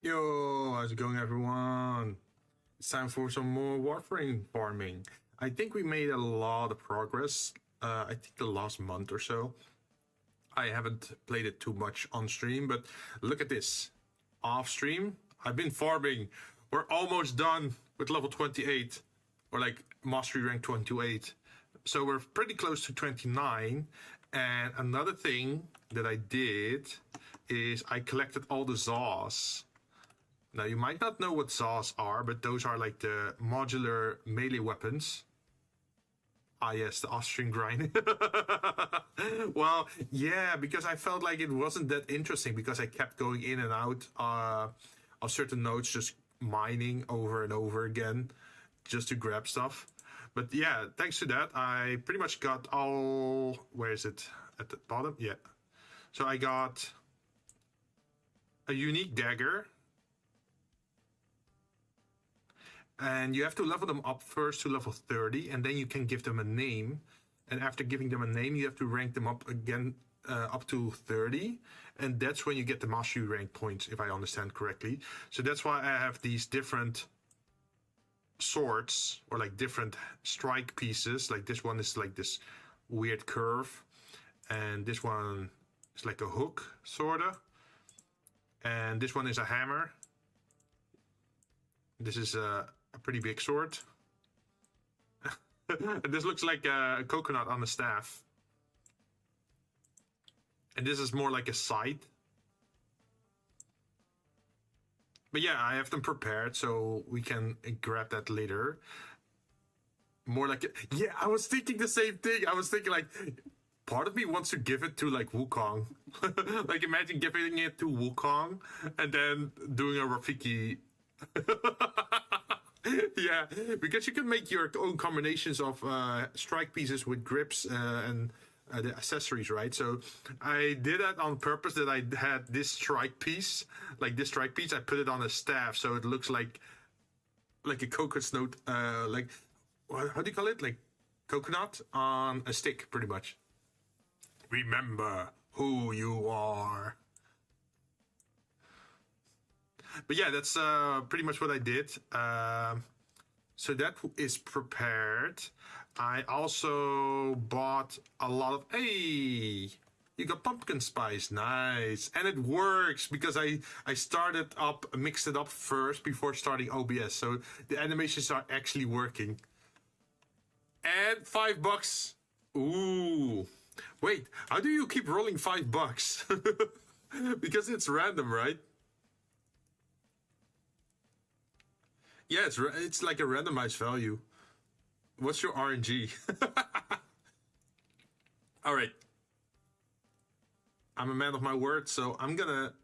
Yo, how's it going, everyone? It's time for some more Warframe farming. I think we made a lot of progress. I think the last month or so. I haven't played it too much on stream, but look at this. Off stream, I've been farming. We're almost done with level 28, or like Mastery rank 28. So we're pretty close to 29. And another thing that I did is I collected all the Zaws. Now, you might not know what Zaws are, but those are like the modular melee weapons. Ah, yes, the off-stream grind. Well, yeah, because I felt like it wasn't that interesting because I kept going in and out of certain nodes, just mining over and over again, just to grab stuff. But yeah, thanks to that, I pretty much got all... Where is it? At the bottom? Yeah. So I got a unique dagger. And you have to level them up first to level 30, and then you can give them a name. And after giving them a name, you have to rank them up again up to 30. And that's when you get the mastery rank points, if I understand correctly. So that's why I have these different swords, or like different strike pieces. Like this one is like this weird curve. And this one is like a hook, sorta. And this one is a hammer. This is a pretty big sword. This looks like a coconut on a staff. And this is more like a scythe. But yeah, I have them prepared so we can grab that later. More like... Yeah, I was thinking the same thing. I was thinking like... Part of me wants to give it to like Wukong. Like imagine giving it to Wukong and then doing a Rafiki. Yeah, because you can make your own combinations of strike pieces with grips and the accessories, right? So I did that on purpose, that I had this strike piece, like this strike piece, I put it on a staff, so it looks like a coconut, like, how do you call it? Like coconut on a stick, pretty much. Remember who you are. But yeah, that's pretty much what I did. So that is prepared. I also bought a lot of... Hey! You got pumpkin spice. Nice. And it works because I started up, mixed it up first before starting OBS. So the animations are actually working. And $5. Ooh. Wait, how do you keep rolling $5? Because it's random, right? Yeah, it's like a randomized value. What's your RNG? All right. I'm a man of my word, so I'm gonna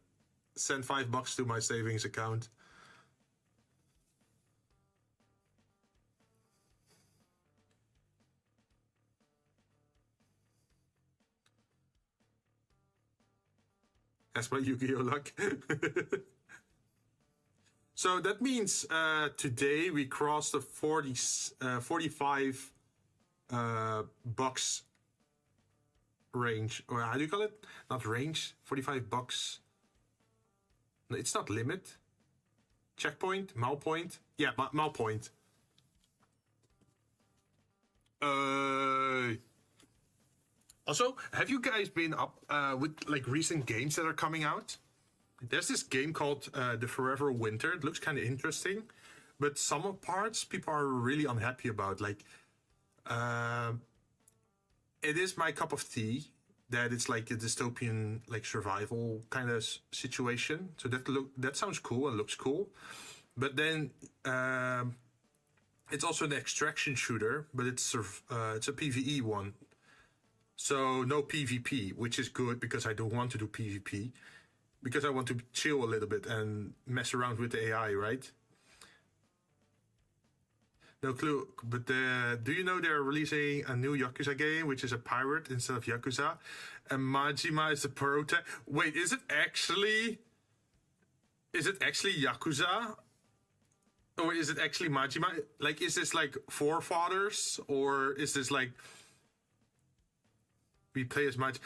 send $5 to my savings account. That's my Yu-Gi-Oh luck. So that means today we crossed the 45 bucks range, or how do you call it? Not range, $45. No, it's not limit. Checkpoint, mal point. Yeah, mal point. Also, have you guys been up with like recent games that are coming out? There's this game called The Forever Winter. It looks kind of interesting, but some of parts people are really unhappy about. Like, it is my cup of tea that it's like a dystopian, like survival kind of situation. So that sounds cool and looks cool. But then it's also an extraction shooter, but it's a PvE one. So no PvP, which is good because I don't want to do PvP. Because I want to chill a little bit and mess around with the AI, right? No clue. But do you know they're releasing a new Yakuza game, which is a pirate instead of Yakuza? And Majima is the protag. Wait, is it actually Yakuza? Or is it actually Majima? Like, is this like Forefathers? Or is this like... We play as Majima?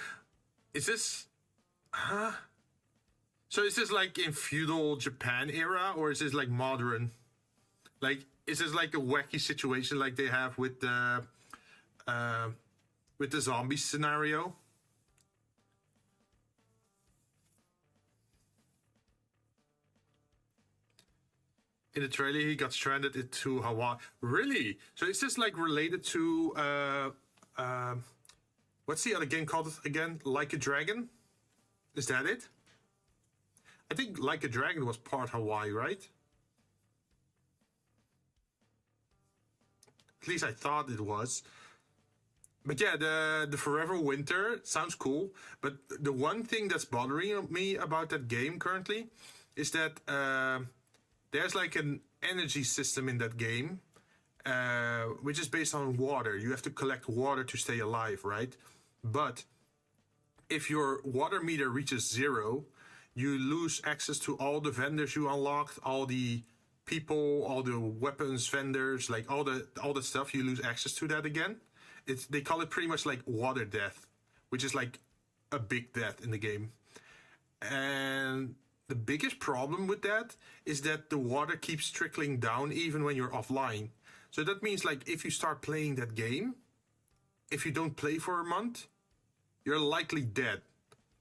Is this... Huh? So is this like in feudal Japan era, or is this like modern? Like, is this like a wacky situation like they have with the zombie scenario? In the trailer, he got stranded into Hawaii. Really? So is this like related to what's the other game called again? Like a Dragon? Is that it? I think Like a Dragon was part Hawaii, right? At least I thought it was. But yeah, the Forever Winter sounds cool. But the one thing that's bothering me about that game currently is that there's like an energy system in that game, which is based on water. You have to collect water to stay alive, right? But if your water meter reaches 0, you lose access to all the vendors you unlocked, all the people, all the weapons vendors, like all the stuff. You lose access to that again. They call it pretty much like water death, which is like a big death in the game. And the biggest problem with that is that the water keeps trickling down even when you're offline. So that means like if you start playing that game, if you don't play for a month, you're likely dead.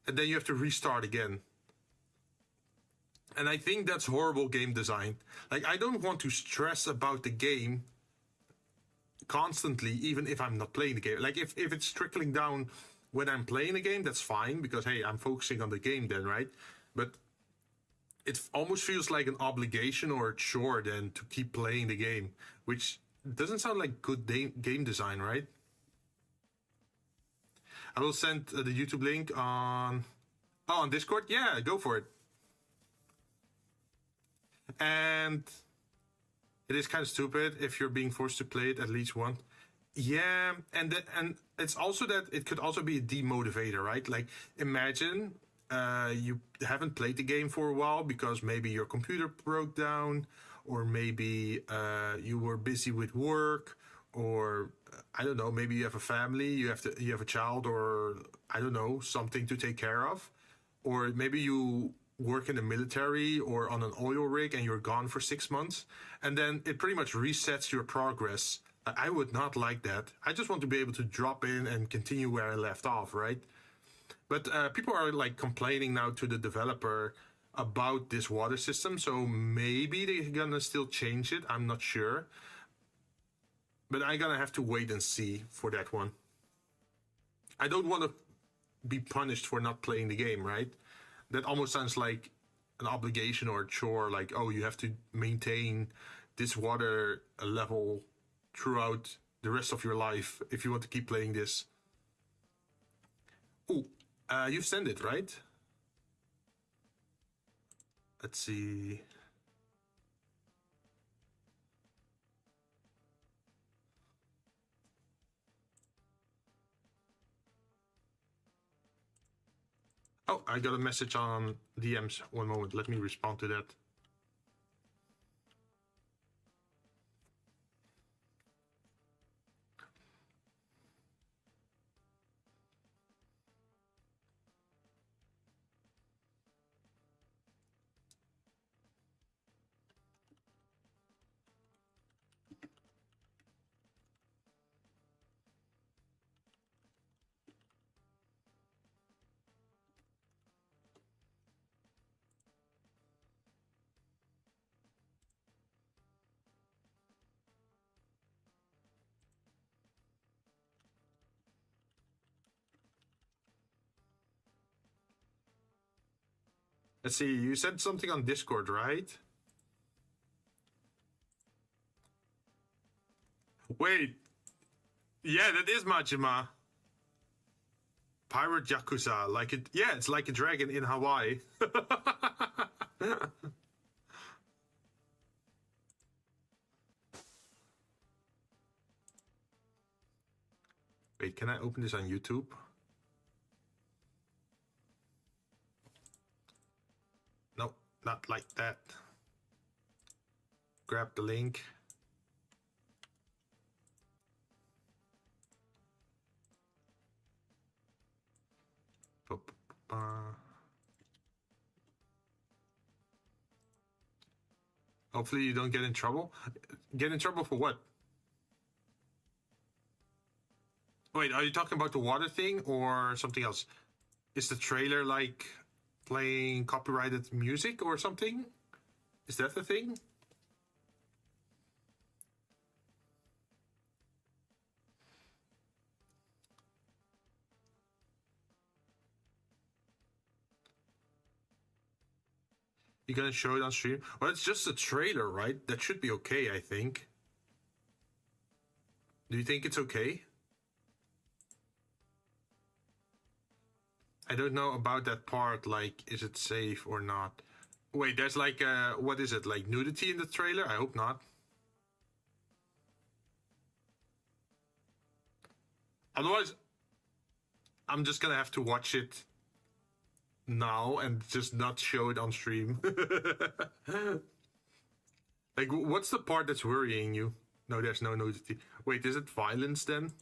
And then you have to restart again. And I think that's horrible game design. Like, I don't want to stress about the game constantly, even if I'm not playing the game. Like, if it's trickling down when I'm playing the game, that's fine, because, hey, I'm focusing on the game then, right? But it almost feels like an obligation or a chore then to keep playing the game, which doesn't sound like good game design, right? I will send the YouTube link on Discord. Yeah, go for it. And it is kind of stupid if you're being forced to play it at least once. Yeah, and it's also that it could also be a demotivator, right? Like, imagine you haven't played the game for a while because maybe your computer broke down, or maybe you were busy with work, or I don't know, maybe you have a family, you have a child, or I don't know, something to take care of, or maybe you work in the military or on an oil rig and you're gone for 6 months, and then it pretty much resets your progress. I would not like that. I just want to be able to drop in and continue where I left off, right? But people are like complaining now to the developer about this water system, so maybe they're gonna still change it. I'm not sure, but I'm gonna have to wait and see for that one. I don't want to be punished for not playing the game, right? That almost sounds like an obligation or a chore, like, oh, you have to maintain this water level throughout the rest of your life if you want to keep playing this. Oh, you've sent it, right? Let's see. Oh, I got a message on DMs. One moment, let me respond to that. Let's see, you said something on Discord, right? Wait. Yeah, that is Majima. Pirate Yakuza. Like it. Yeah, it's like a dragon in Hawaii. Wait, can I open this on YouTube? No, not like that. Grab the link. Hopefully you don't get in trouble. Get in trouble for what? Wait, are you talking about the water thing or something else? Is the trailer like playing copyrighted music or something? Is that the thing? You're gonna show it on stream? Well, it's just a trailer, right? That should be okay, I think. Do you think it's okay? I don't know about that part, like, is it safe or not? Wait, there's like, what is it, like nudity in the trailer? I hope not. Otherwise, I'm just gonna have to watch it now and just not show it on stream. Like, what's the part that's worrying you? No, there's no nudity. Wait, is it violence then?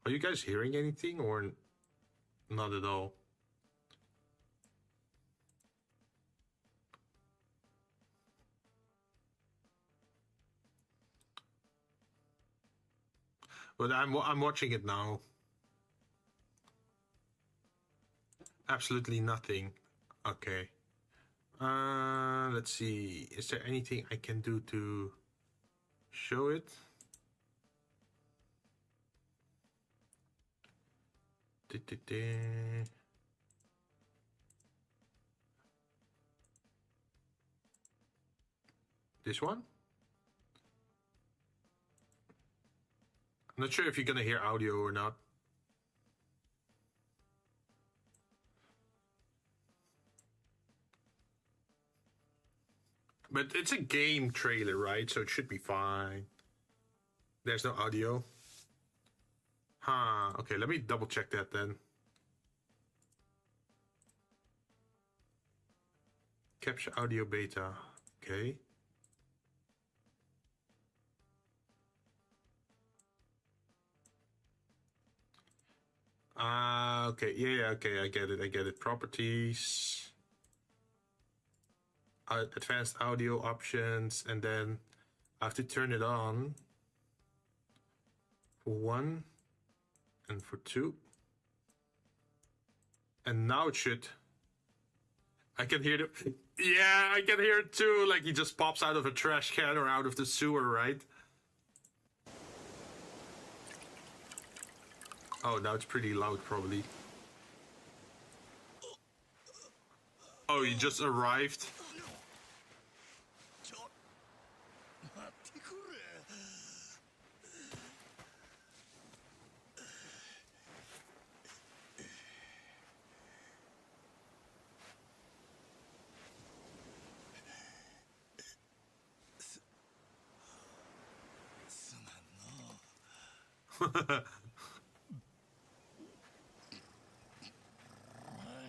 Are you guys hearing anything or not at all? But I'm watching it now. Absolutely nothing. Okay. Let's see. Is there anything I can do to show it? This one? I'm not sure if you're gonna hear audio or not. But it's a game trailer, right? So it should be fine. There's no audio. Huh, okay, let me double check that then. Capture audio beta, okay. Okay, yeah, okay, I get it. Properties, advanced audio options, and then I have to turn it on for 1 and for 2. And now it should. I can hear the. Yeah, I can hear it too. Like he just pops out of a trash can or out of the sewer, right? Oh, now it's pretty loud, probably. Oh, you just arrived?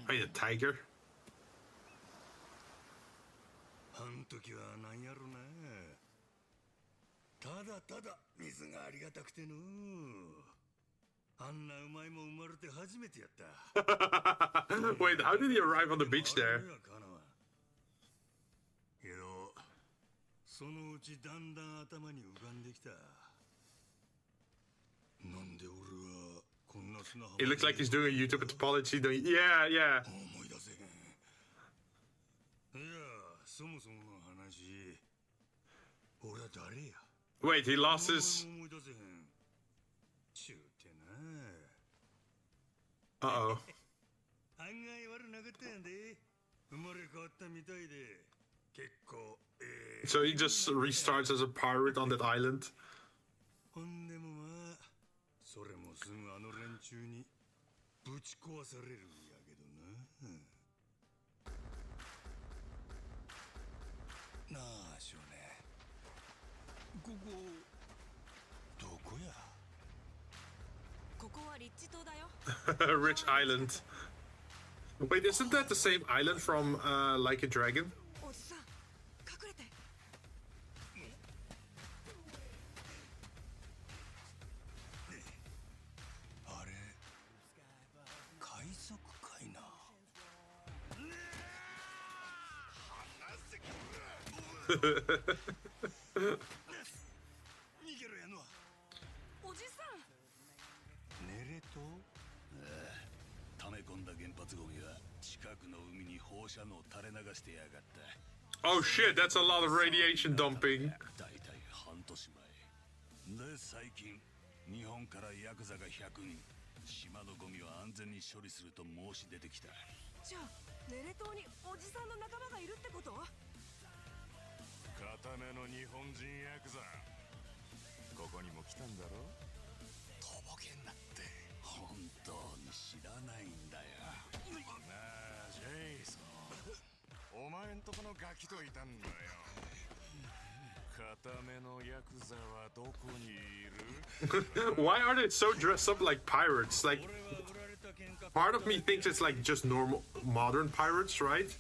Hey, a tiger? あん時はなんやろな。ただただ水がありがたくての。あんなうまいもん生まれて初めてやった。Wait, how did he arrive on the beach there? けど、そのうちだんだん頭に浮かんできた。なんで俺はこんな砂浜。 It looks like he's doing a YouTube topology. Yeah, yeah. 思い出せへん。いや、そもそもの話。俺は誰や。 Wait, he lost his. 思い出せへん。ちゅうてUh な。oh. 案外悪なかったんで。生まれ変わったみたいで。結構。So he just restarts as a pirate on that island. ほんでもまあ。それもすぐあの連中にぶち壊されるんやけどな。なあ、少年。ここどこや？ここはリッチ島だよ。Rich island. Wait, isn't that the same island from Like a Dragon? おじさん隠れて。あれ海賊かいな。逃げろやの。おじさん。寝れと？溜め込んだ原発ゴミは近くの海に放射能を垂れ流してやがった。 Oh shit, that's a lot of radiation dumping. だいたい半年前で最近日本からヤクザが100人島のゴミを安全に処理すると申し出てきた。じゃあネレ島におじさんの仲間がいるってこと？固めの日本人ヤクザここにも来たんだろ。とぼけんなって本当に知らないんだよ。なあジェイソン、お前んとこのガキといたんだよ。固めのヤクザはどこにいる？ Why are they so dressed up like pirates? Like, part of me thinks it's like just normal modern pirates, right?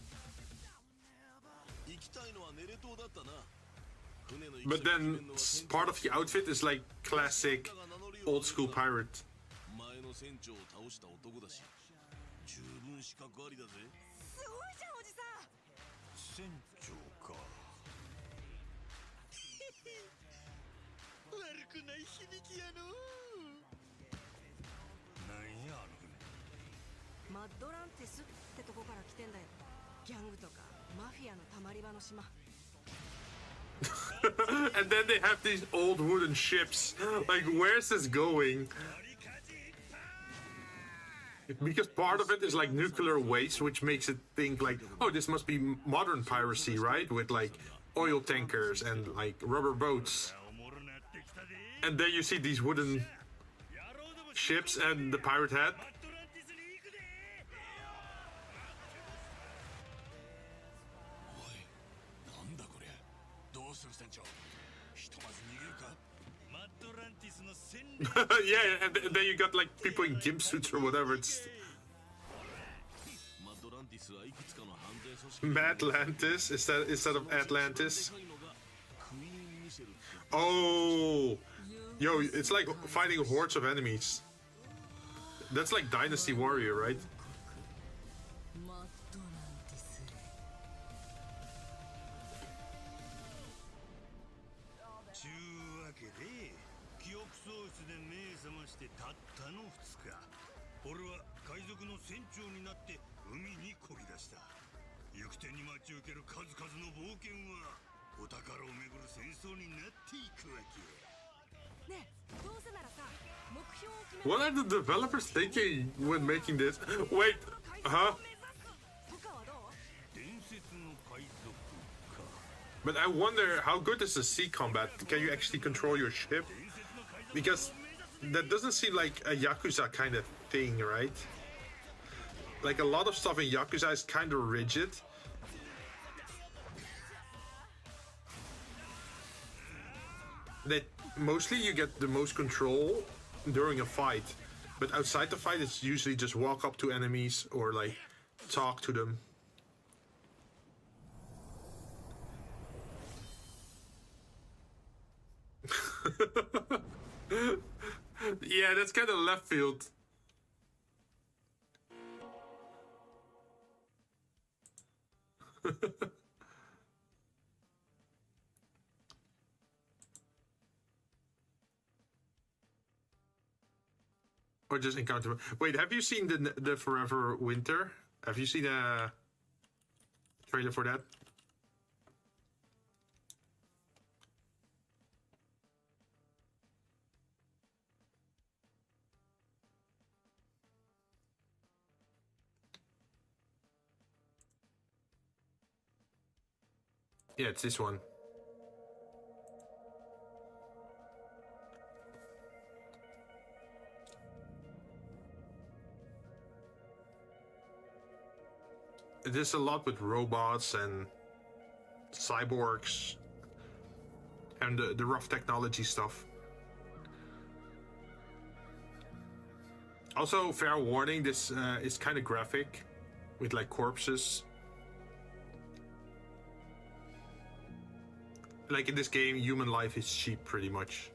But then part of the outfit is like classic old school pirate. 十分資格ありだぜ。すごいじゃんおじさん。船長か。悪くない響きやの。なんやあの船。マッドランティスってとこから来てんだよ。ギャングとかマフィアのたまり場の島。And then they have these old wooden ships. Like, where's this going? Because part of it is like nuclear waste, which makes it think like, oh, this must be modern piracy, right? With like oil tankers and like rubber boats. And then you see these wooden ships and the pirate hat. Yeah, and then you got like people in gimp suits or whatever. It's Madlantis instead of Atlantis. Oh, yo, it's like fighting hordes of enemies. That's like Dynasty Warrior, right? マッドランティス。ちゅうわけで記憶喪失で目覚ましてたったの2日、俺は海賊の船長になって海にこぎ出した。行く手に待ち受ける数々の冒険はお宝をめぐる戦争になっていくわけ。ねえ、どうせならさ、目標を決め。 What are the developers thinking when making this? Wait, huh? とかはどう？伝説の海賊か。 But I wonder how good is the sea combat? Can you actually control your ship? Because that doesn't seem like a Yakuza kind of thing, right? Like a lot of stuff in Yakuza is kind of rigid. That mostly you get the most control during a fight, but outside the fight it's usually just walk up to enemies or like talk to them. Yeah, that's kind of left field. Or just encounter. Wait, have you seen the Forever Winter? Have you seen a trailer for that? Yeah, it's this one. There's a lot with robots and cyborgs and the rough technology stuff. Also, fair warning, this is kind of graphic. with like corpses. Like in this game, human life is cheap pretty much.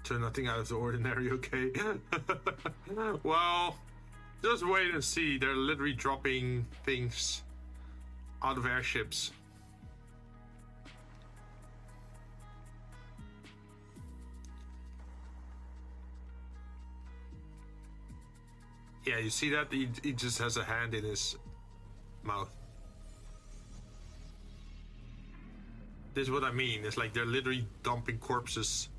So nothing out of the ordinary, okay? Well, just wait and see. They're literally dropping things out of airships. Yeah, you see that? He just has a hand in his mouth. This is what I mean. It's like they're literally dumping corpses.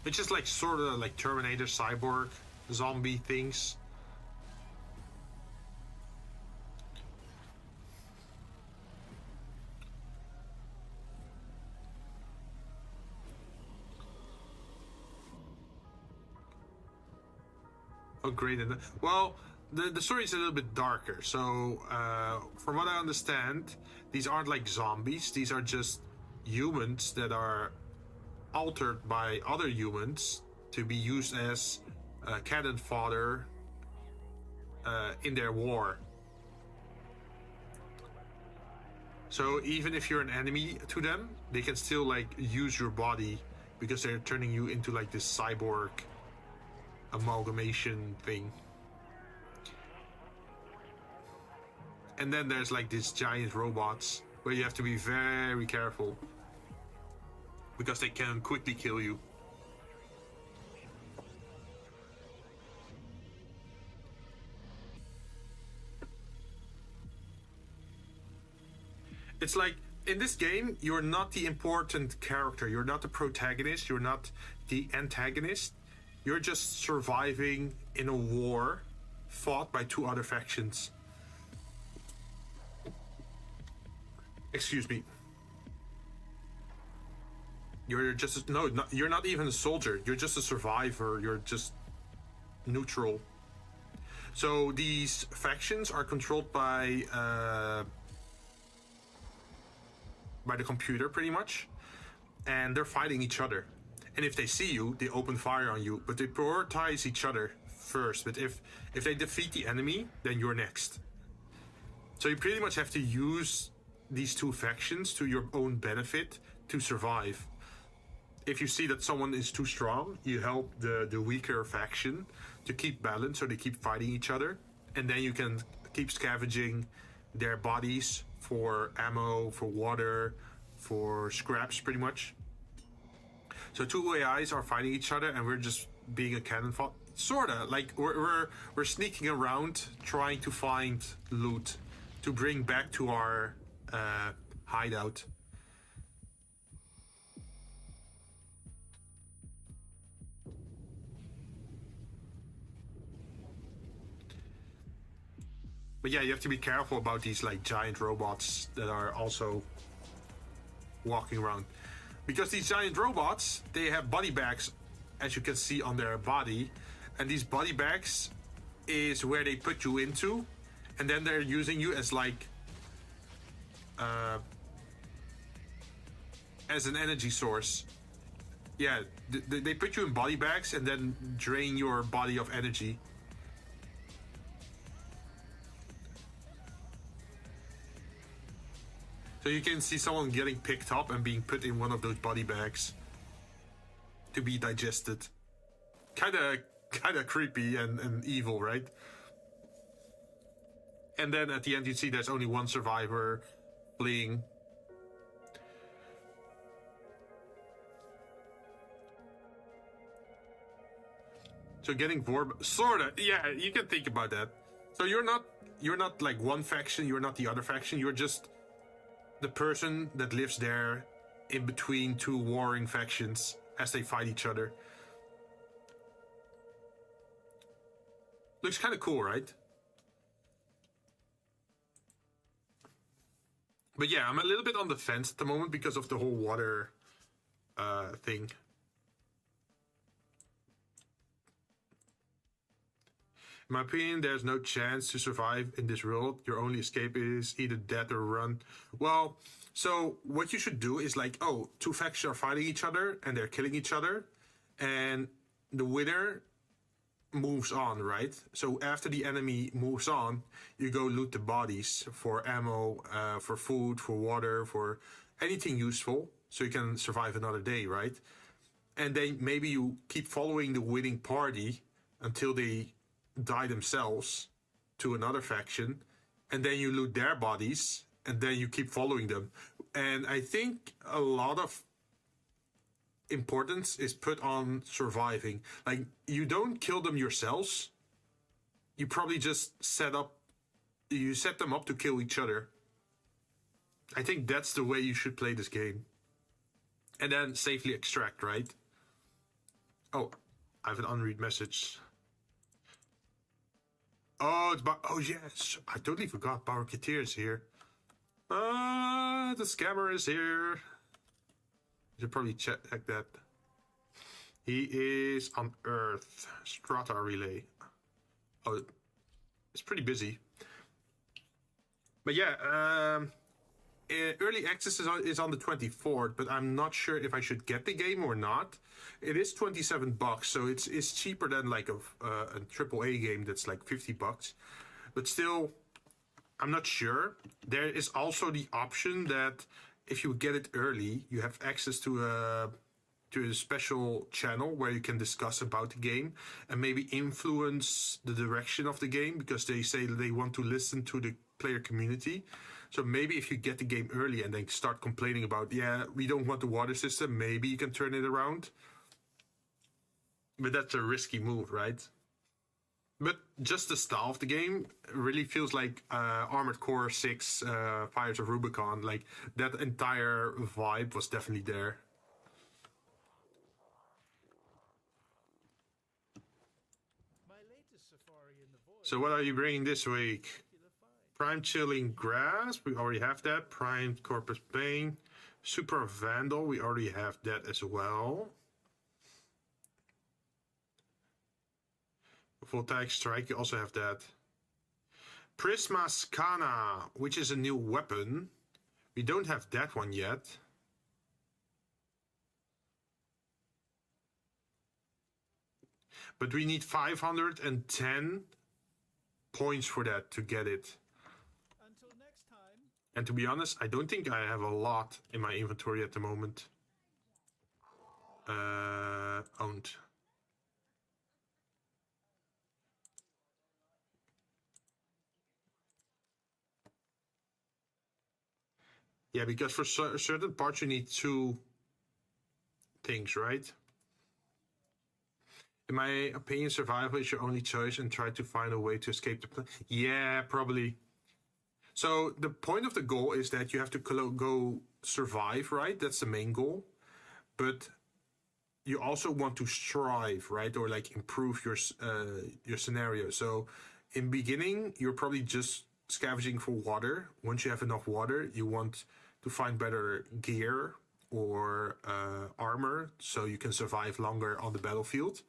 It's just like sort of like Terminator, Cyborg, zombie things. Oh, great. Well, the story is a little bit darker. So, from what I understand, these aren't like zombies. These are just humans that are altered by other humans to be used as cannon fodder in their war. So even if you're an enemy to them, they can still like use your body because they're turning you into like this cyborg amalgamation thing. And then there's like these giant robots where you have to be very careful because they can quickly kill you. It's like, in this game, you're not the important character. You're not the protagonist. You're not the antagonist. You're just surviving in a war fought by two other factions. Excuse me. You're just you're not even a soldier. You're just a survivor. You're just neutral. So these factions are controlled by the computer, pretty much, and they're fighting each other. And if they see you, they open fire on you. But they prioritize each other first. But if they defeat the enemy, then you're next. So you pretty much have to use these two factions to your own benefit to survive. If you see that someone is too strong, you help the weaker faction to keep balance, so they keep fighting each other. And then you can keep scavenging their bodies for ammo, for water, for scraps, pretty much. So two AIs are fighting each other, and we're just being a cannon fodder. Sorta, like we're sneaking around trying to find loot to bring back to our hideout. But yeah, you have to be careful about these like giant robots that are also walking around. Because these giant robots, they have body bags, as you can see on their body. And these body bags is where they put you into. And then they're using you as like as an energy source. Yeah, they put you in body bags and then drain your body of energy. So you can see someone getting picked up and being put in one of those body bags to be digested. Kinda creepy and evil, right? And then at the end you see there's only one survivor fleeing. So getting sorta, yeah, you can think about that. So you're not like one faction, you're not the other faction, you're just the person that lives there in between two warring factions as they fight each other. Looks kind of cool, right? But yeah, I'm a little bit on the fence at the moment because of the whole water thing. In my opinion, there's no chance to survive in this world. Your only escape is either death or run. Well, so what you should do is like, oh, two factions are fighting each other and they're killing each other. And the winner moves on, right? So after the enemy moves on, you go loot the bodies for ammo, for food, for water, for anything useful. So you can survive another day, right? And then maybe you keep following the winning party until they die themselves to another faction, and then you loot their bodies, and then you keep following them. And I think a lot of importance is put on surviving. Like, you don't kill them yourselves. You probably just set them up to kill each other. I think that's the way you should play this game. And then safely extract, right? Oh, I have an unread message. Oh, oh yes, I totally forgot Power Ketir is here. The scammer is here. You should probably check that. He is on Earth. Strata relay. Oh, it's pretty busy. But yeah, early access is on the 24th, but I'm not sure if I should get the game or not. It is $27, so it's cheaper than like a AAA game that's like $50. But still, I'm not sure. There is also the option that if you get it early, you have access to a special channel where you can discuss about the game and maybe influence the direction of the game, because they say they want to listen to the player community. So maybe if you get the game early and then start complaining about, yeah, we don't want the water system, maybe you can turn it around. But that's a risky move, right? But just the style of the game really feels like Armored Core 6, Fires of Rubicon. Like, that entire vibe was definitely there. So what are you bringing this week? Prime Chilling Grass, we already have that. Prime Corpus Pain. Super Vandal, we already have that as well. Voltaic Strike, you also have that. Prisma Scana, which is a new weapon. We don't have that one yet. But we need 510 points for that to get it. Until next time. And to be honest, I don't think I have a lot in my inventory at the moment. Owned. Yeah, because for certain parts you need 2 things, right? In my opinion, survival is your only choice and try to find a way to escape the Yeah, probably. So the point of the goal is that you have to go survive, right? That's the main goal. But you also want to strive, right? Or like improve your scenario. So in beginning, you're probably just scavenging for water. Once you have enough water, you want to find better gear or armor so you can survive longer on the battlefield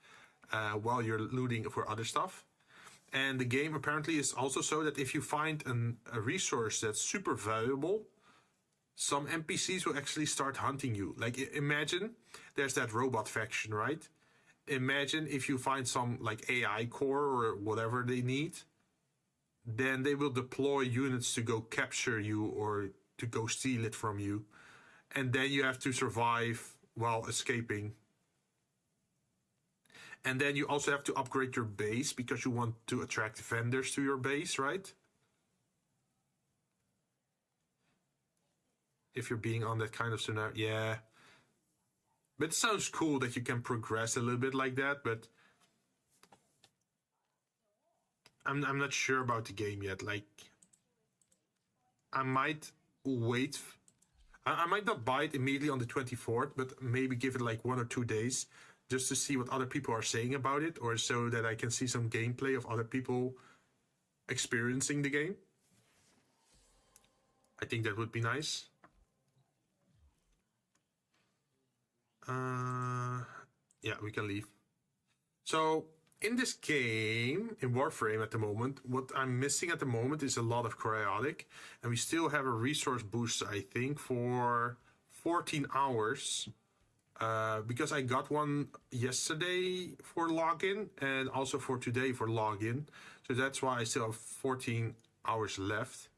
while you're looting for other stuff. And the game apparently is also so that if you find a resource that's super valuable, some NPCs will actually start hunting you. Like, imagine there's that robot faction, right? Imagine if you find some like AI core or whatever they need, then they will deploy units to go capture you or to go steal it from you. And then you have to survive while escaping. And then you also have to upgrade your base because you want to attract vendors to your base, right? If you're being on that kind of scenario, yeah. But it sounds cool that you can progress a little bit like that, but I'm not sure about the game yet. Like, I might wait. I might not buy it immediately on the 24th, but maybe give it like 1 or 2 days just to see what other people are saying about it, or so that I can see some gameplay of other people experiencing the game. I think that would be nice. Yeah, we can leave. So in this game, in Warframe at the moment, what I'm missing at the moment is a lot of Cryotic. And we still have a resource boost, I think, for 14 hours. Because I got one yesterday for login and also for today for login. So that's why I still have 14 hours left.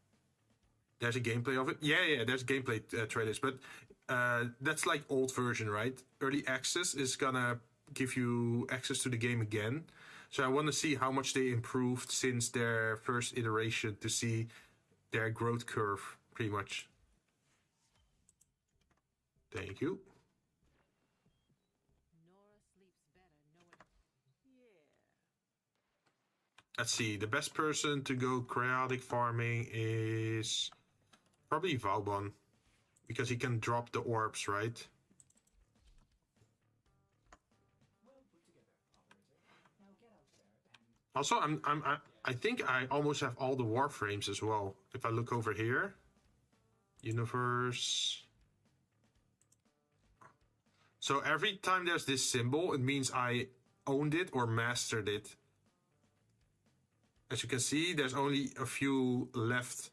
There's a gameplay of it. Yeah, there's gameplay trailers. But that's like old version, right? Early access is gonna give you access to the game again. So I want to see how much they improved since their first iteration to see their growth curve, pretty much. Thank you. Let's see, the best person to go Cryotic farming is probably Vauban, because he can drop the orbs, right? Also, I think I almost have all the Warframes as well. If I look over here, universe. So every time there's this symbol, it means I owned it or mastered it. As you can see, there's only a few left,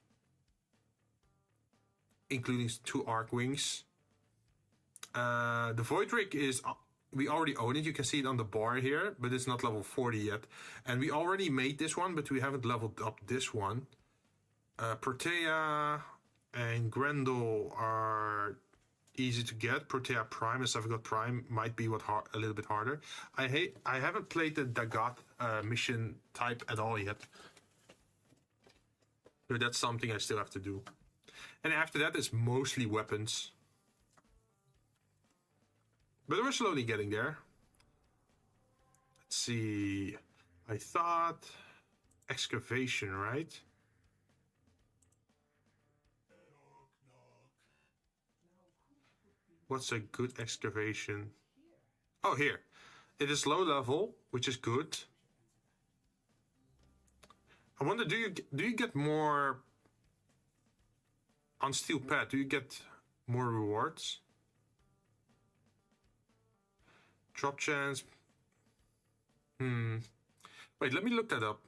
including 2 arc wings. The Voidrick is, we already own it. You can see it on the bar here, but it's not level 40 yet. And we already made this one, but we haven't leveled up this one. Protea and Grendel are easy to get. Protea Prime and Savigot Prime might be a little bit harder. I haven't played the Dagat mission type at all yet. So that's something I still have to do. And after that, it's mostly weapons. But we're slowly getting there. Let's see. I thought excavation, right? What's a good excavation? Oh, here. It is low level, which is good. I wonder, do you get more on Steel Pad? Do you get more rewards? Drop chance. Wait, let me look that up.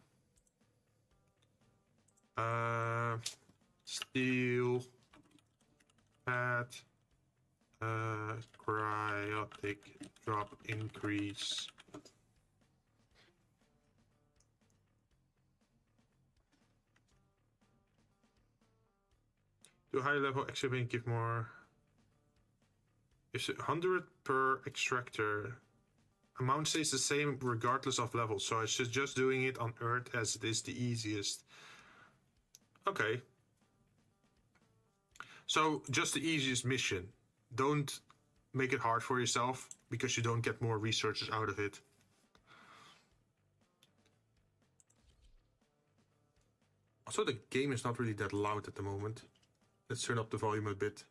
Steel Pad. Cryotic drop increase. Do high level excavate give more? It's 100 per extractor. Amount stays the same regardless of level, so I should just doing it on Earth as it is the easiest. Okay. So just the easiest mission. Don't make it hard for yourself because you don't get more resources out of it. Also, the game is not really that loud at the moment. Let's turn up the volume a bit.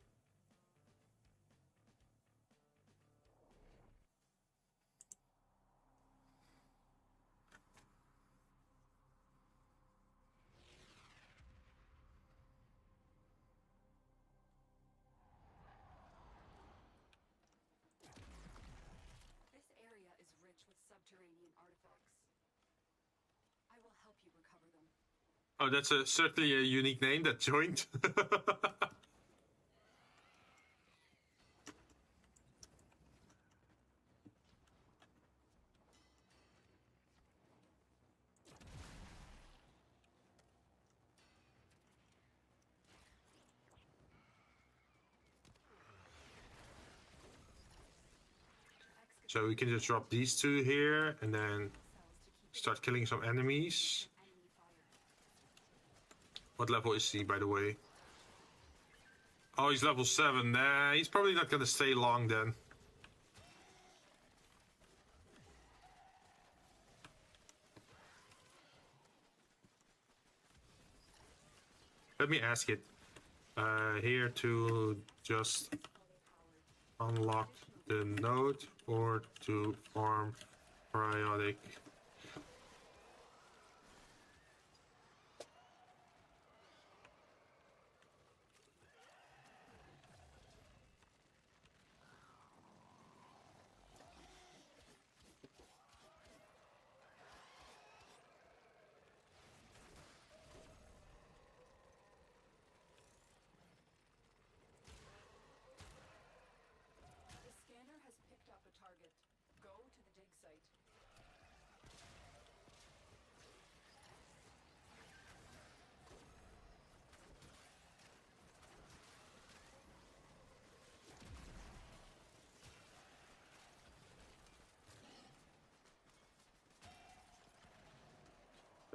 Oh, that's certainly a unique name, that joint. So we can just drop these 2 here and then start killing some enemies. What level is he, by the way? Oh, he's level 7. Nah, he's probably not gonna stay long then. Let me ask it. Here to just unlock the node or to farm Cryotic.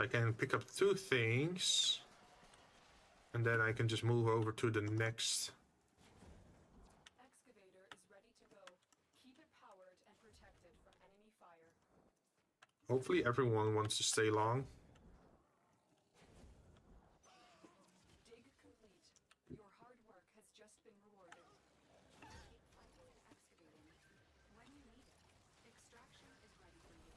I can pick up 2 things. And then I can just move over to the next. Excavator is ready to go. Keep it powered and protected from enemy fire. Hopefully everyone wants to stay long. Dig complete. Your hard work has just been rewarded. Keep fighting and excavating when you need it. Extraction is ready for you.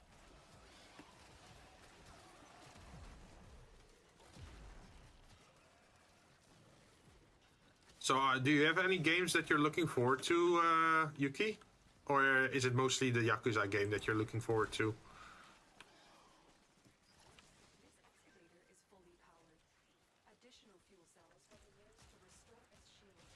So do you have any games that you're looking forward to, Yuki? Or is it mostly the Yakuza game that you're looking forward to? This excavator is fully powered. Additional fuel cells will be used to restore its shields.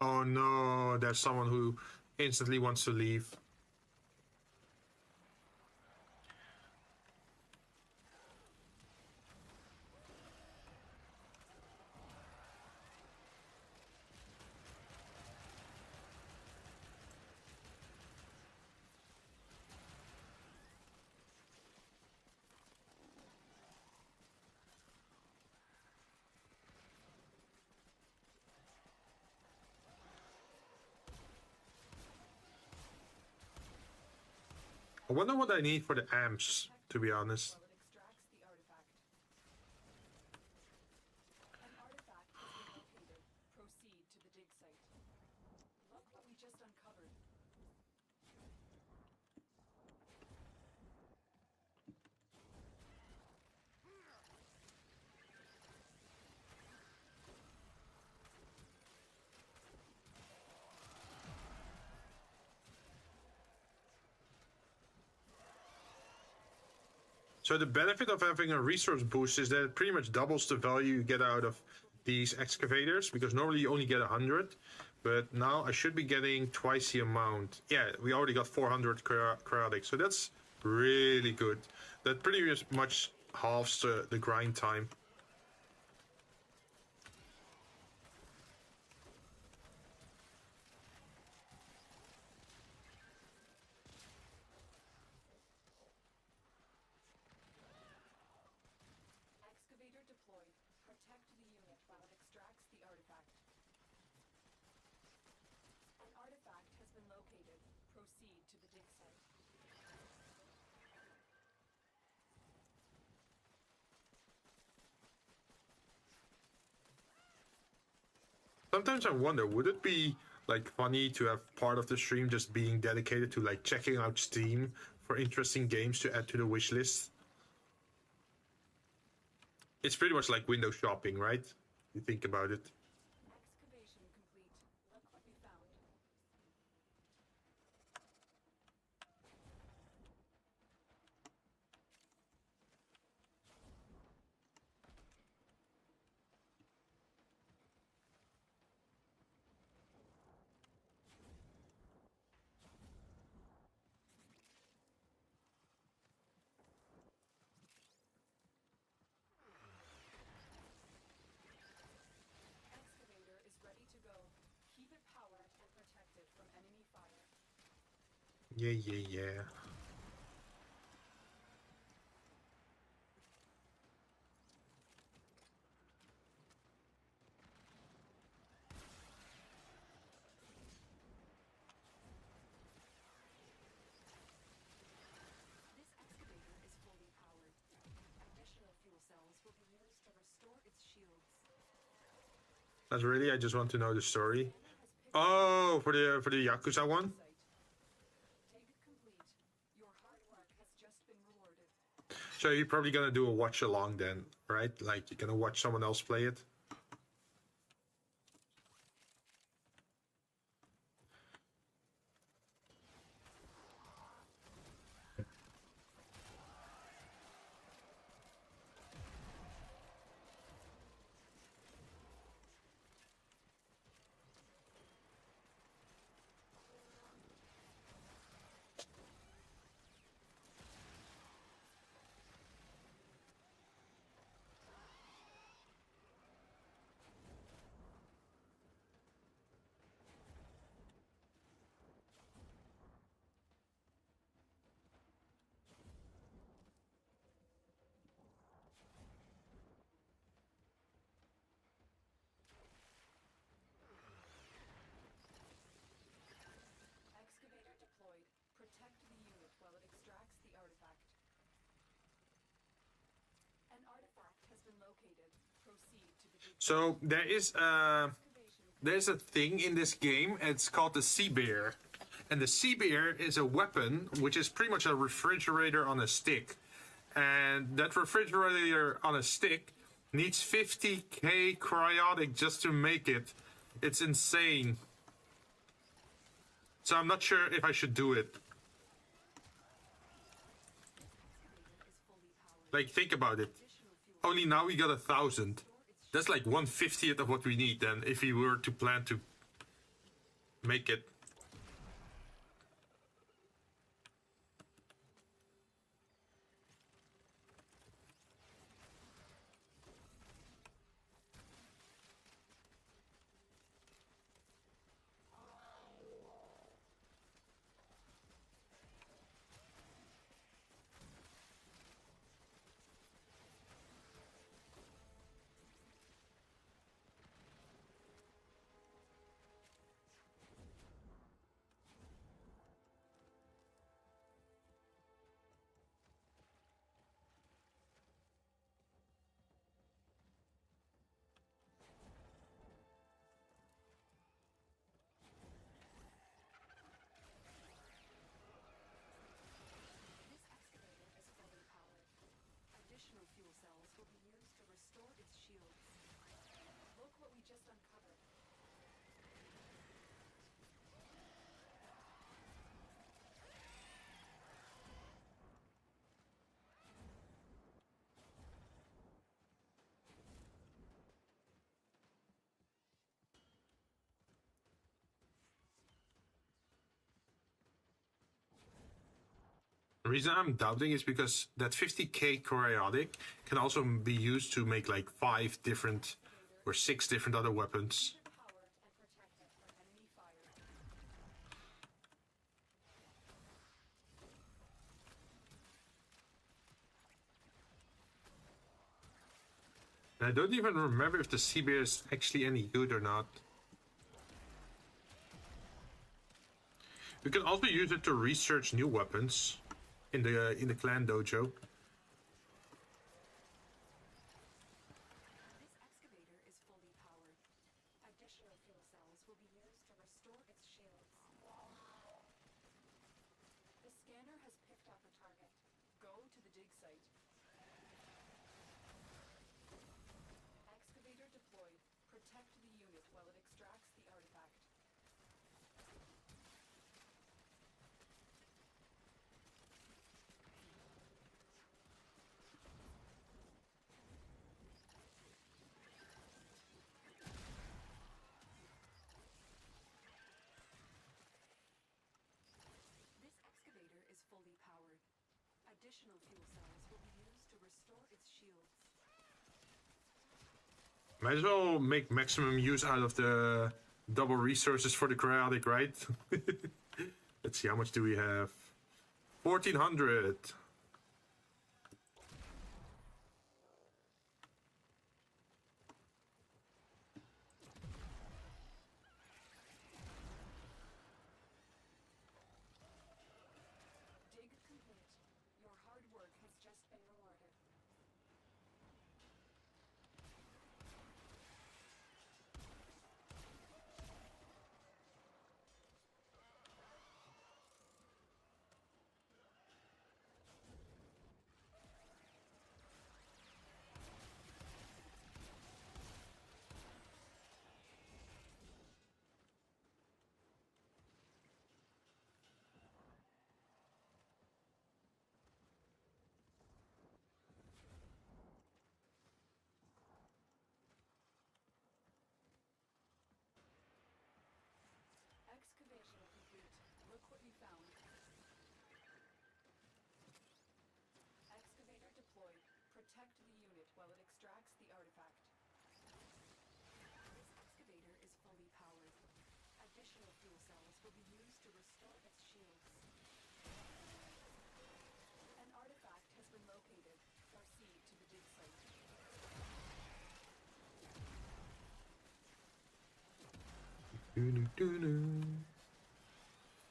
Oh no, there's someone who instantly wants to leave. I wonder what I need for the amps, to be honest. While it extracts the artifact. An artifact has been located. Proceed to the dig site. Look what we just uncovered. So the benefit of having a resource boost is that it pretty much doubles the value you get out of these excavators, because normally you only get 100, but now I should be getting twice the amount. Yeah, we already got 400 cryotic, so that's really good. That pretty much halves the grind time. Excavator deployed. Protect the unit while it extracts the artifact. An artifact has been located. Proceed to the dig site. Sometimes I wonder, would it be like funny to have part of the stream just being dedicated to like checking out Steam for interesting games to add to the wish list? It's pretty much like window shopping, right? You think about it. Excavation complete. Look what we found. Excavator is ready to go. Keep it powered and protected from enemy fire. Yeah. This excavator is fully powered. Additional fuel cells will be used to restore its shields. That's really, I just want to know the story. Oh, for the Yakuza one? Dig complete. Your hard work has just been rewarded. So you're probably gonna do a watch along then, right? Like you're gonna watch someone else play it? So there's a thing in this game. It's called the Sea Bear, and the Sea Bear is a weapon which is pretty much a refrigerator on a stick, and that refrigerator on a stick needs 50k cryotic just to make it. It's insane. So I'm not sure if I should do it. Like, think about it. Only now we got 1,000. That's like 1/50th of what we need then, if we were to plan to make it. The reason I'm doubting is because that 50k cryotic can also be used to make like 5 different or 6 different other weapons. And I don't even remember if the Sea Bear is actually any good or not. We can also use it to research new weapons in the clan dojo. This excavator is fully powered. Additional fuel cells will be used to restore its shields. The scanner has picked up a target. Go to the dig site. Excavator deployed. Protect the unit while it extracts the artifact. This excavator is fully powered. Additional fuel cells will be used to restore its shields. Might as well make maximum use out of the double resources for the cryotic, right? Let's see, how much do we have? 1400. Dig complete. Your hard work has just been rewarded. Excavation complete. Look what you found. Excavator deployed. Protect the unit while it extracts the artifact. This excavator is fully powered. Additional fuel cells will be used to restore its shields. An artifact has been located. Proceed to the dig site.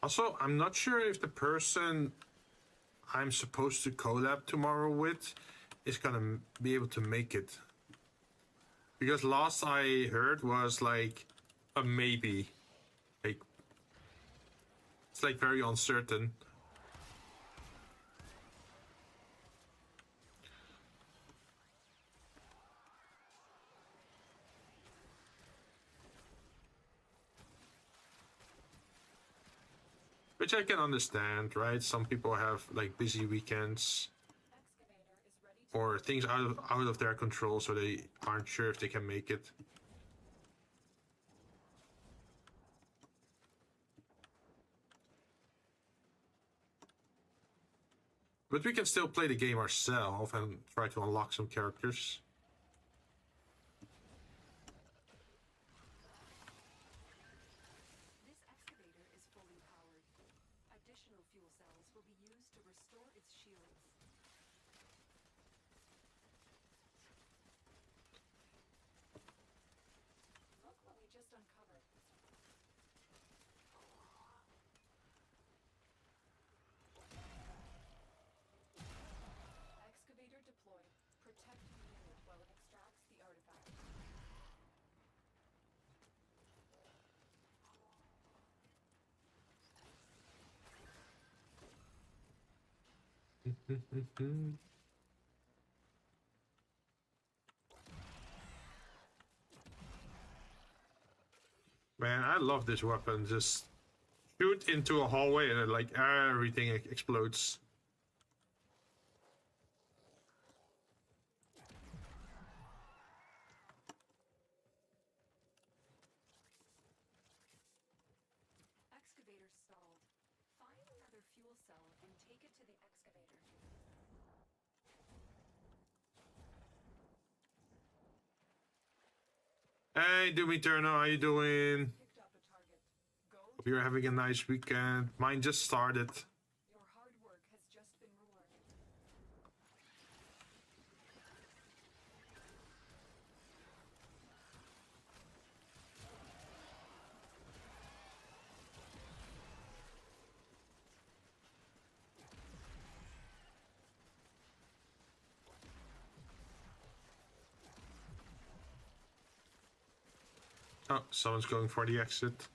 Also, I'm not sure if the person I'm supposed to collab tomorrow with is gonna be able to make it. Because last I heard was like a maybe. Like it's like very uncertain. Which I can understand, right? Some people have like busy weekends or things out of their control, so they aren't sure if they can make it. But we can still play the game ourselves and try to unlock some characters. This excavator is fully powered. Additional fuel cells will be used to restore its shields. Look what we just uncovered. Excavator deployed. Protect the unit while it extracts the artifact. Man, I love this weapon. Just shoot into a hallway and then, like, everything explodes. Excavator stalled. Find another fuel cell and take it to the excavator. Hey, Doom Eternal, how you doing? Picked up a target. Go. Hope you're having a nice weekend. Mine just started. Your hard work has just been rewarded. Oh, someone's going for the exit.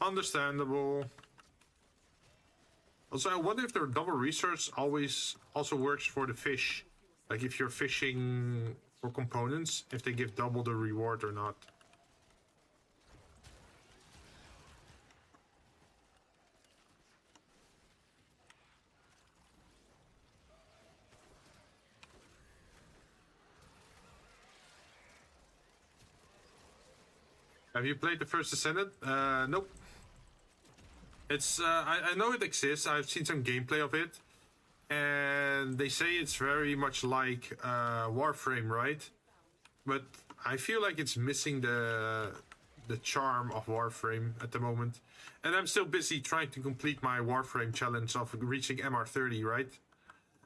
Understandable. Also, I wonder if their double research always also works for the fish. Like if you're fishing for components, if they give double the reward or not. Have you played the first Ascended? Nope. It's I know it exists. I've seen some gameplay of it, and they say it's very much like Warframe, right? But I feel like it's missing the charm of Warframe at the moment. And I'm still busy trying to complete my Warframe challenge of reaching MR30, right?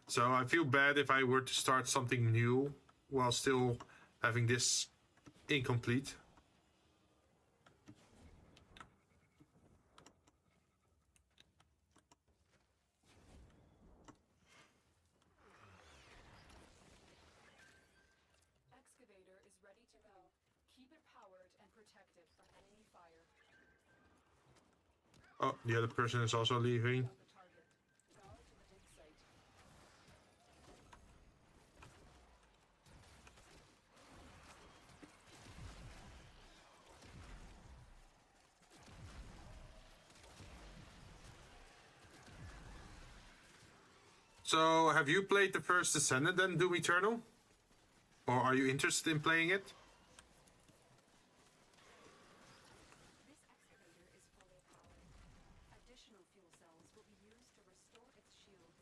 So I feel bad if I were to start something new while still having this incomplete. Excavator is ready to go. Keep it powered and protected from enemy fire. Oh, the other person is also leaving. The target. Go to the dig site. So, have you played the first Ascended then, Doom Eternal? Or are you interested in playing it? This excavator is fully powered. Additional fuel cells will be used to restore its shields.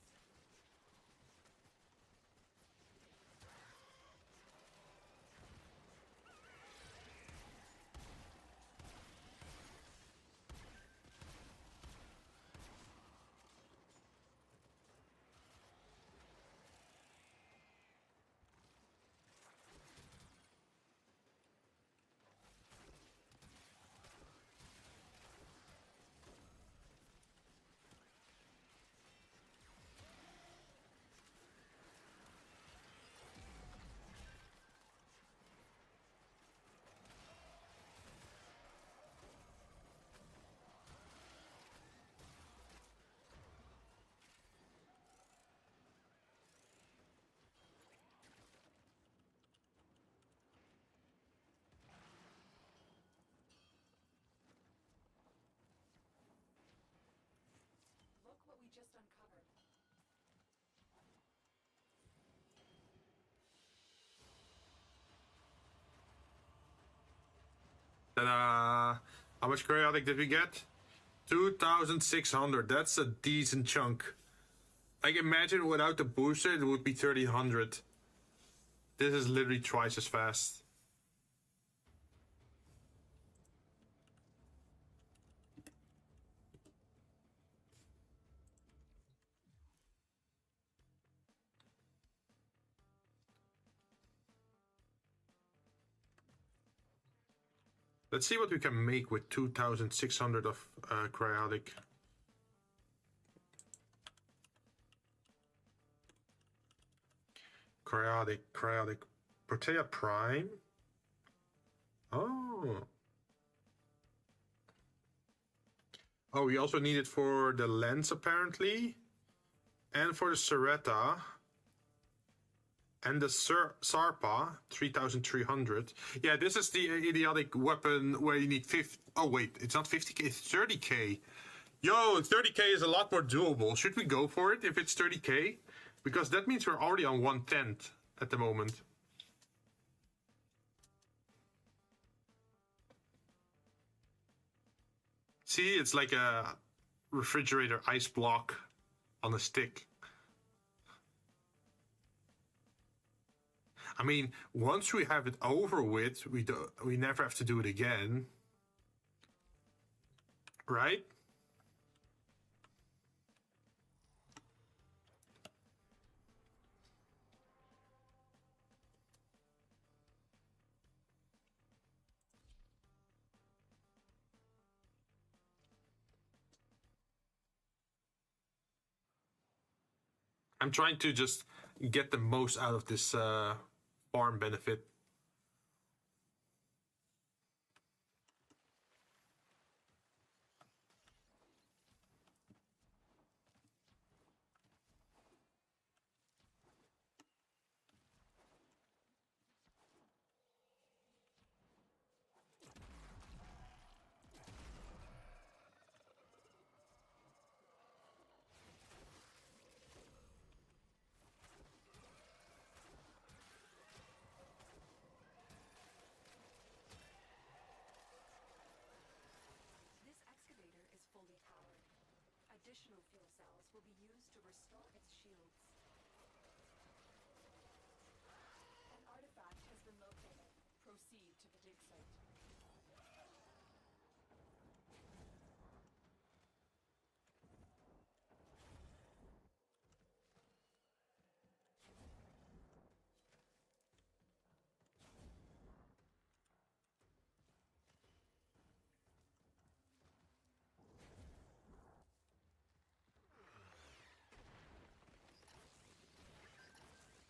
Ta-da! How much Cryotic did we get? 2,600. That's a decent chunk. Like, imagine without the booster, it would be 3,000. This is literally twice as fast. Let's see what we can make with 2,600 of Cryotic. Cryotic. Protea Prime? Oh. Oh, we also need it for the lens, apparently. And for the Seretta. And the Sarpa, 3,300. Yeah, this is the idiotic weapon where you need 50... Oh, wait, it's not 50k, it's 30k. Yo, 30k is a lot more doable. Should we go for it if it's 30k? Because that means we're already on 1/10 at the moment. See, it's like a refrigerator ice block on a stick. I mean, once we have it over with, we never have to do it again. Right? I'm trying to just get the most out of this farm benefit. This excavator is fully powered. Additional fuel cells will be used to restore its shields. An artifact has been located. Proceed to the dig site.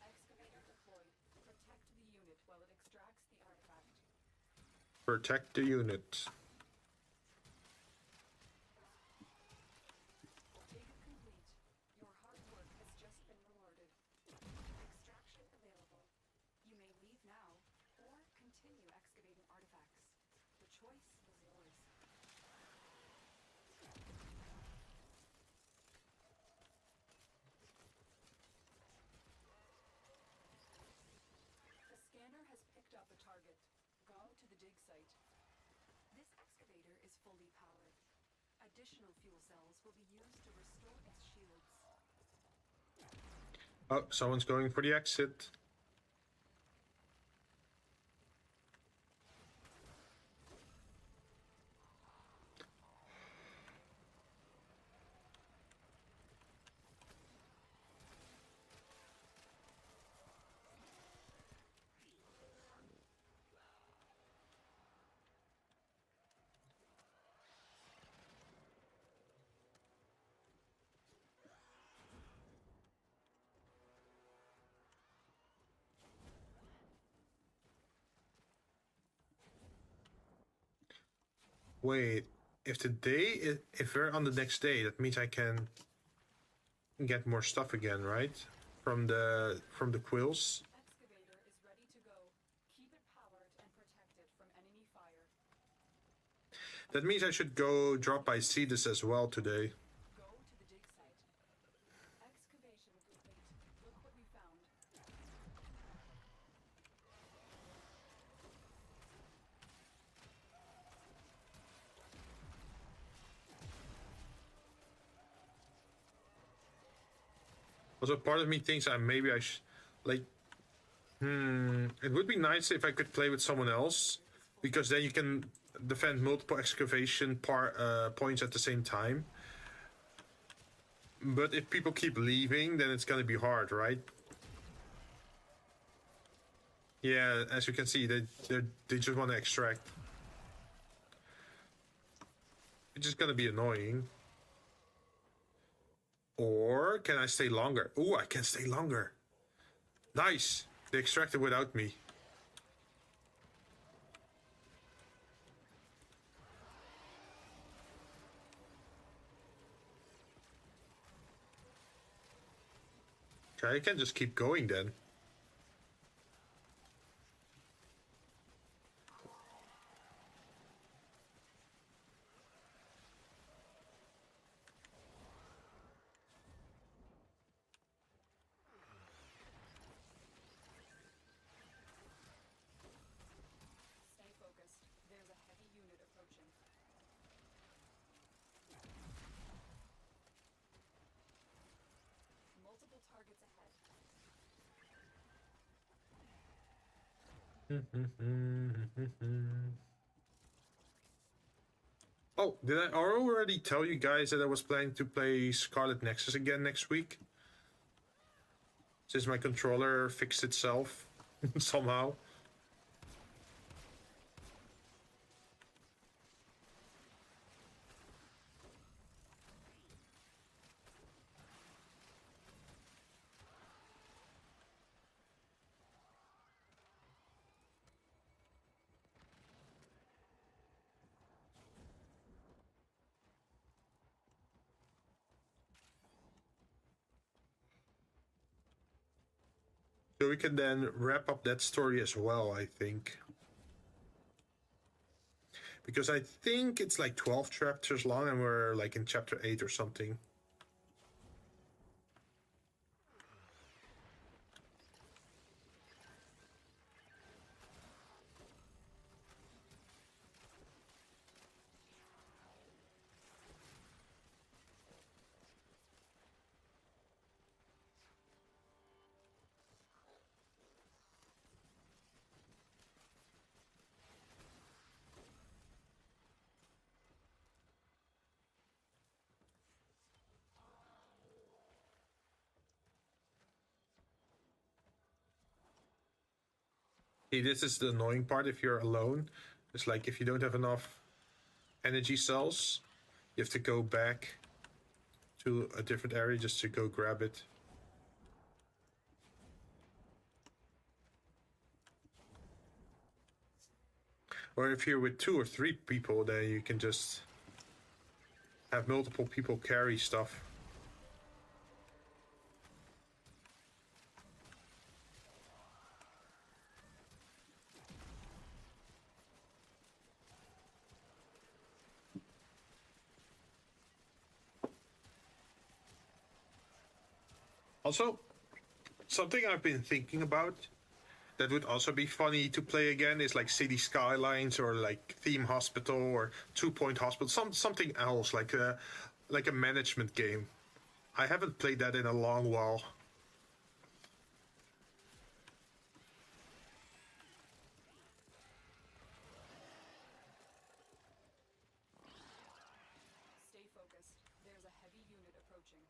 Excavator deployed. Protect the unit while it extracts the artifact. Protect the unit. Dig complete. Your hard work has just been rewarded. Extraction available. You may leave now or continue excavating artifacts. The choice is yours. The scanner has picked up a target. Go to the dig site. This excavator is fully powered. Additional fuel cells will be used to restore its shields. Oh, someone's going for the exit. Wait, if we're on the next day, that means I can get more stuff again, right? From the quills. Excavator is ready to go. Keep it powered and protected from enemy fire. That means I should go drop by Cetus as well today. Go to the dig site. Excavation complete. Look what we found. Also, part of me thinks maybe I should, like, it would be nice if I could play with someone else, because then you can defend multiple excavation points at the same time. But if people keep leaving, then it's gonna be hard, right? Yeah, as you can see, they just want to extract. It's just gonna be annoying. Or can I stay longer? Ooh, I can stay longer. Nice. They extracted without me. Okay, I can just keep going then. Stay focused. There's a heavy unit approaching. Multiple targets ahead. Oh, did I already tell you guys that I was planning to play Scarlet Nexus again next week? Since my controller fixed itself somehow. So we can then wrap up that story as well, I think. Because I think it's like 12 chapters long and we're like in chapter 8 or something. See, this is the annoying part if you're alone. It's like if you don't have enough energy cells, you have to go back to a different area just to go grab it. Or if you're with 2 or 3 people, then you can just have multiple people carry stuff. Also, something I've been thinking about that would also be funny to play again is like City Skylines or like Theme Hospital or 2 Point Hospital, something else like a management game. I haven't played that in a long while. Stay focused. There's a heavy unit approaching.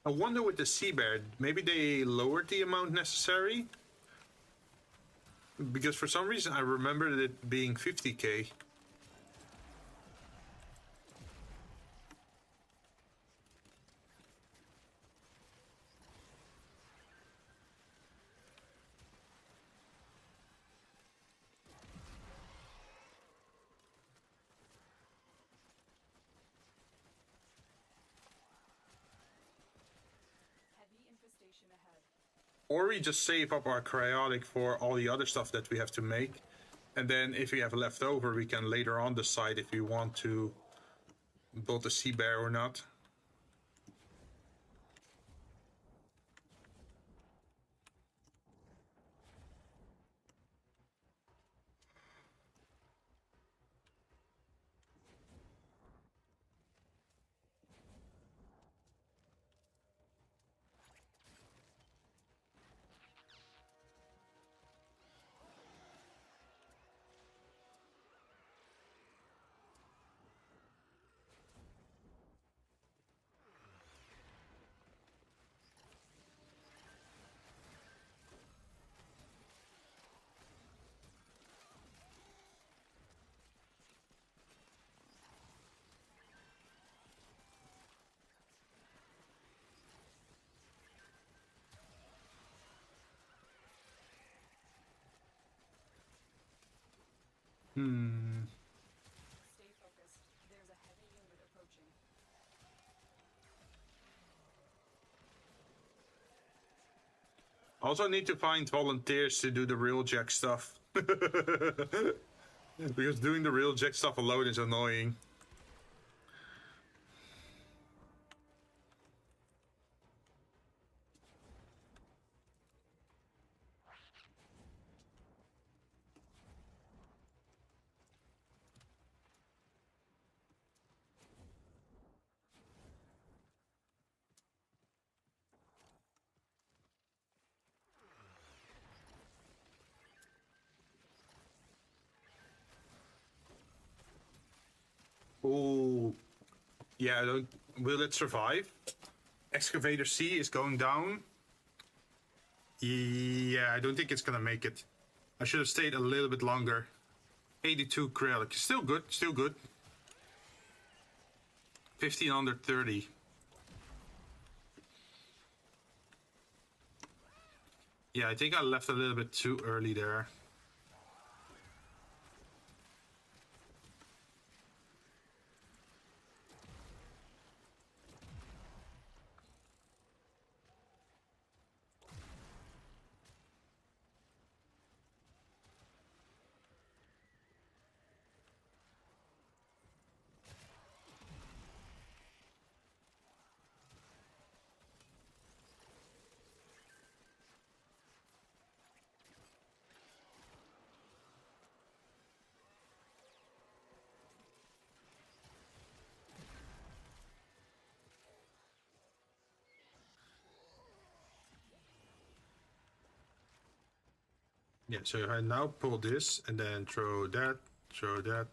I wonder with the sea bear, maybe they lowered the amount necessary? Because for some reason I remembered it being 50k. Heavy infestation ahead. Or we just save up our cryotic for all the other stuff that we have to make. And then if we have left over, we can later on decide if we want to build a sea bear or not. Stay focused. There's a heavy unit approaching. Also need to find volunteers to do the real jack stuff. Because doing the real jack stuff alone is annoying. Oh, yeah, will it survive? Excavator C is going down. Yeah, I don't think it's gonna make it. I should have stayed a little bit longer. 82 Cryotic. Still good, still good. 15 under 30. Yeah, I think I left a little bit too early there. Yeah, so I now pull this and then throw that, throw that,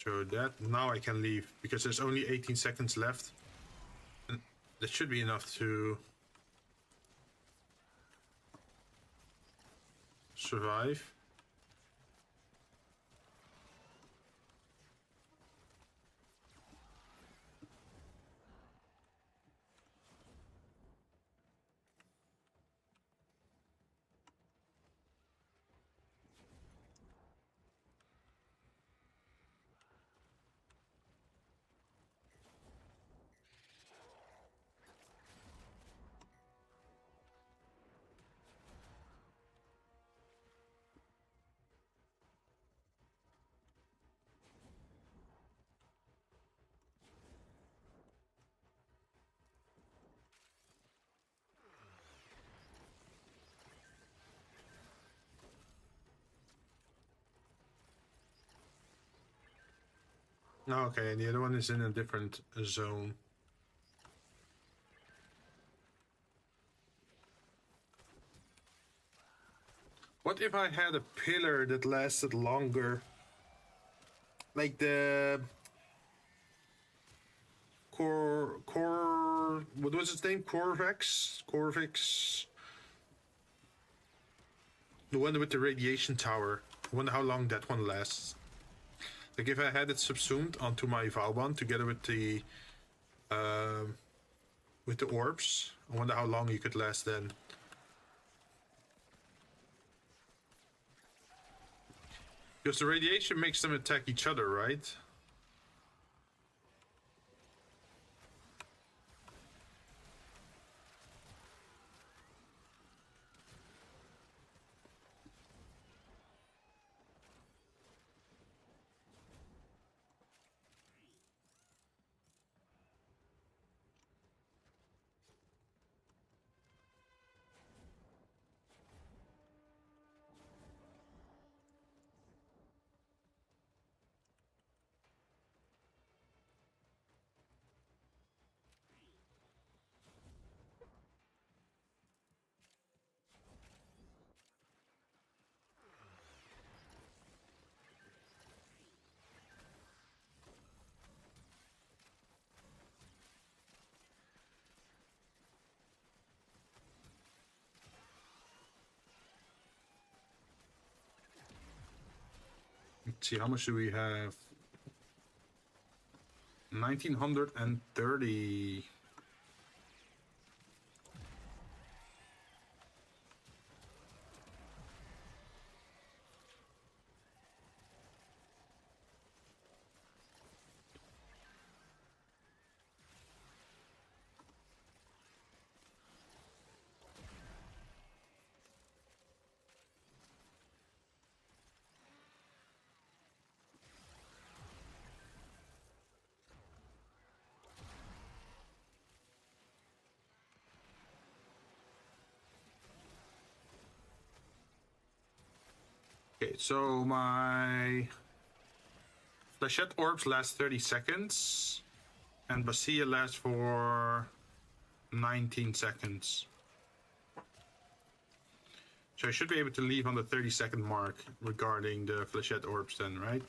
throw that. Now I can leave because there's only 18 seconds left. And that should be enough to survive. Okay, and the other one is in a different zone. What if I had a pillar that lasted longer? Like the what was his name? Corvix. The one with the radiation tower. I wonder how long that one lasts. Like if I had it subsumed onto my Valban together with the orbs, I wonder how long you could last then. Because the radiation makes them attack each other, right? Let's see, how much do we have? 1930. Okay, so my flechette orbs last 30 seconds, and Basia lasts for 19 seconds. So I should be able to leave on the 30-second mark regarding the flechette orbs then, right?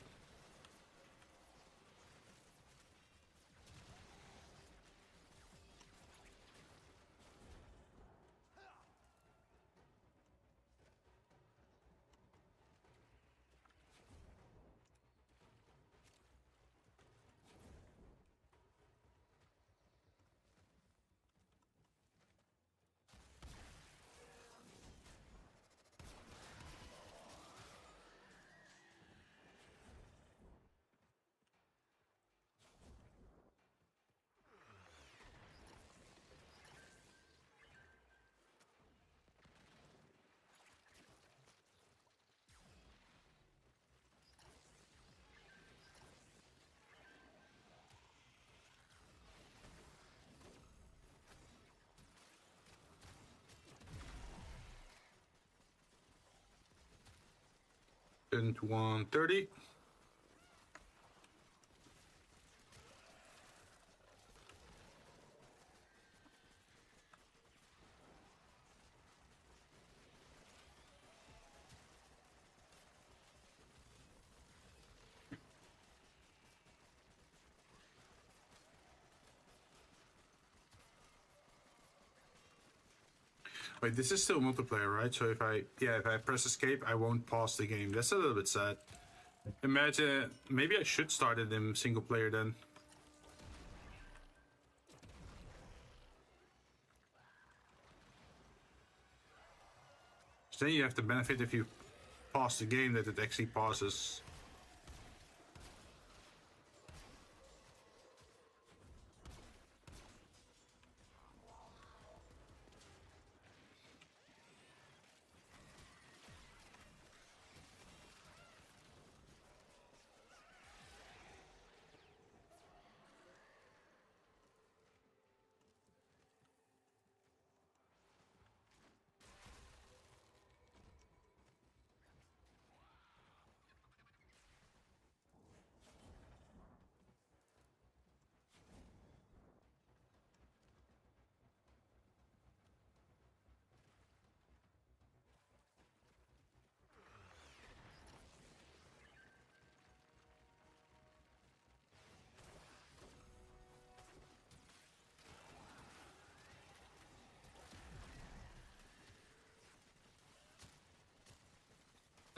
And 130. Wait, this is still multiplayer, right? So if I press escape, I won't pause the game. That's a little bit sad. Imagine, maybe I should start it in single player then. So then you have the benefit if you pause the game that it actually pauses.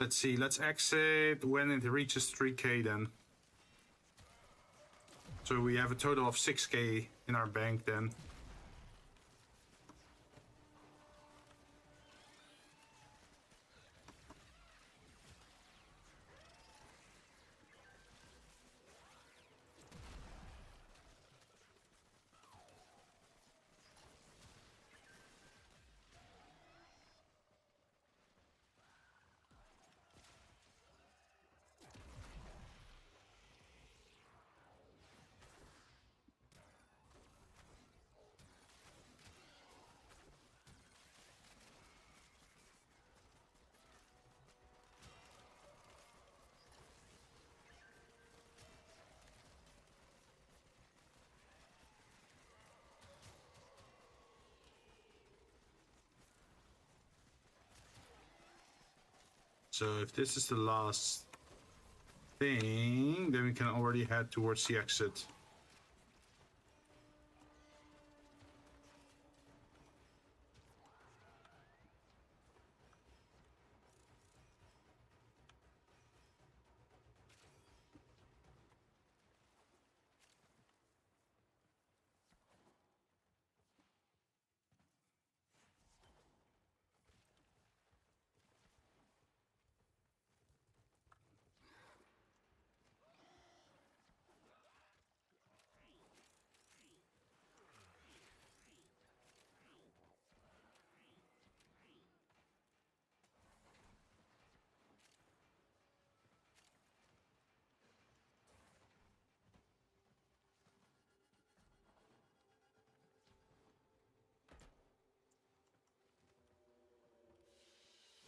Let's see. Let's exit when it reaches 3K then. So we have a total of 6K in our bank then. So if this is the last thing, then we can already head towards the exit.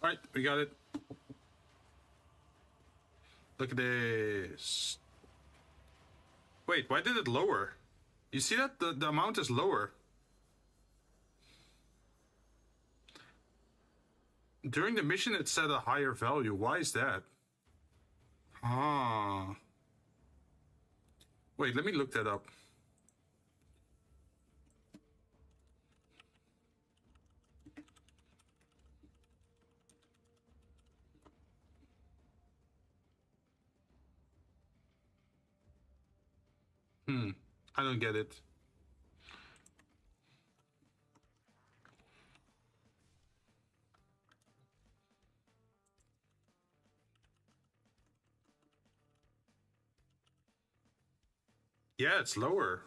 Alright, we got it. Look at this. Wait, why did it lower? You see that? The amount is lower. During the mission it set a higher value. Why is that? Ah. Wait, let me look that up. I don't get it. Yeah, it's lower.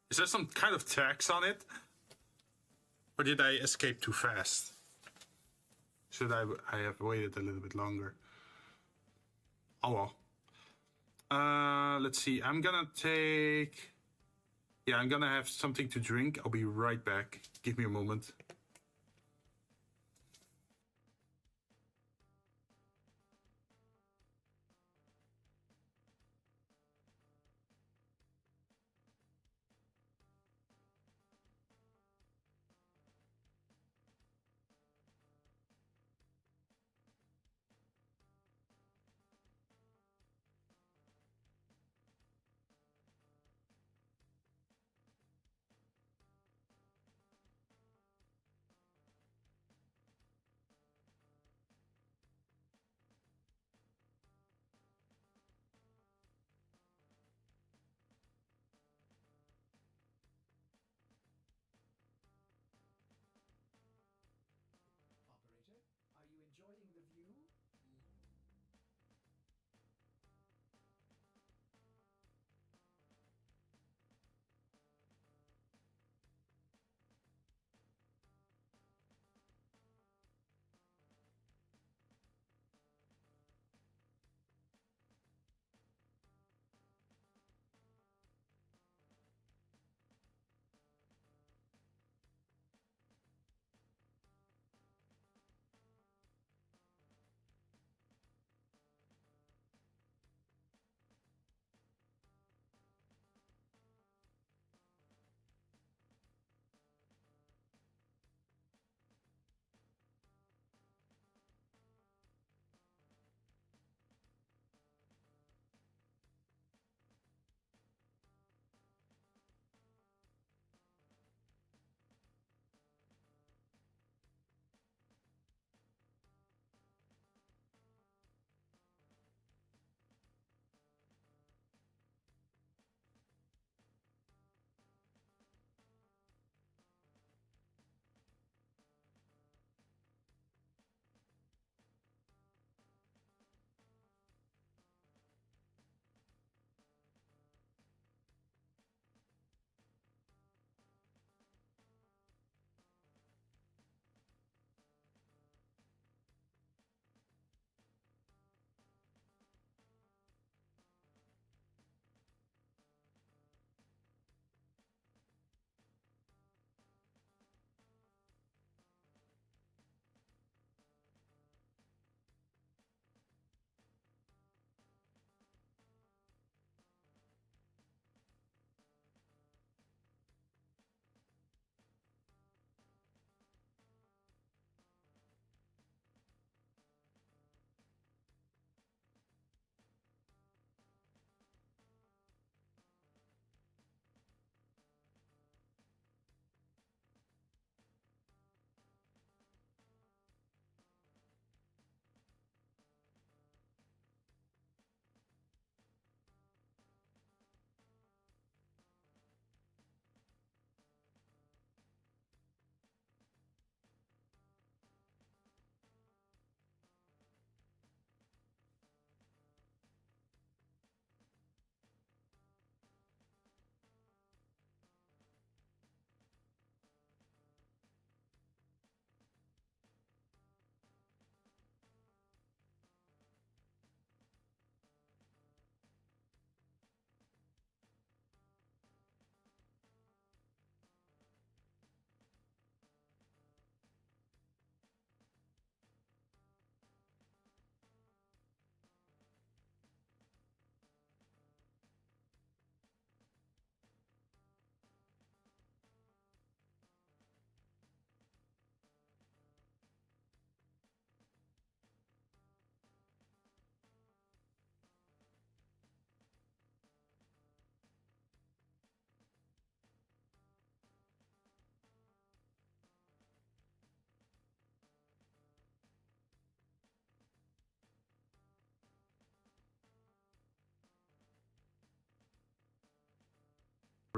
Is there some kind of tax on it? Or did I escape too fast? Should I have waited a little bit longer? Oh well. Let's see. I'm gonna take... Yeah, I'm gonna have something to drink. I'll be right back. Give me a moment.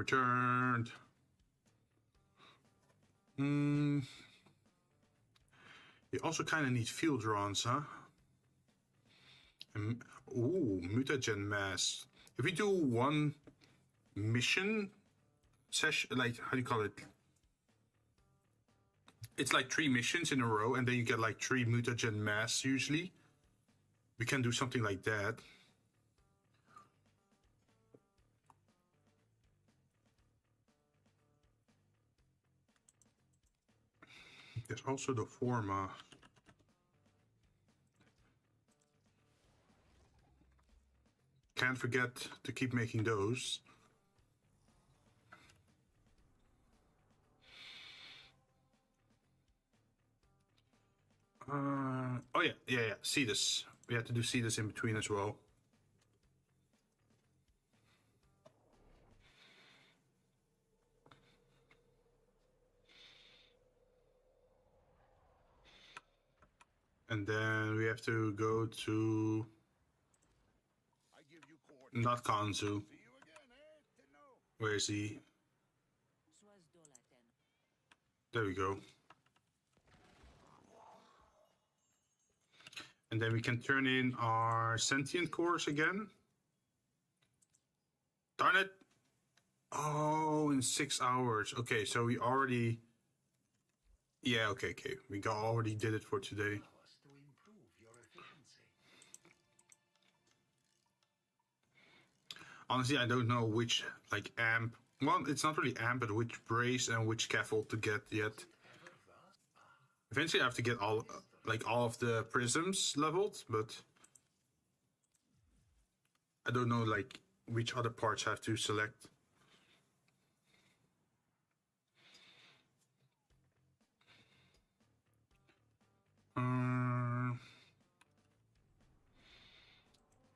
returned. You also kind of need field runs, huh? Ooh, mutagen mass. If we do one mission session, like, how do you call it? It's like 3 missions in a row, and then you get like 3 mutagen mass usually. We can do something like that. There's also the forma. Can't forget to keep making those. Oh yeah. See this. We have to do see this in between as well. And then we have to go to not Kanzu. Where is he? There we go. And then we can turn in our sentient cores again. Darn it! Oh, in 6 hours. Okay, so we already... Yeah, okay. We already did it for today. Honestly, I don't know which, like, amp... Well, it's not really amp, but which brace and which scaffold to get yet. Eventually I have to get all of the prisms leveled, but... I don't know, like, which other parts I have to select.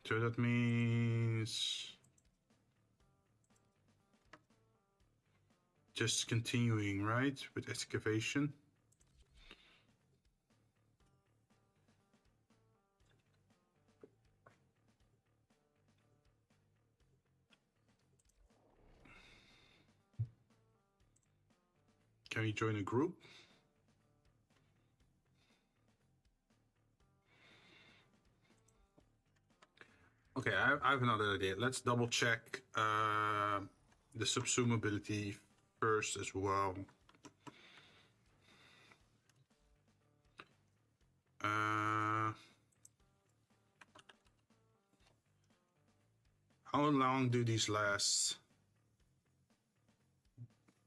So that means... just continuing, right, with excavation. Can we join a group? Okay, I have another idea. Let's double check the subsumability first as well. How long do these last?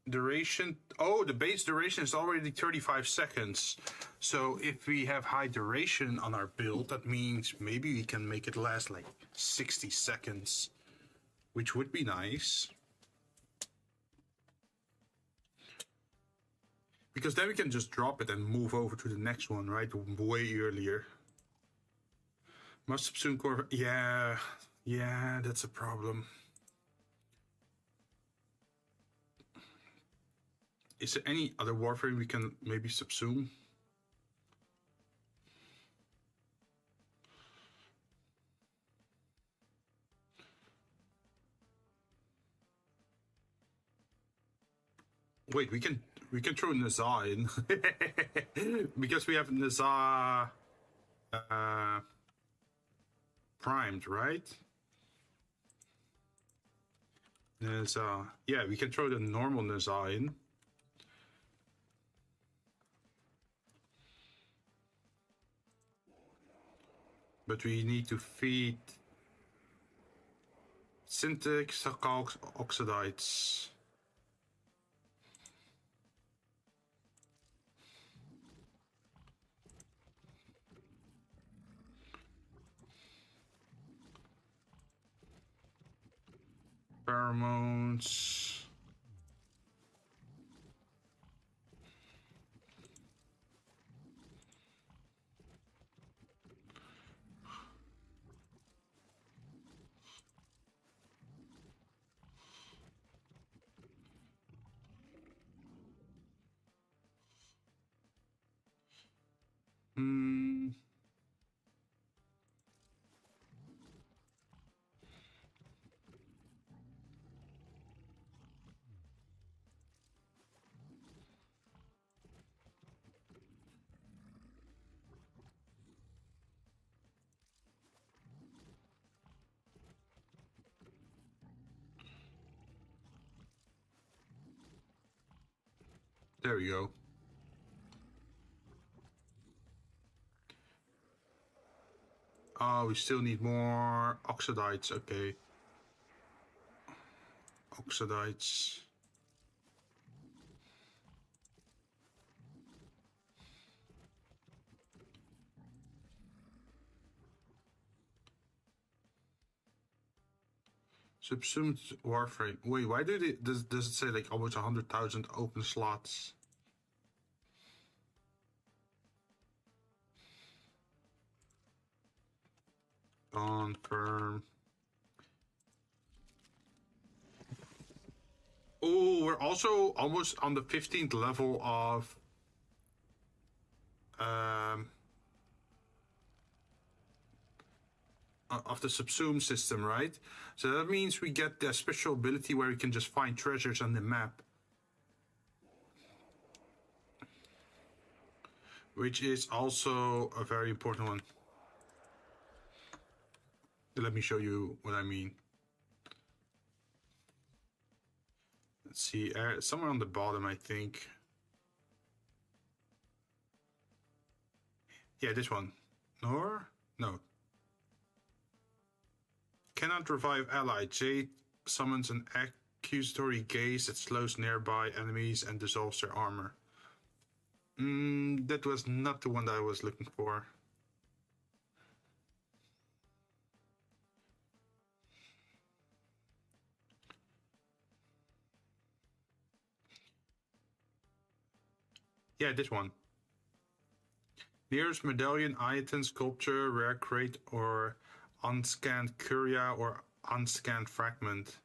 Duration. Oh, the base duration is already 35 seconds. So if we have high duration on our build, that means maybe we can make it last like 60 seconds, which would be nice. Because then we can just drop it and move over to the next one, right? Way earlier. Must subsume core. Yeah, that's a problem. Is there any other Warframe we can maybe subsume? Wait, we can throw Nazar in because we have Nazar primed, right? Nazar, yeah, we can throw the normal Nazar in. But we need to feed synthetic calc oxidides. Pheromones. There we go. Oh, we still need more oxidites. Okay. Oxidites. Subsumed Warframe. Wait, why does it say like almost 100,000 open slots? Confirm. Oh, we're also almost on the 15th level of the subsume system, right? So that means we get the special ability where we can just find treasures on the map. Which is also a very important one. Let me show you what I mean. Let's see, somewhere on the bottom, I think. Yeah, this one. Or? No. Cannot revive allies. Jade summons an accusatory gaze that slows nearby enemies and dissolves their armor. That was not the one that I was looking for. Yeah, this one. Nearest medallion, item, sculpture, rare crate, or unscanned curia or unscanned fragment.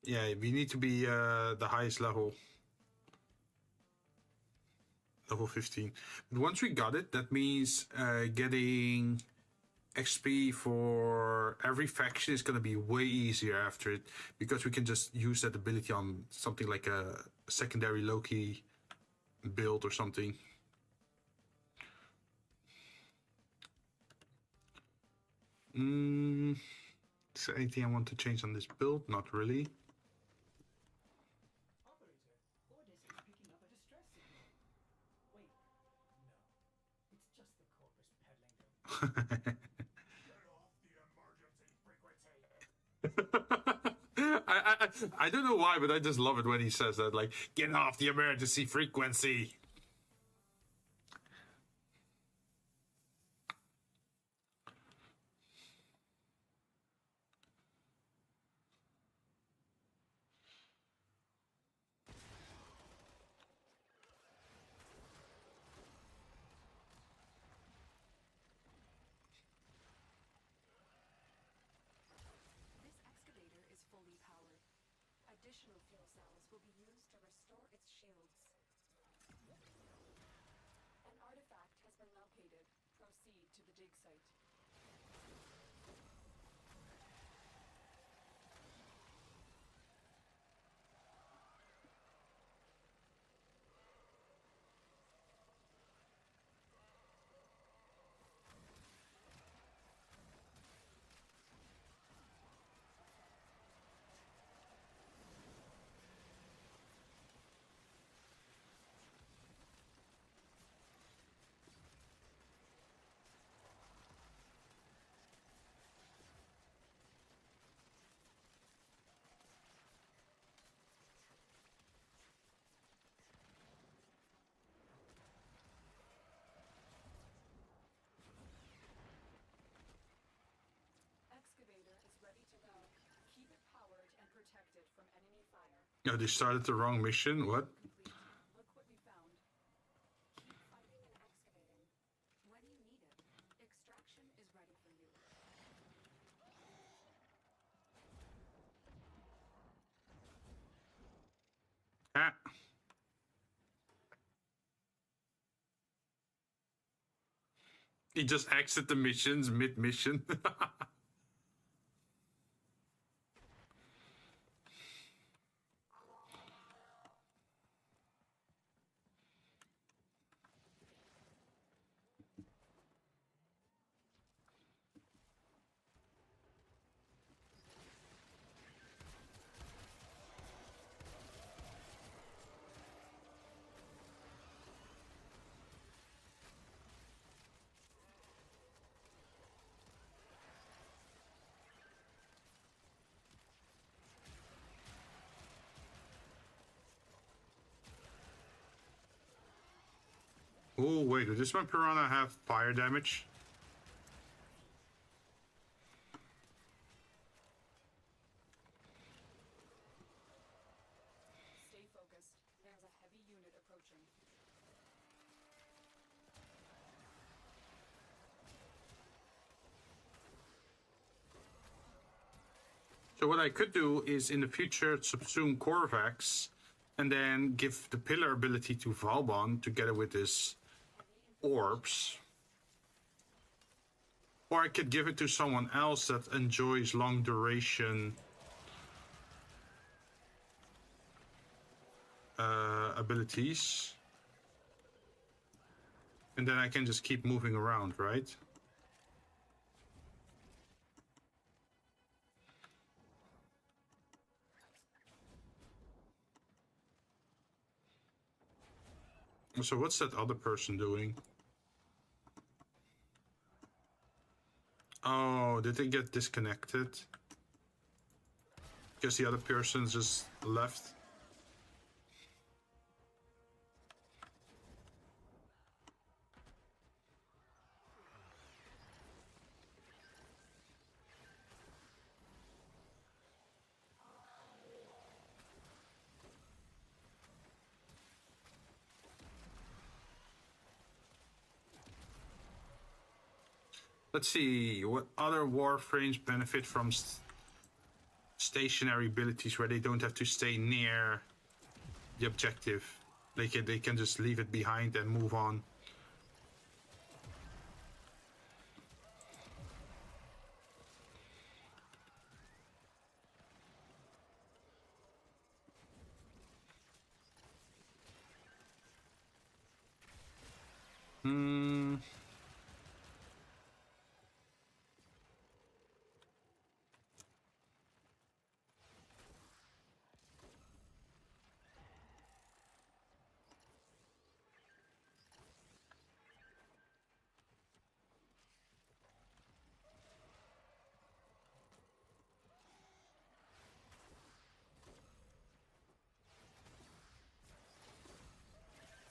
Yeah, we need to be the highest level. Level 15. But once we got it, that means getting XP for every faction is going to be way easier after it, because we can just use that ability on something like a secondary Loki build or something. Is there anything I want to change on this build? Not really. Operator, Ordis is picking up a distress signal. Wait, no. It's just the corpus peddling them. I don't know why, but I just love it when he says that, like, get off the emergency frequency. This excavator is fully powered. Additional fuel cells will be used to restore its shields. An artifact has been located. Proceed to the dig site. Excavator is ready to go. Keep it powered and protected from enemy fire. Yeah, they started the wrong mission. What? Complete. Look what we found. Keep fighting and excavating. When you need it, extraction is ready for you. Ah. He just exit the missions mid-mission. Oh, wait, does my piranha have fire damage? Stay focused. There's a heavy unit approaching. So what I could do is in the future subsume Corvax and then give the pillar ability to Valbon together with his orbs. Or I could give it to someone else that enjoys long duration abilities. And then I can just keep moving around, right? So what's that other person doing? Oh, did they get disconnected? Because the other person just left. Let's see, what other Warframes benefit from stationary abilities where they don't have to stay near the objective. They can just leave it behind and move on.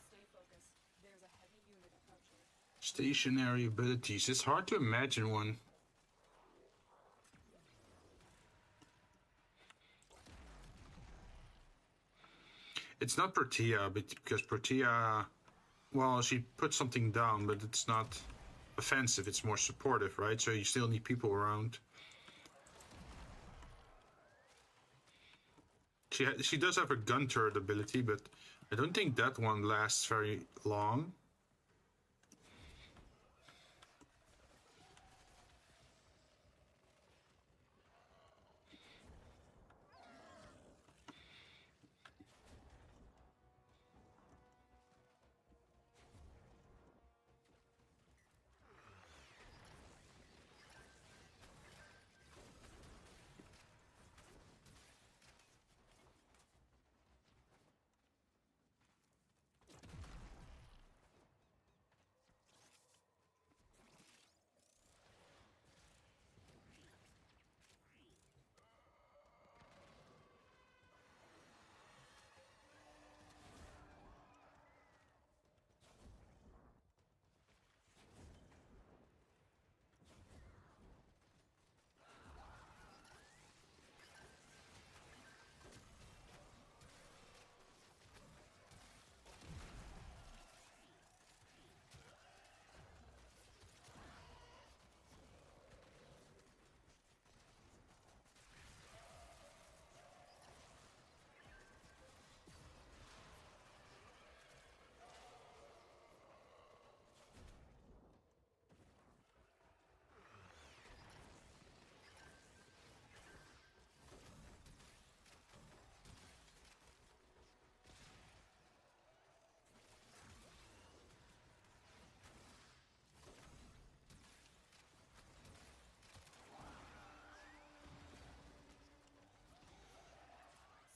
Stay focused. There's a heavy unit approaching. Stationary abilities. It's hard to imagine one. It's not Protea, because Protea, well, she put something down, but it's not offensive. It's more supportive, right? So you still need people around. She does have a gun turret ability, but I don't think that one lasts very long.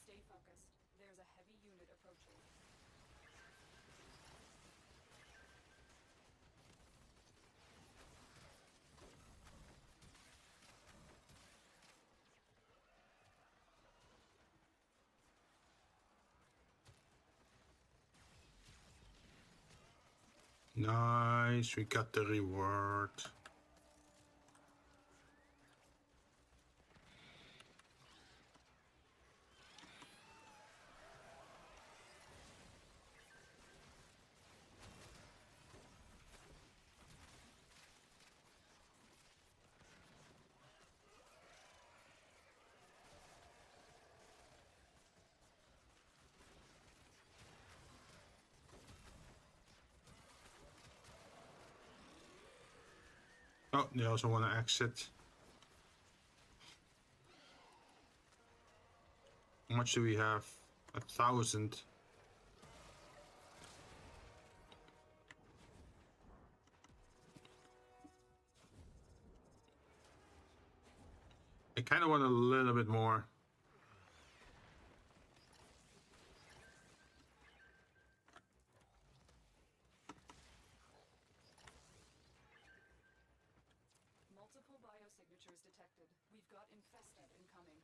Stay focused. There's a heavy unit approaching. Nice, we got the reward. Oh, they also want to exit. How much do we have? 1,000. I kind of want a little bit more. Multiple biosignatures detected. We've got infested incoming.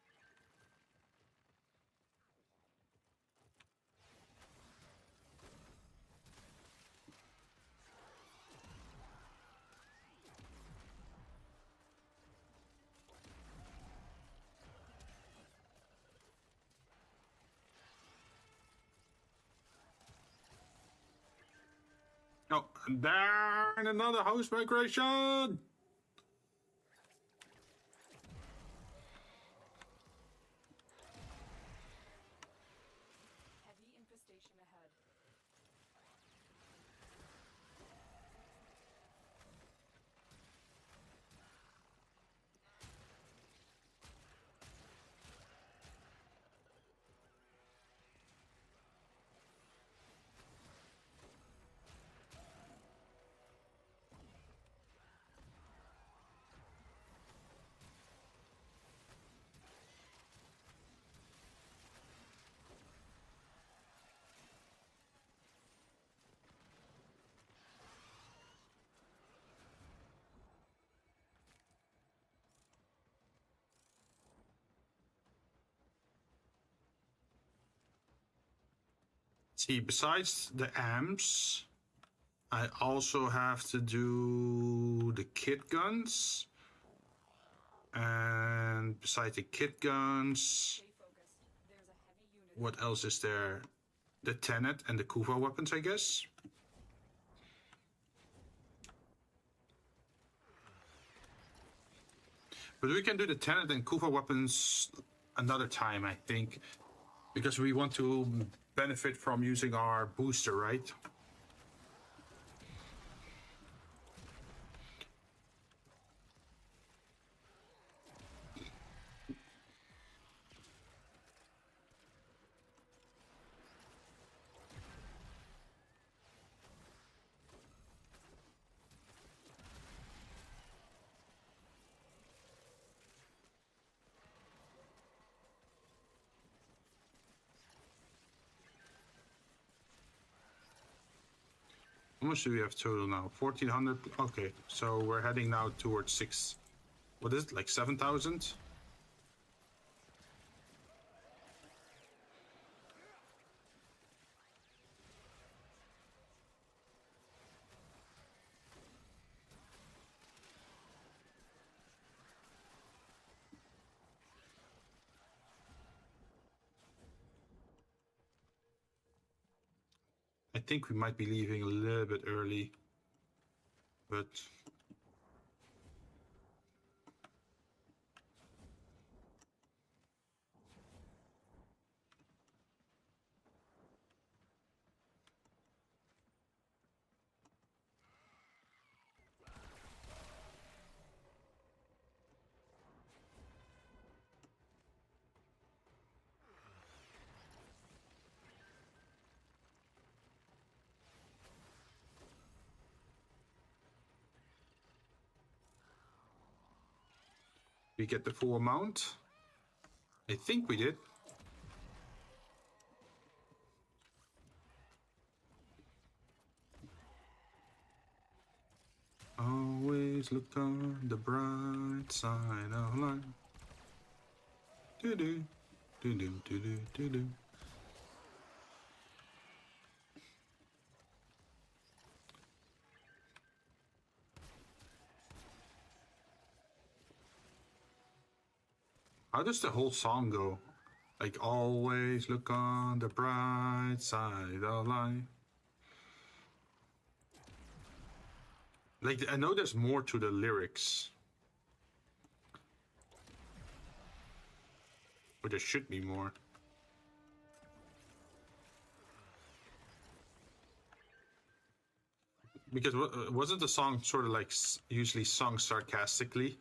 Oh, darn, another house migration! Heavy infestation ahead. See, besides the amps, I also have to do the kit guns. And besides the kit guns, Stay focused. There's a heavy unit. what else is there? The Tenet and the Kuva weapons, I guess. But we can do the Tenet and Kuva weapons another time, I think. Because we want to benefit from using our booster, right? How much do we have total now? 1,400. Okay, so we're heading now towards 6. What is it? Like 7,000? I think we might be leaving a little bit early, but we get the full amount. I think we did. Always look on the bright side of life. Do do do do do do do do. How does the whole song go? Like, always look on the bright side of life. Like, I know there's more to the lyrics. Or there should be more. Because wasn't the song sort of like usually sung sarcastically?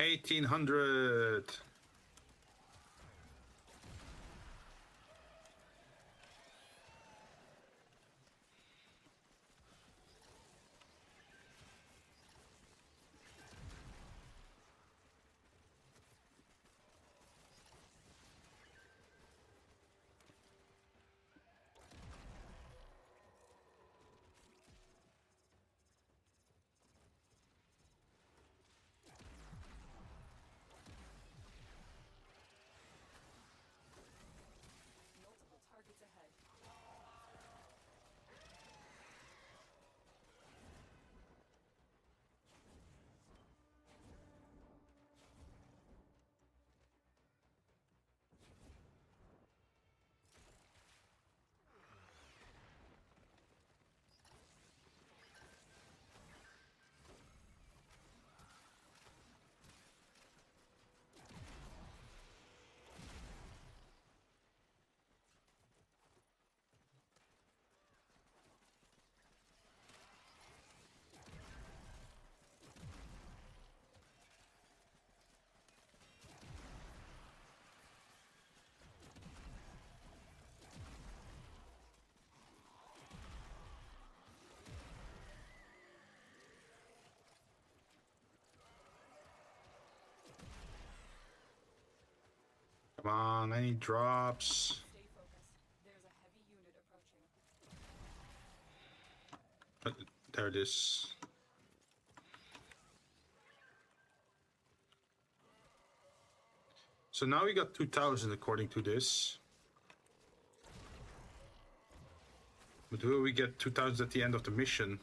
$1,800. Multiple targets ahead. Come on, any drops? Stay focused. There's a heavy unit approaching. There it is. So now we got 2,000 according to this. But will we get 2,000 at the end of the mission?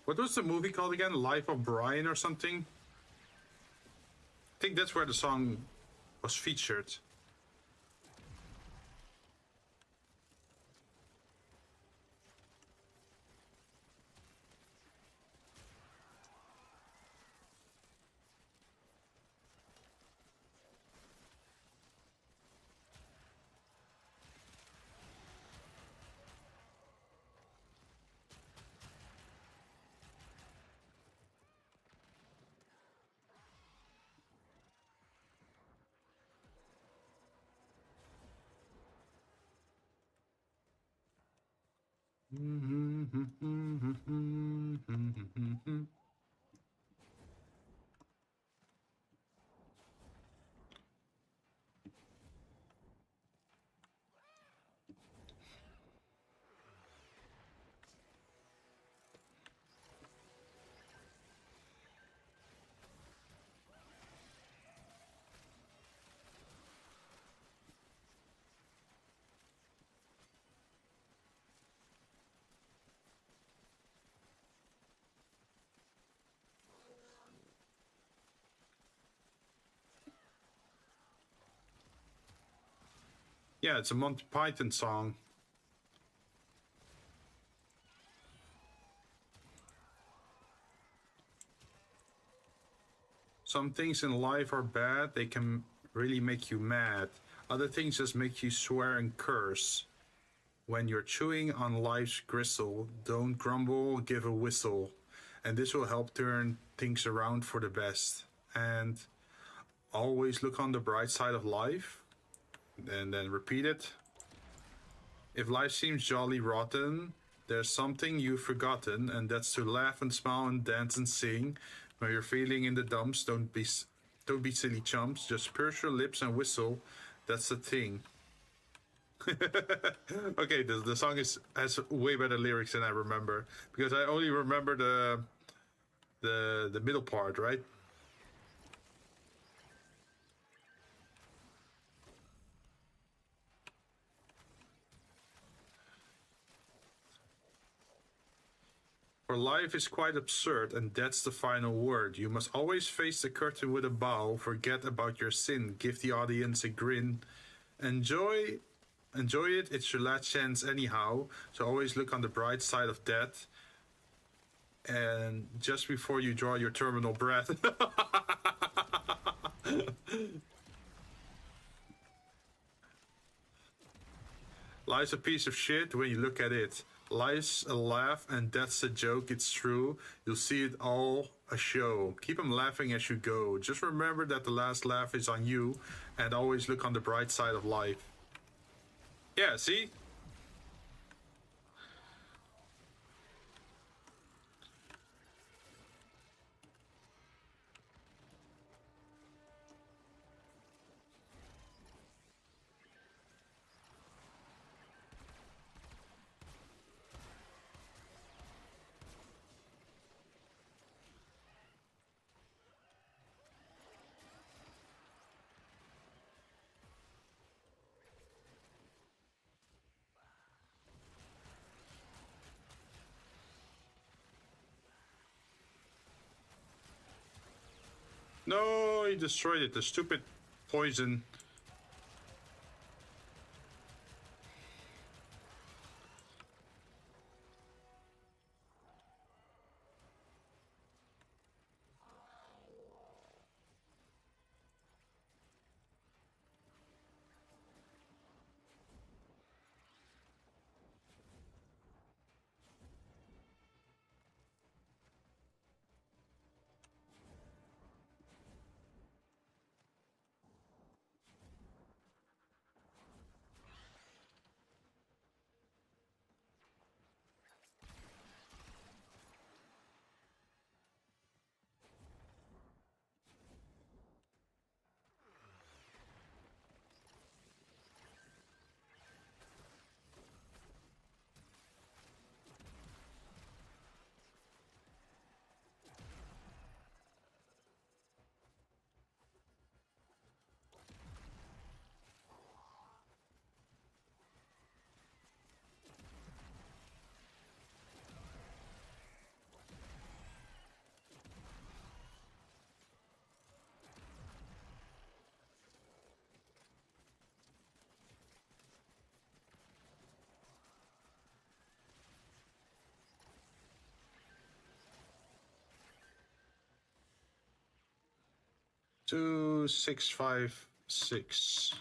What was the movie called again? Life of Brian or something? I think that's where the song was featured. Yeah, it's a Monty Python song. Some things in life are bad, they can really make you mad. Other things just make you swear and curse. When you're chewing on life's gristle, don't grumble, give a whistle. And this will help turn things around for the best. And always look on the bright side of life. And then repeat it. If life seems jolly rotten, there's something you've forgotten, and that's to laugh and smile and dance and sing. When you're feeling in the dumps, don't be silly chumps. Just purse your lips and whistle. That's the thing. Okay, the song has way better lyrics than I remember, because I only remember the middle part, right? For life is quite absurd, and that's the final word. You must always face the curtain with a bow. Forget about your sin. Give the audience a grin. Enjoy it. It's your last chance anyhow. So always look on the bright side of death. And just before you draw your terminal breath. Life's a piece of shit when you look at it. Life's a laugh and death's a joke, it's true. You'll see it all a show. Keep 'em laughing as you go. Just remember that the last laugh is on you, and always look on the bright side of life. Yeah, see? No, he destroyed it. The stupid poison. Two, 6, 5, 6.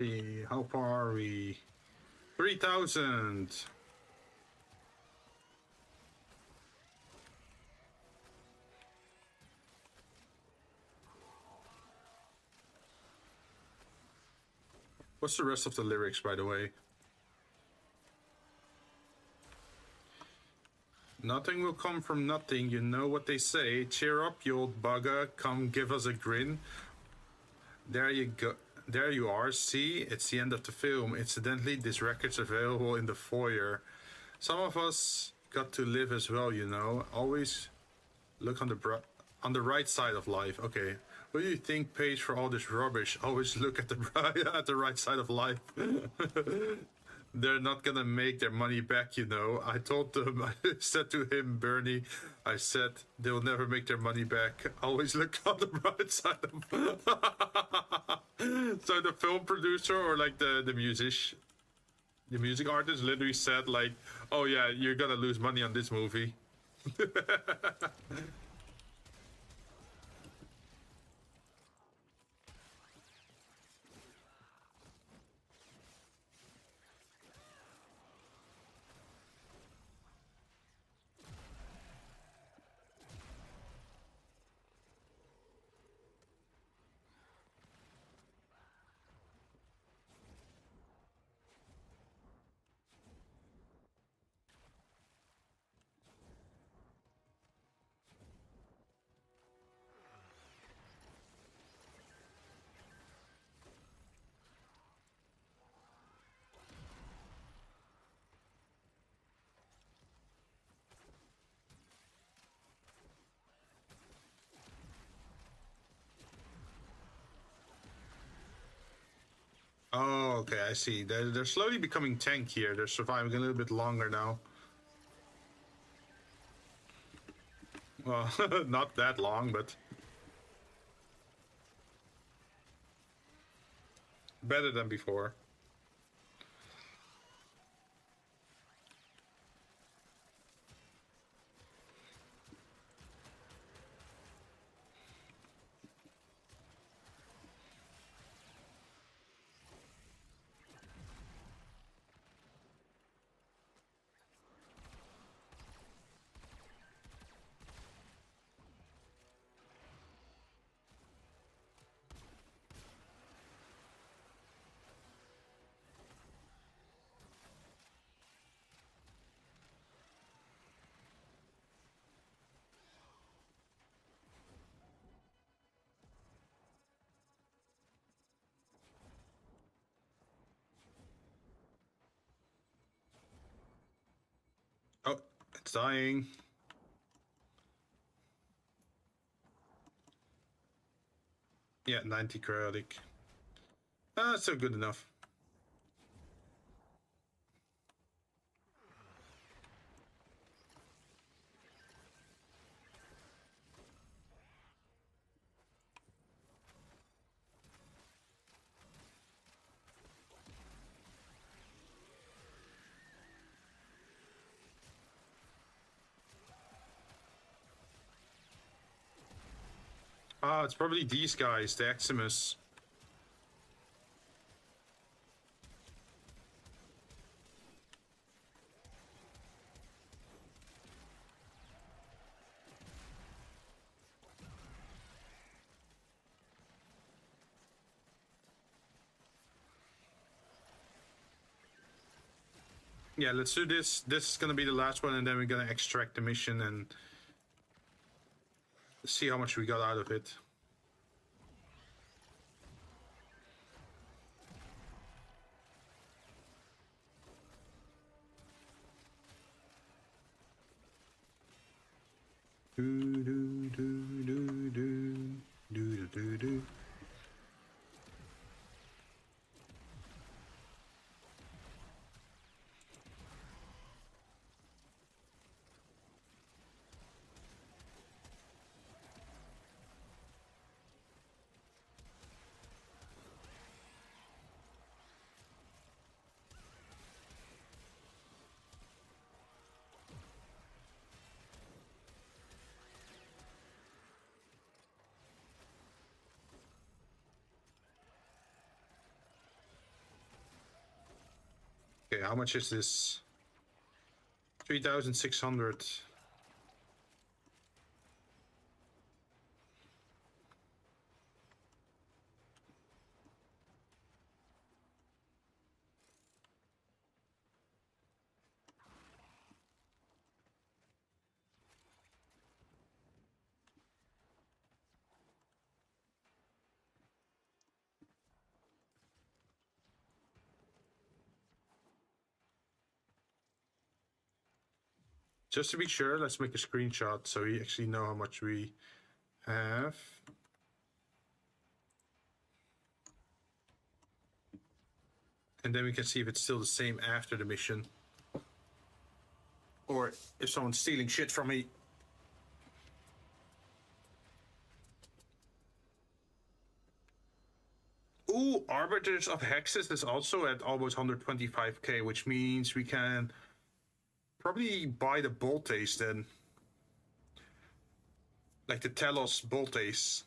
See, how far are we? 3,000. What's the rest of the lyrics, by the way? Nothing will come from nothing, you know what they say. Cheer up, you old bugger, come give us a grin. There you go. There you are, see? It's the end of the film. Incidentally, this record's available in the foyer. Some of us got to live as well, you know. Always look on the right side of life. Okay. What do you think pays for all this rubbish? Always look at the right side of life. They're not gonna make their money back, you know. I told them, I said to him, Bernie, I said, they'll never make their money back. Always look on the right side of... So the film producer or like the music artist literally said like, oh yeah, you're gonna lose money on this movie. Oh, okay, I see. They're slowly becoming tankier. They're surviving a little bit longer now. Well, not that long, but better than before. It's dying. Yeah, 90 cryotic. Still good enough. Ah, it's probably these guys, the Eximus. Yeah, let's do this. This is gonna be the last one, and then we're gonna extract the mission and see how much we got out of it. Do do do do do do do do. Okay, how much is this? 3,600. Just to be sure, let's make a screenshot so we actually know how much we have. And then we can see if it's still the same after the mission. Or if someone's stealing shit from me. Ooh, Arbiters of Hexes is also at almost 125k, which means we can probably buy the Boltace then. Like the Telos Boltace.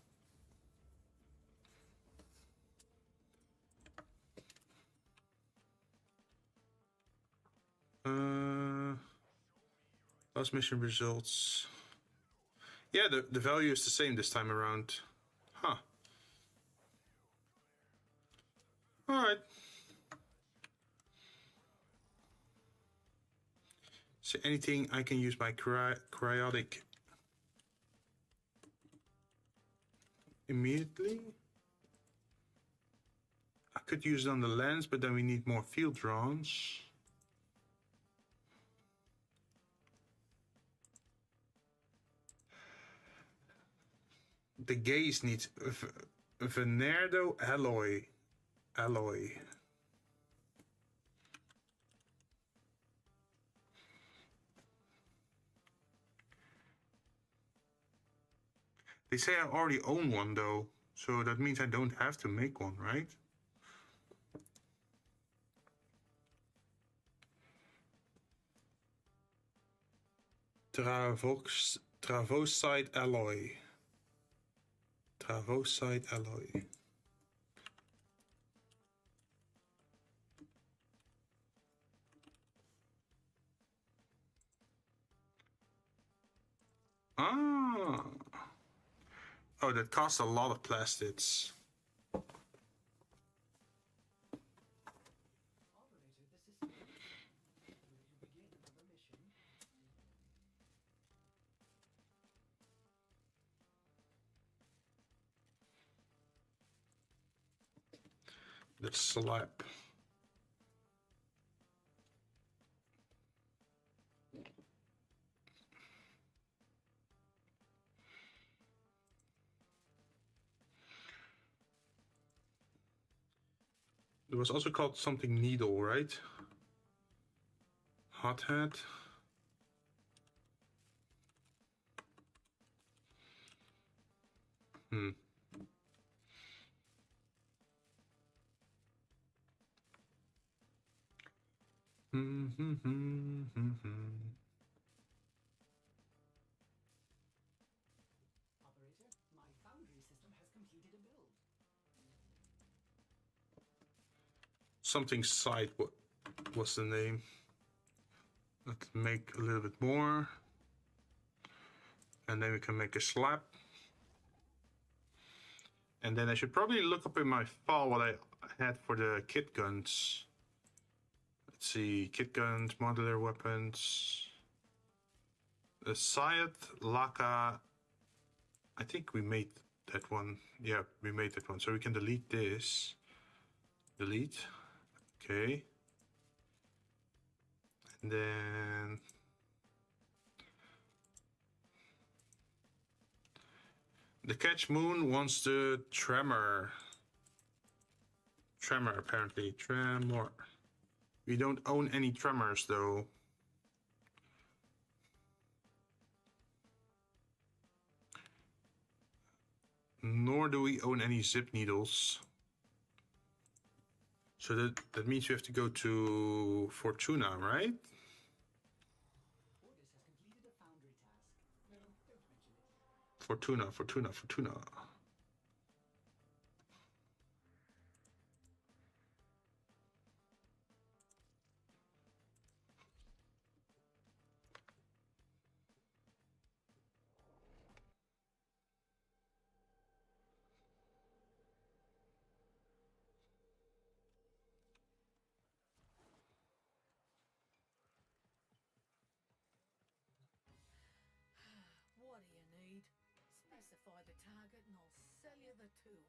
Last mission results. Yeah, the value is the same this time around. Huh. Alright. Is there anything I can use my cryotic immediately? I could use it on the lens, but then we need more field drones. The gaze needs Venerdo alloy. They say I already own one though, so that means I don't have to make one, right? Travosite alloy. Travosite alloy. Ah. Oh, that costs a lot of plastids. The slap. It was also called something needle, right? Hothead. Operator, my foundry system has completed a build. Something side. What was the name? Let's make a little bit more. And then we can make a slab. And then I should probably look up in my file what I had for the kit guns. Let's see, kit guns, modular weapons. The Syed, Laka. I think we made that one. Yeah, we made that one. So we can delete this. Delete. Okay. And then the Catch Moon wants the Tremor. Tremor, apparently. Tremor. We don't own any Tremors, though. Nor do we own any zip needles. So that means you have to go to Fortuna, right? Orders has completed a foundry task. No, don't mention it. Fortuna, Fortuna, Fortuna. What do you need? Specify the target and I'll sell you the tool.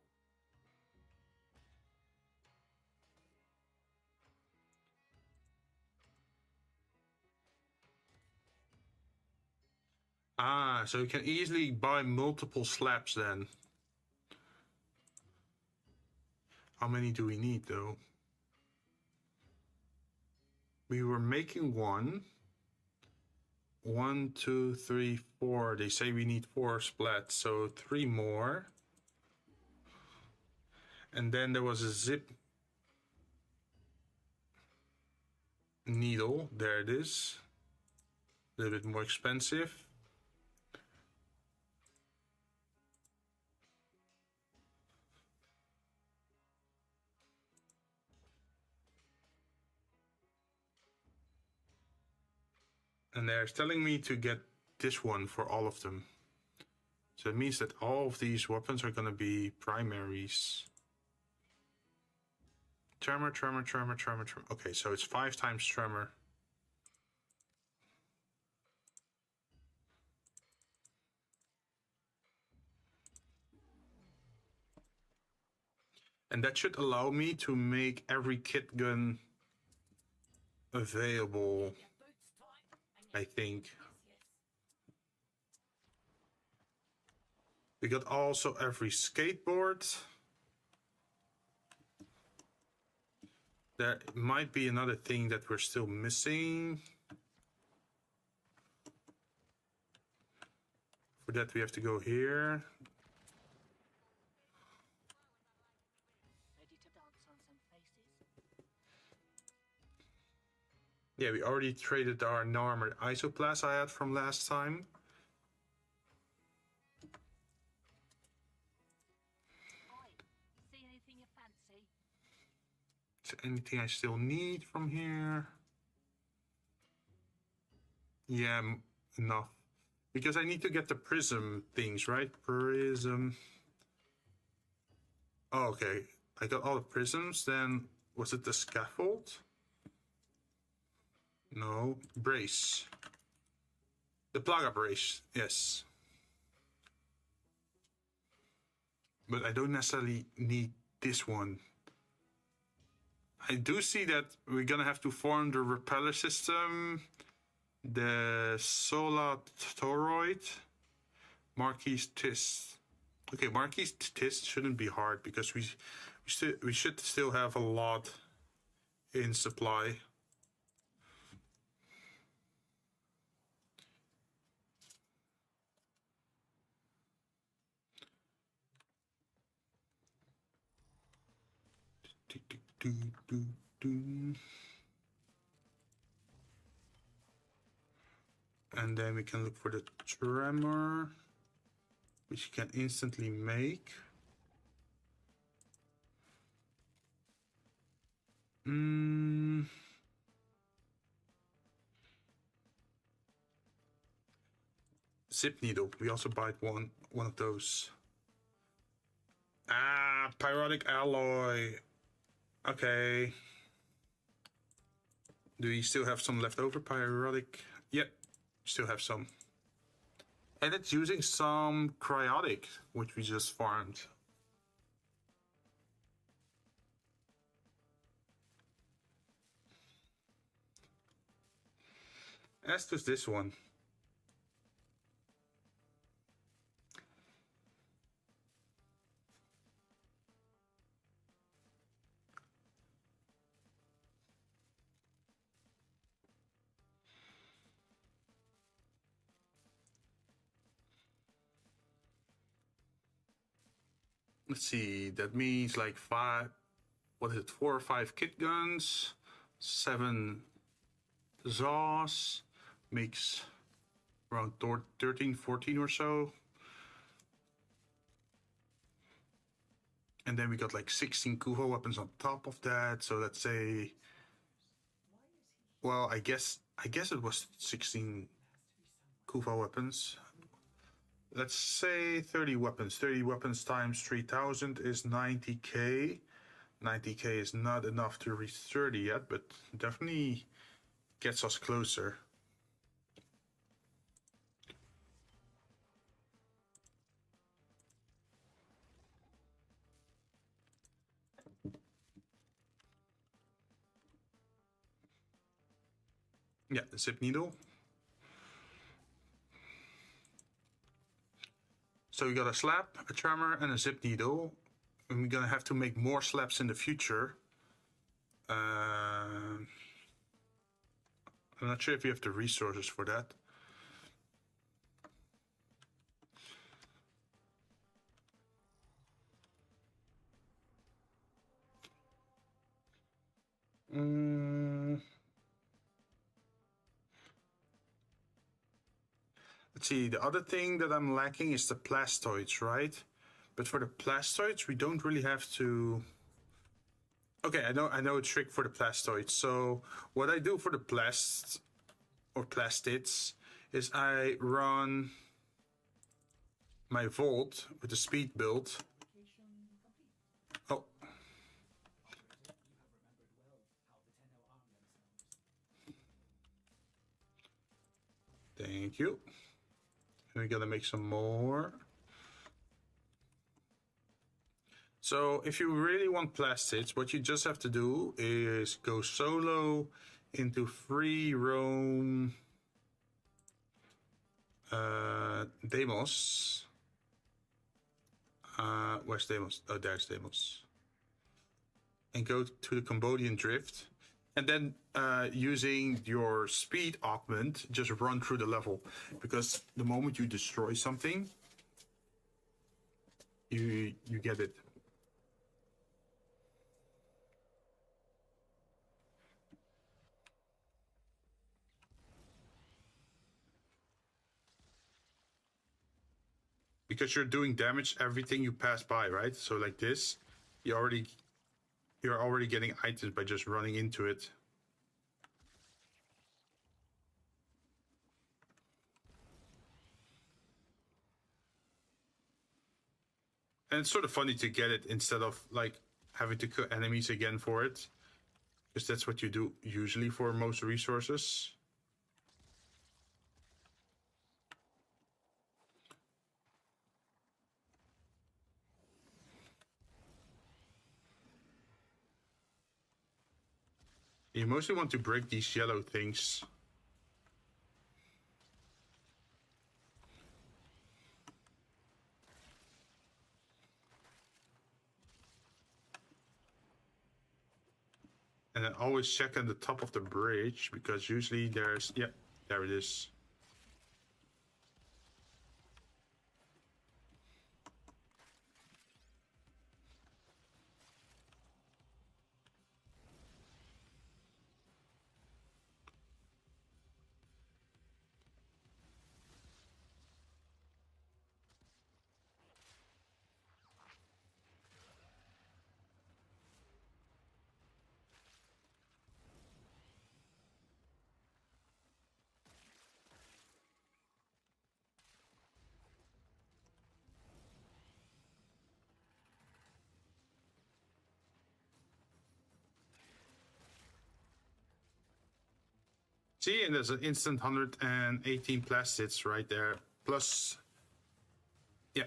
Ah, so you can easily buy multiple slabs then. How many do we need though? We were making one. 1, 2, 3, 4. They say we need 4 splats, so 3 more. And then there was a zip needle. There it is. A little bit more expensive. And they're telling me to get this one for all of them. So it means that all of these weapons are going to be primaries. Tremor, tremor, tremor, tremor, tremor. Okay, so it's 5 times tremor. And that should allow me to make every kit gun available, I think. We got also every skateboard. There might be another thing that we're still missing. For that we have to go here. Ready to dance on some faces? Yeah, we already traded our no-armored isoplas I had from last time. Oi, see anything you fancy? Is there anything I still need from here? Yeah, enough. Because I need to get the prism things, right? Prism. Oh, okay. I got all the prisms. Then, was it the scaffold? No. Brace. The Plaga brace, yes. But I don't necessarily need this one. I do see that we're gonna have to form the repeller system. The Solar Toroid. Marquis Tist. Okay, Marquis Tist shouldn't be hard because We should still have a lot in supply. And then we can look for the tremor, which you can instantly make. Zip needle. We also buy one of those. Ah, pyrotic alloy. Okay. Do we still have some leftover pyrotic? Yep, still have some. And it's using some cryotic, which we just farmed. As does this one. Let's see, that means like 4 or 5 kit guns, 7 Zaws, makes around 13, 14 or so. And then we got like 16 Kuvo weapons on top of that. So let's say, well, I guess it was 16 Kuvo weapons. Let's say 30 weapons. 30 weapons times 3,000 is 90k. 90k is not enough to reach 30 yet, but definitely gets us closer. Yeah, the zip needle. So we got a slab, a tremor, and a zip needle. And we're gonna have to make more slabs in the future. I'm not sure if you have the resources for that. Let's see, the other thing that I'm lacking is the plastoids, right? But for the plastoids, we don't really have to... Okay, I know a trick for the plastoids. So what I do for the plastids is I run my Volt with the speed build. Oh. Thank you. And we gotta make some more. So if you really want plastids, what you just have to do is go solo into free roam Deimos. Where's Deimos? Oh, there's Deimos. And go to the Cambodian Drift. And then using your speed augment, just run through the level. Because the moment you destroy something, you get it. Because you're doing damage everything you pass by, right? So like this, you're already getting items by just running into it. And it's sort of funny to get it instead of like having to kill enemies again for it. Because that's what you do usually for most resources. You mostly want to break these yellow things. And then always check at the top of the bridge, because usually there's... Yep, there it is. See, and there's an instant 118 plastids right there. Plus, yeah,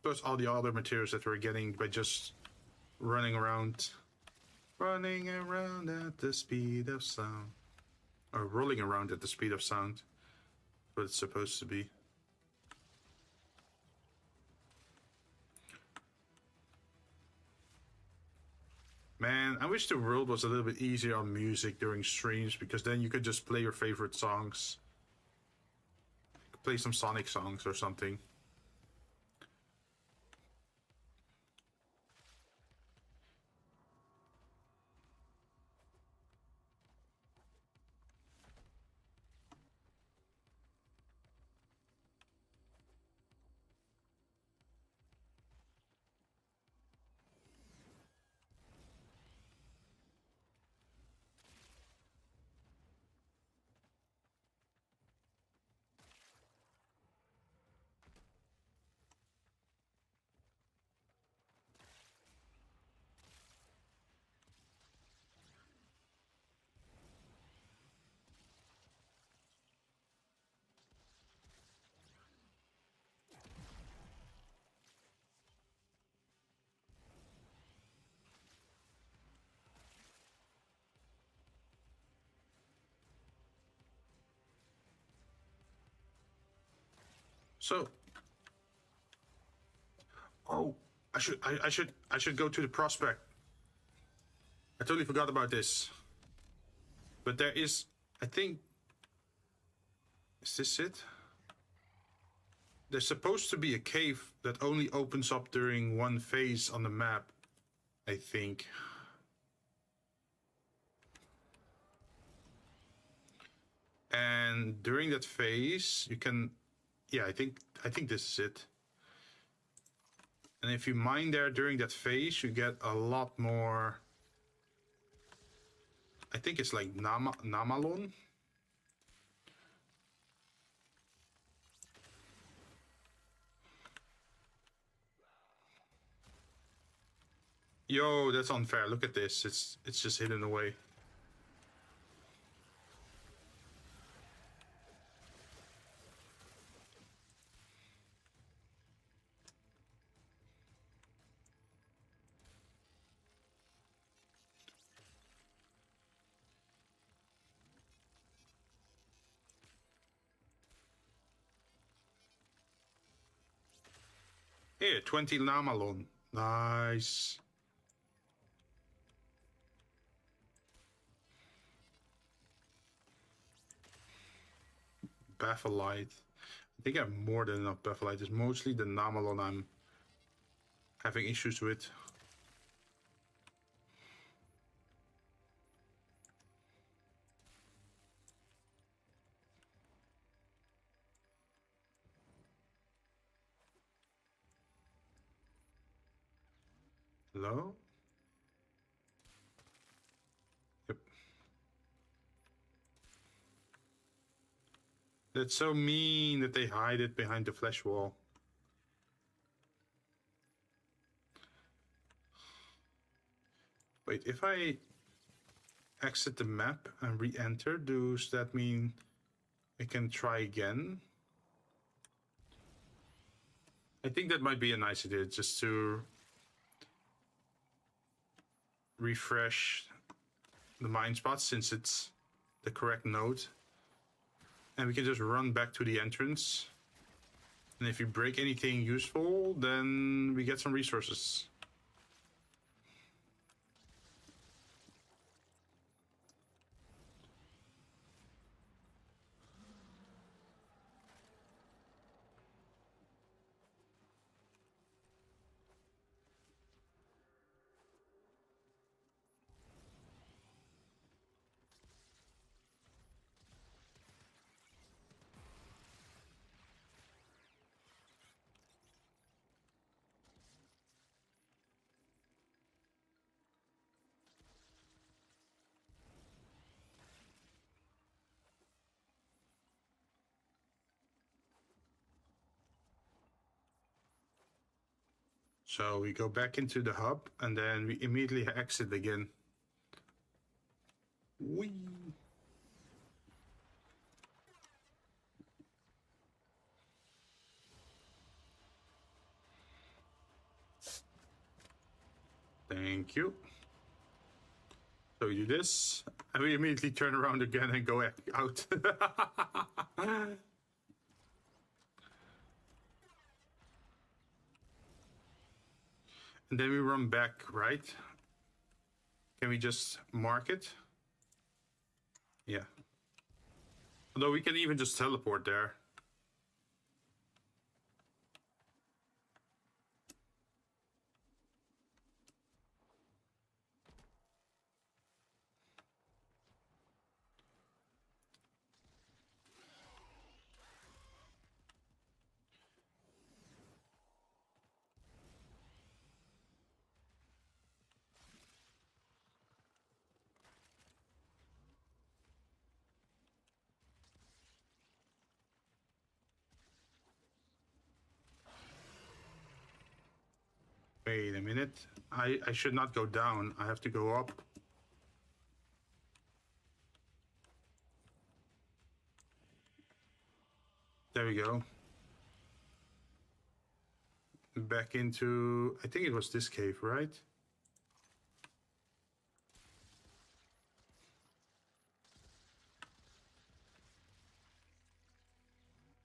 plus all the other materials that we're getting by just running around. Running around at the speed of sound. Or rolling around at the speed of sound. What it's supposed to be. Man, I wish the world was a little bit easier on music during streams, because then you could just play your favorite songs. Play some Sonic songs or something. So, oh, I should go to the prospect. I totally forgot about this. But there is, I think, is this it? There's supposed to be a cave that only opens up during one phase on the map, I think. And during that phase, you can, yeah, I think this is it. And if you mine there during that phase, you get a lot more. I think it's like Namalon. Yo, that's unfair. Look at this. It's just hidden away. Here, 20 Namalon. Nice. Bapholite. I think I have more than enough Bapholite. It's mostly the Namalon I'm having issues with. Hello? Yep. That's so mean that they hide it behind the flesh wall. Wait, if I exit the map and re-enter, does that mean I can try again? I think that might be a nice idea, just to refresh the mine spot since it's the correct node. And we can just run back to the entrance. And if you break anything useful, then we get some resources. So we go back into the hub and then we immediately exit again. Whee! Thank you. So we do this, and we immediately turn around again and go out. And then we run back, right? Can we just mark it? Yeah. Although we can even just teleport there. Wait a minute. I should not go down. I have to go up. There we go. Back into, I think it was this cave, right?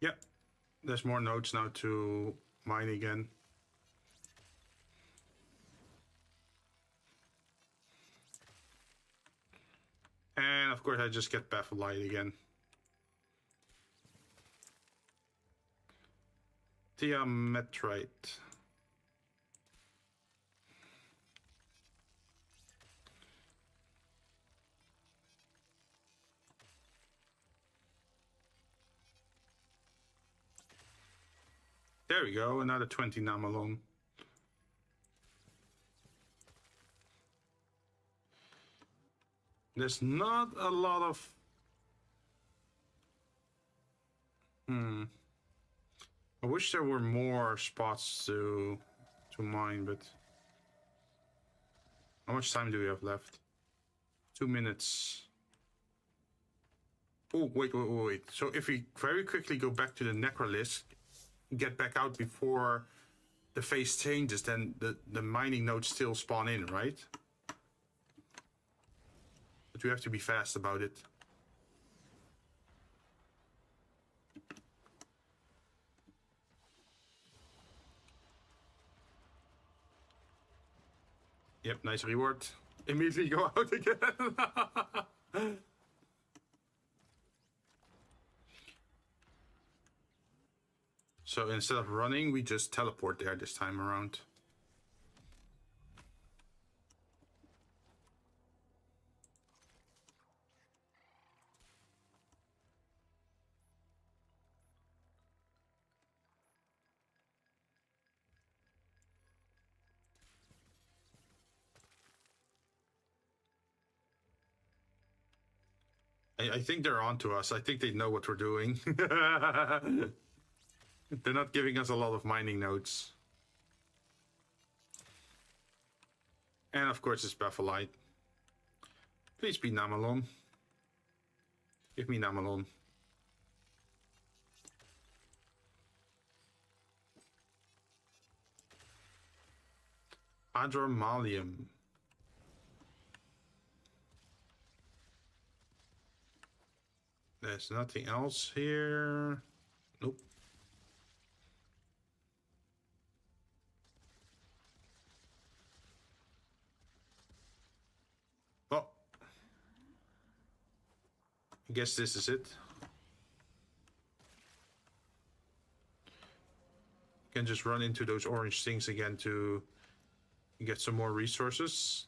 Yeah. There's more nodes now to mine again. And of course I just get baffle light again. Diametrite. There we go, another 20 namalon. There's not a lot of... I wish there were more spots to mine, but... How much time do we have left? 2 minutes. Oh, wait. So if we very quickly go back to the necrolisc, get back out before the phase changes, then the mining nodes still spawn in, right? But we have to be fast about it. Yep, nice reward. Immediately go out again. So instead of running, we just teleport there this time around. I think they're onto us. I think they know what we're doing. They're not giving us a lot of mining nodes. And of course it's Bapholite. Please be Namalon. Give me Namalon. Adramalium. There's nothing else here. Nope. Oh. I guess this is it. Can just run into those orange things again to get some more resources.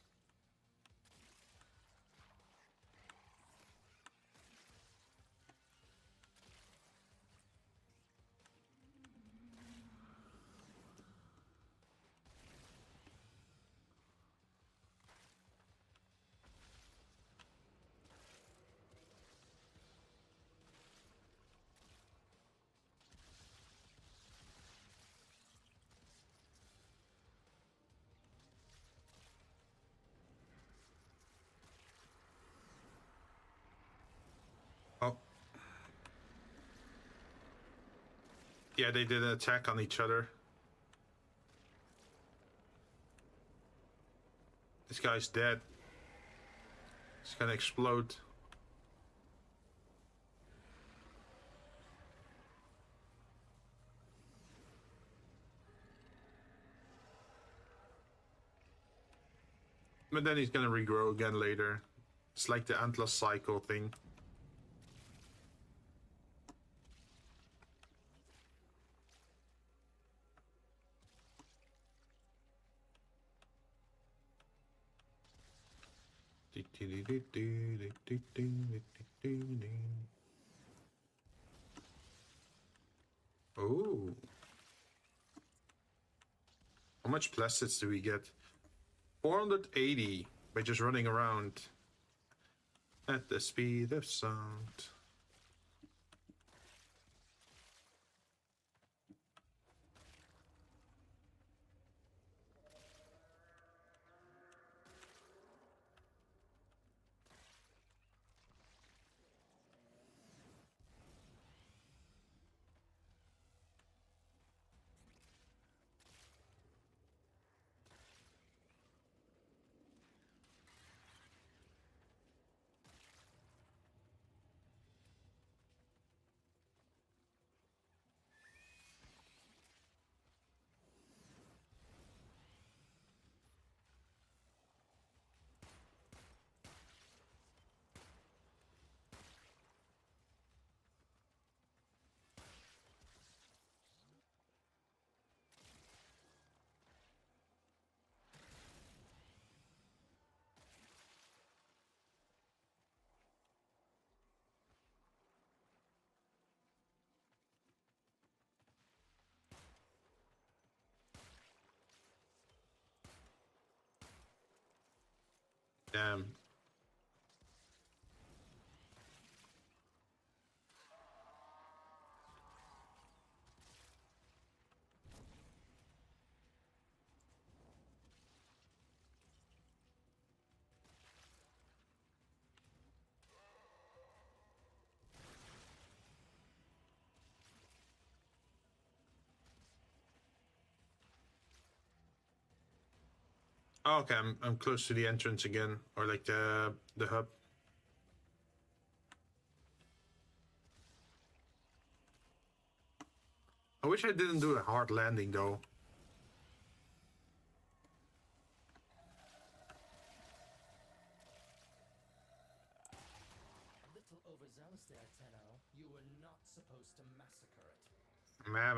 Yeah, they did an attack on each other. This guy's dead. It's gonna explode. But then he's gonna regrow again later. It's like the antler cycle thing. Oh. How much plastids do we get? 480 by just running around at the speed of sound. Damn. Oh, okay, I'm close to the entrance again, or like the hub. I wish I didn't do a hard landing though. Little overzealous there, Tenno. You were not supposed to massacre it. Ma.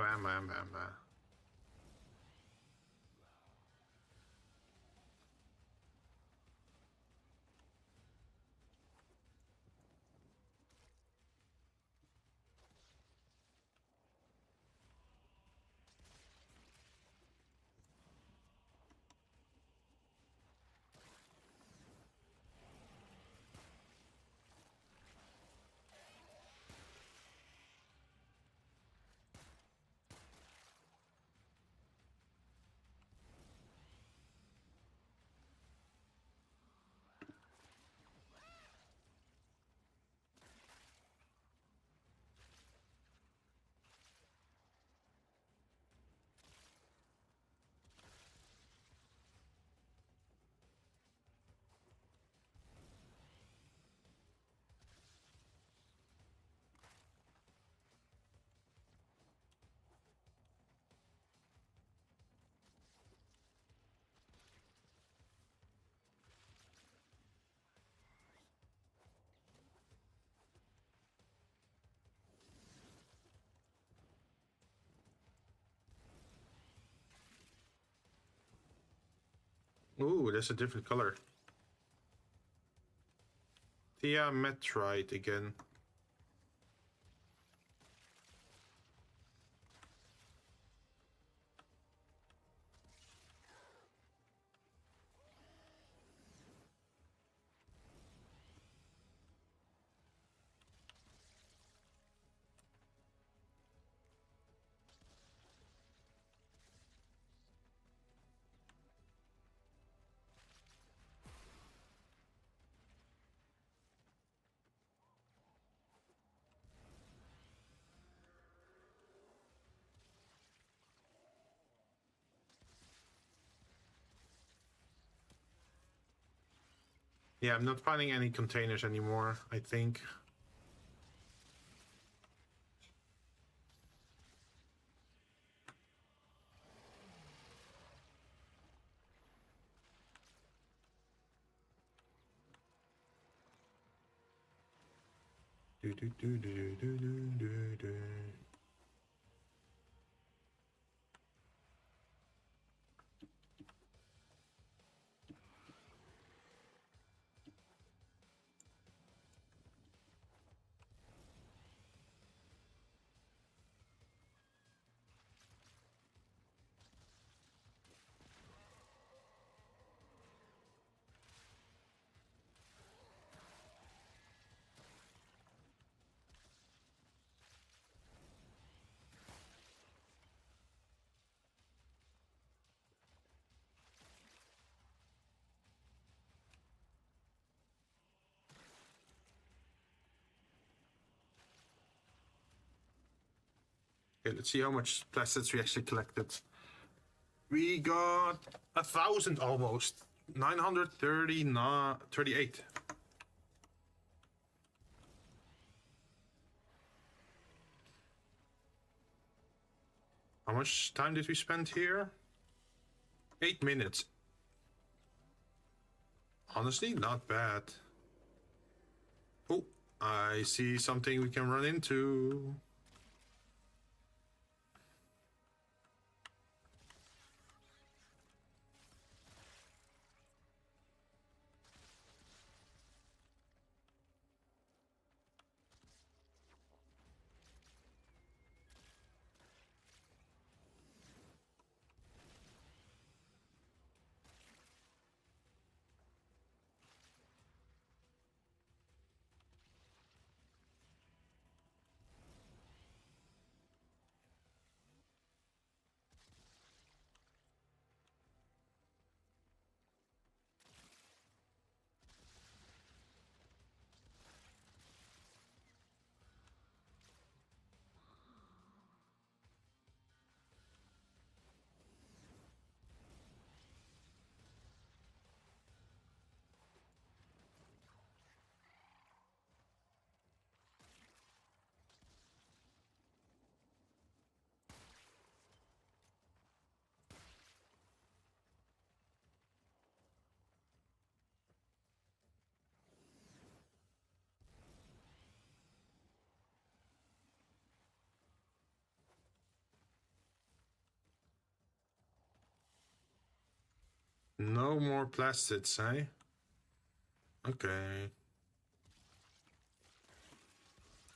Ooh, that's a different color. Yeah, Metrite again. Yeah, I'm not finding any containers anymore, I think. Do, do, do, do, do, do, do, do. Okay, let's see how much plastids we actually collected. We got 1,000 almost. 938. How much time did we spend here? 8 minutes. Honestly, not bad. Oh, I see something we can run into. No more plastids, eh? Okay.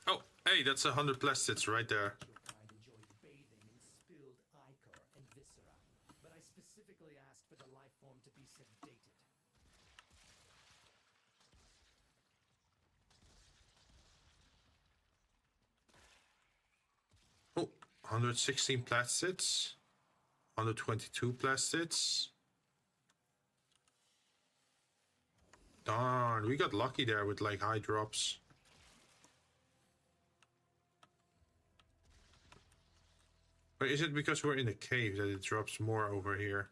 Oh, hey, that's 100 plastids right there. Your kind enjoyed bathing in spilled ichor and viscera, but I specifically asked for the life form to be sedated. Oh, 116 plastids. 122 plastids. Darn, we got lucky there with like high drops. Or is it because we're in a cave that it drops more over here?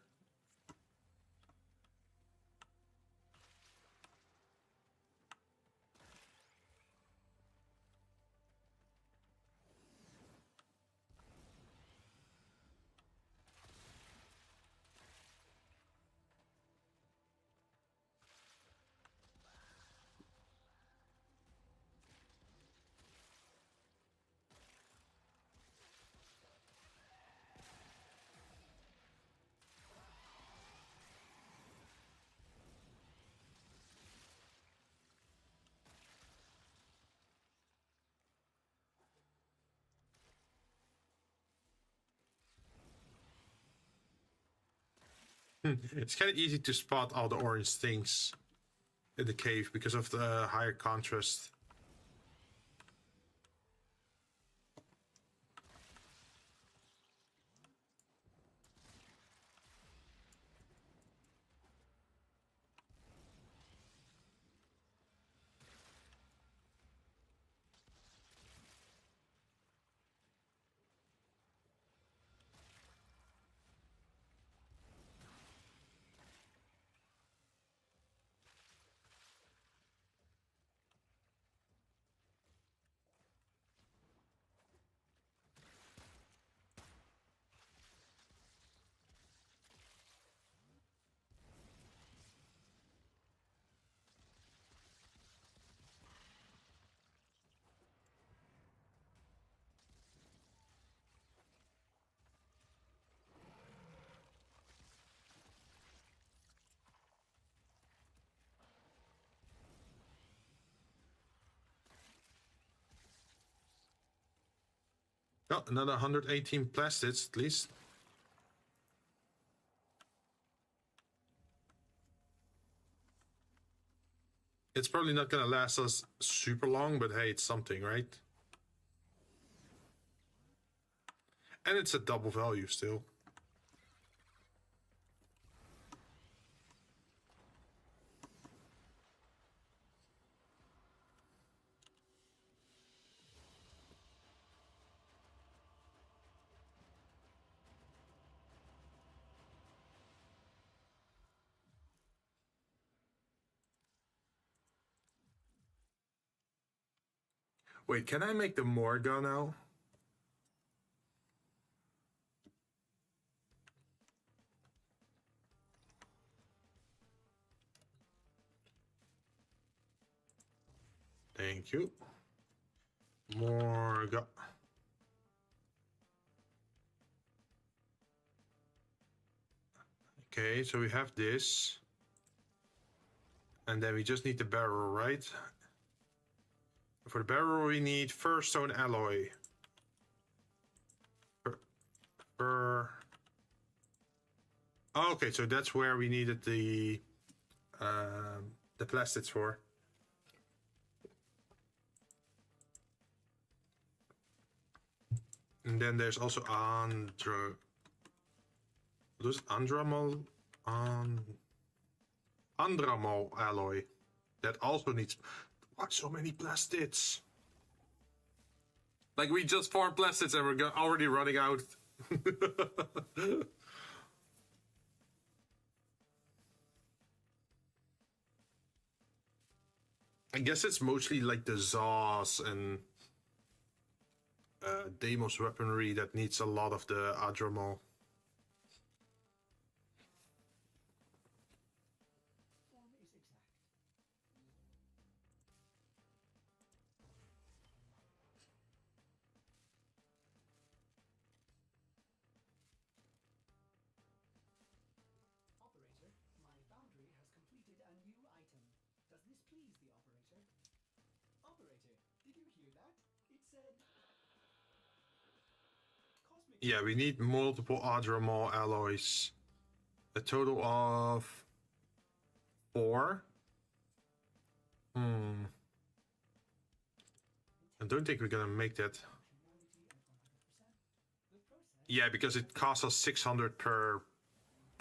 It's kind of easy to spot all the orange things in the cave because of the higher contrast. Oh, another 118 plastids at least. It's probably not gonna last us super long, but hey, it's something, right? And it's a double value still. Wait, can I make the Morga now? Thank you. Morga. Okay, so we have this. And then we just need the barrel, right? For the barrel, we need fur stone alloy. Fur. Oh, okay, so that's where we needed the plastids for. And then there's also Andramol alloy that also needs. Why so many plastids? Like we just farmed plastids and we're already running out. I guess it's mostly like the Zaws and Deimos weaponry that needs a lot of the Adramol. Form is exact. Operator, my foundry has completed a new item. Does this please the operator? Operator, did you hear that? It said... Cosmic... Yeah, we need multiple Adramol alloys. A total of 4. I don't think we're gonna make that. Yeah, because it costs us 600 per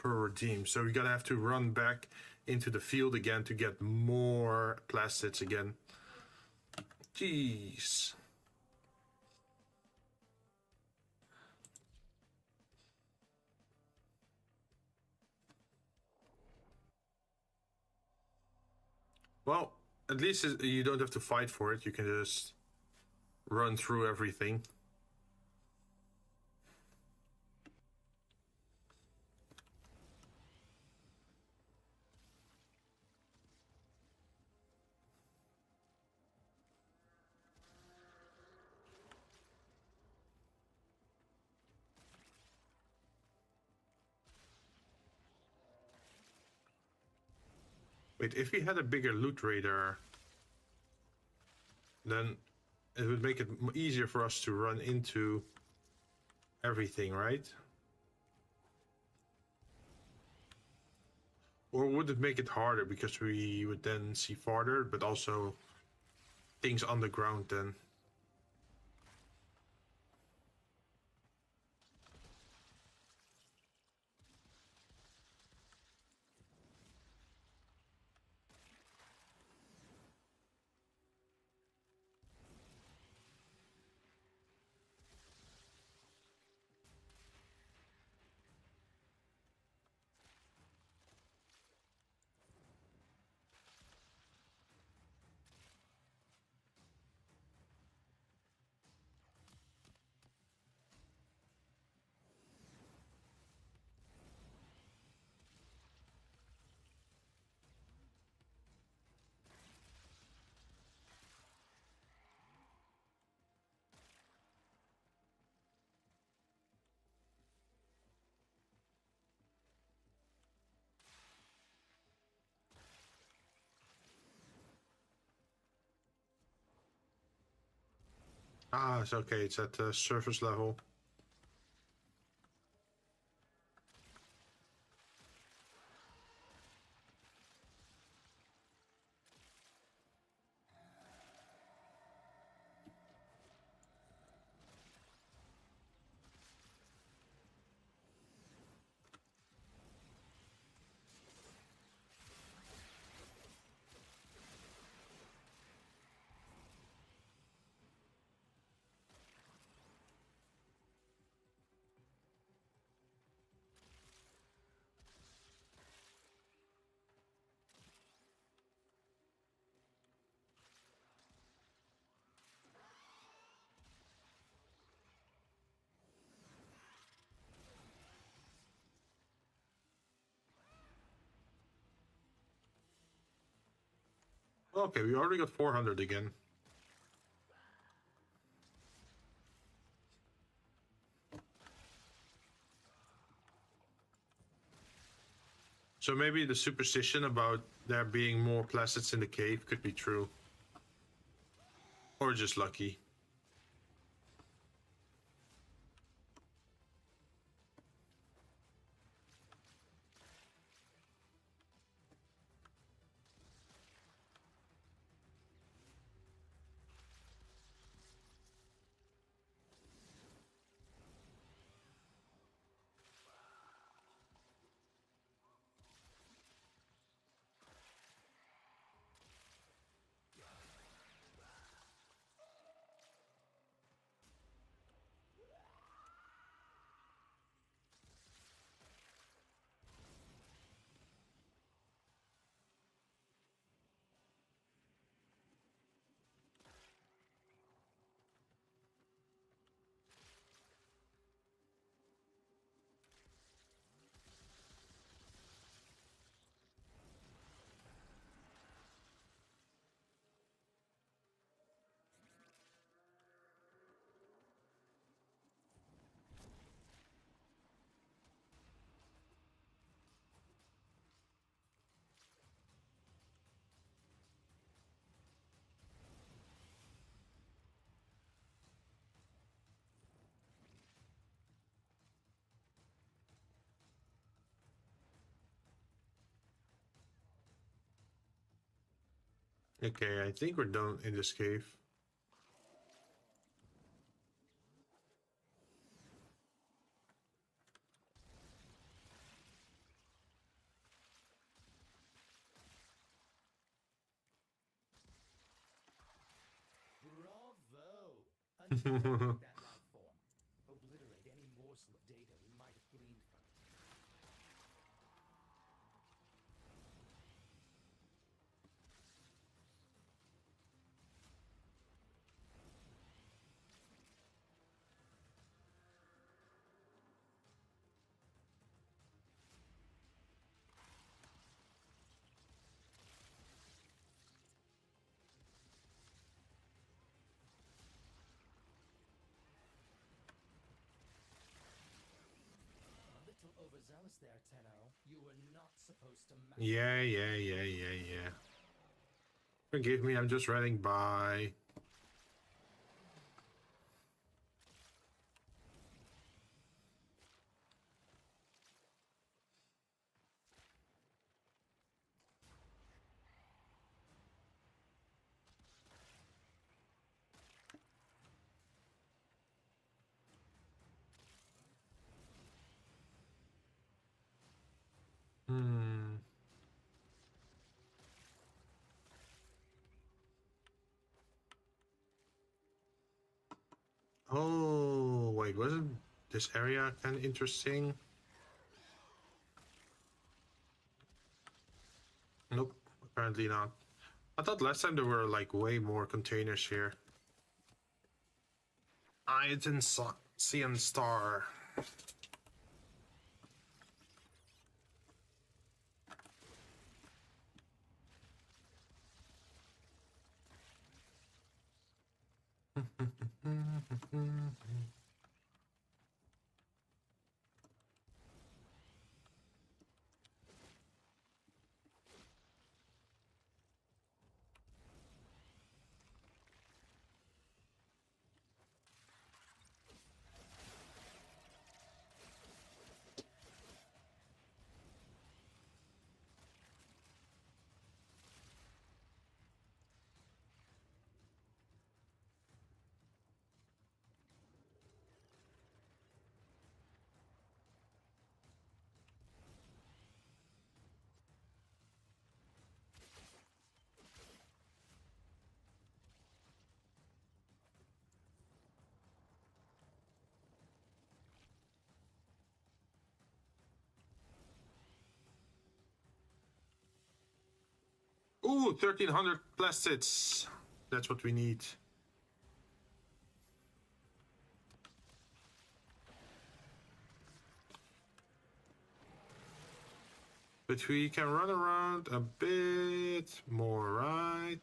redeem. So we're gonna have to run back into the field again to get more plastids again. Jeez. Well, at least you don't have to fight for it. You can just run through everything. Wait, if we had a bigger loot radar, then it would make it easier for us to run into everything, right? Or would it make it harder because we would then see farther, but also things on the ground then? Ah, it's okay. It's at the surface level. Okay, we already got 400 again. So maybe the superstition about there being more placids in the cave could be true. Or just lucky. Okay, I think we're done in this cave. Bravo! Until that life form. Obliterate any morsel of data we might have gleaned from it. A little overzealous there, Tenno. You were not supposed to mess. Yeah. Forgive me, I'm just running by. Hmm. Oh, wait, wasn't this area kind of interesting? Nope, apparently not. I thought last time there were like way more containers here. Iron Cyan Star. Ooh, 1300 plastids. That's what we need. But we can run around a bit more, right?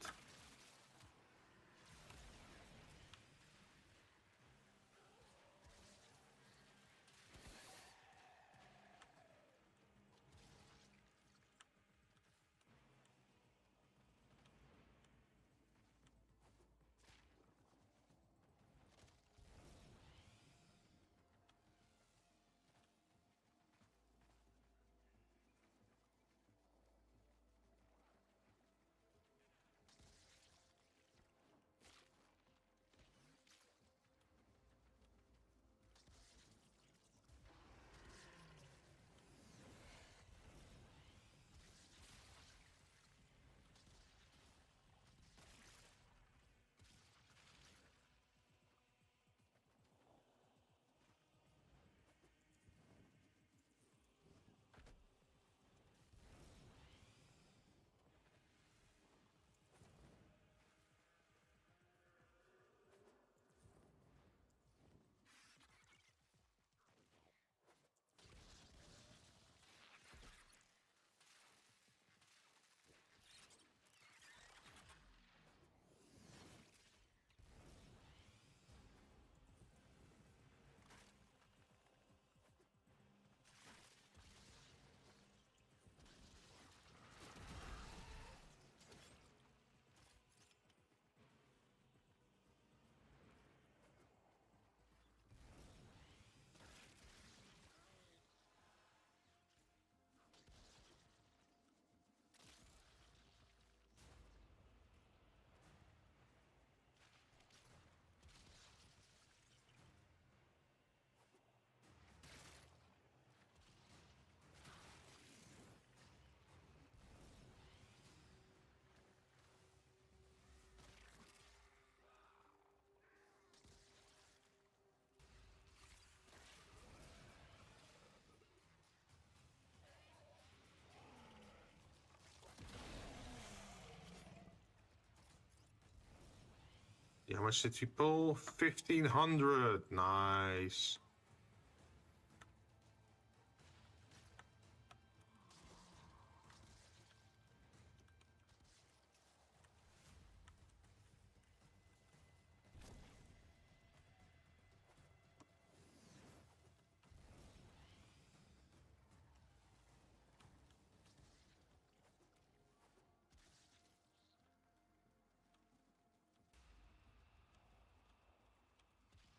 Yeah, how much did we pull? 1500. Nice.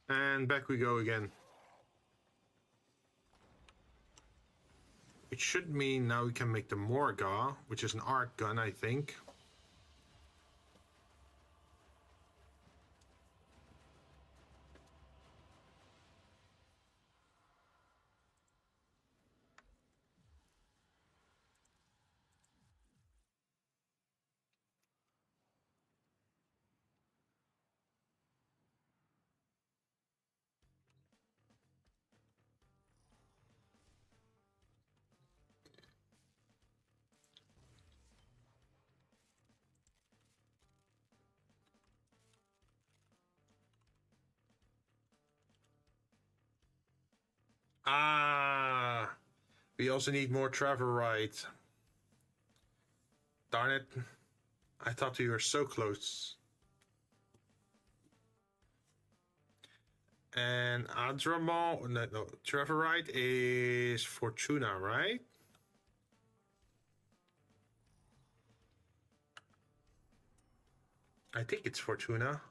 And back we go again. Which should mean now we can make the Morga, which is an arc gun, I think. Ah, we also need more Traverite. Darn it. I thought we were so close. And Adramol, no, Traverite is Fortuna, right? I think it's Fortuna.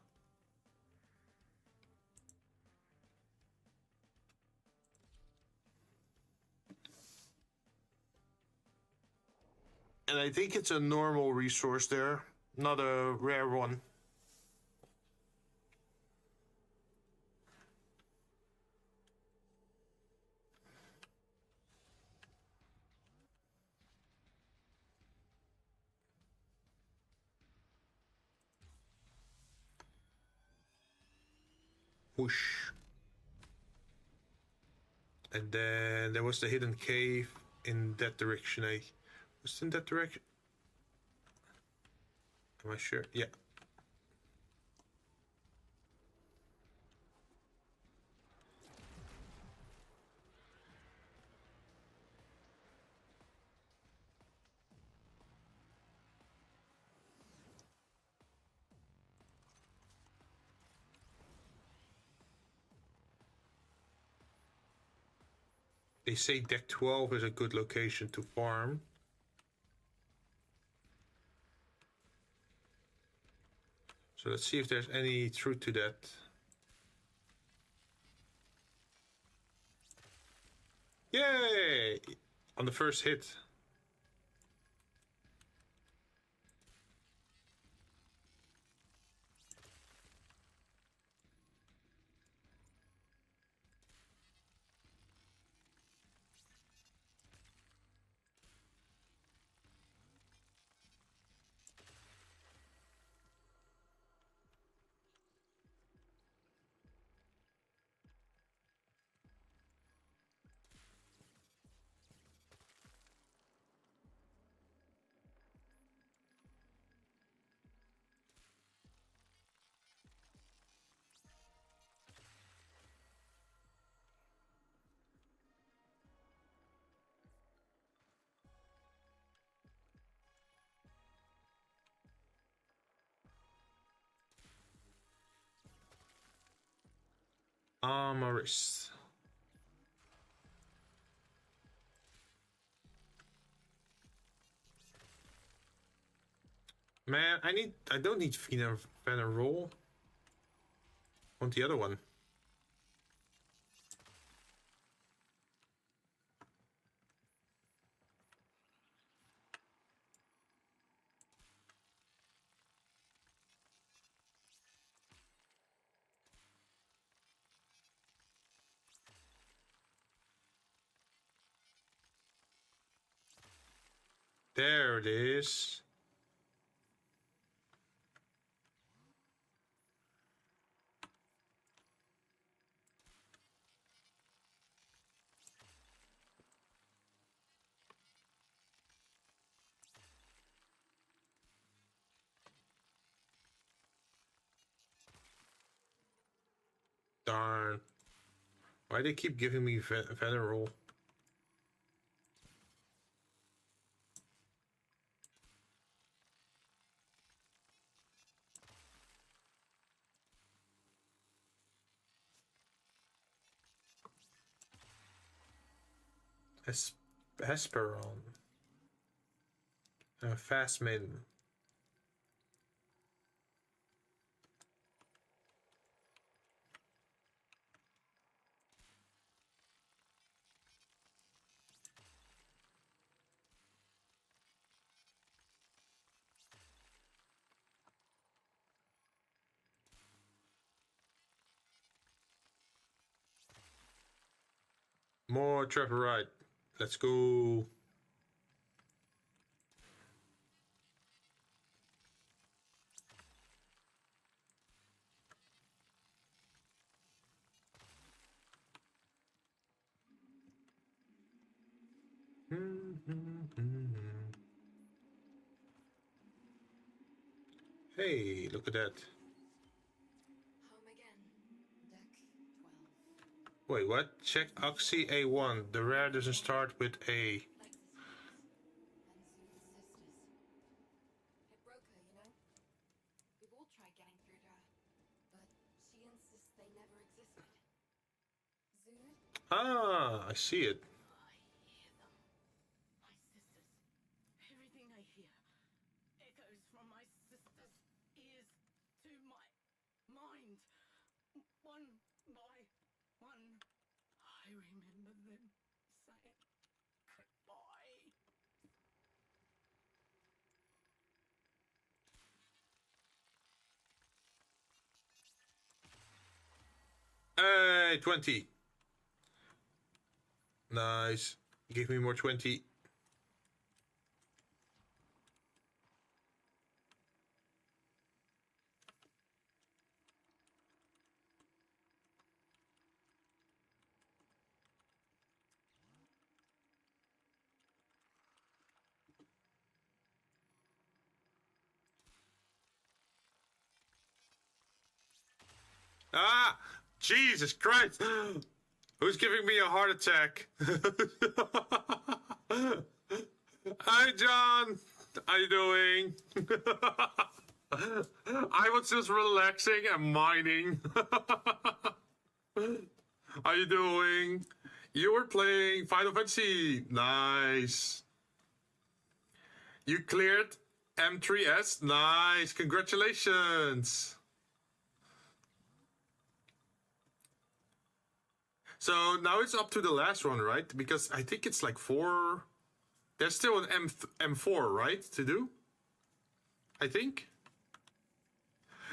And I think it's a normal resource there, not a rare one. Whoosh. And then there was the hidden cave in that direction. Was it in that direction? Am I sure? Yeah. They say deck 12 is a good location to farm. So let's see if there's any truth to that. Yay! On the first hit. Armorist. Man, I don't need Venerable. I want the other one. There it is. Darn. Why they keep giving me Venerable? Hesperon. Fast maiden. More Trevorite. Let's go. Hey, look at that. Home again. Deck 12. Wait, what? Check Oxy A1. The rare doesn't start with A. Lex's and Zood's sisters. It broke her, you know? We've all tried getting through to her, but she insists they never existed. Zood? Ah, I see it. I hear them. My sisters. Everything I hear echoes from my sisters' ears to my mind. One by one, I remember them saying goodbye. Hey, 20. Nice. Give me more 20. Ah! Jesus Christ! Who's giving me a heart attack? Hi, John! How you doing? I was just relaxing and mining. How you doing? You were playing Final Fantasy. Nice. You cleared M3S. Nice. Congratulations. So now it's up to the last one, right? Because I think it's like 4. There's still an M4, right, to do? I think.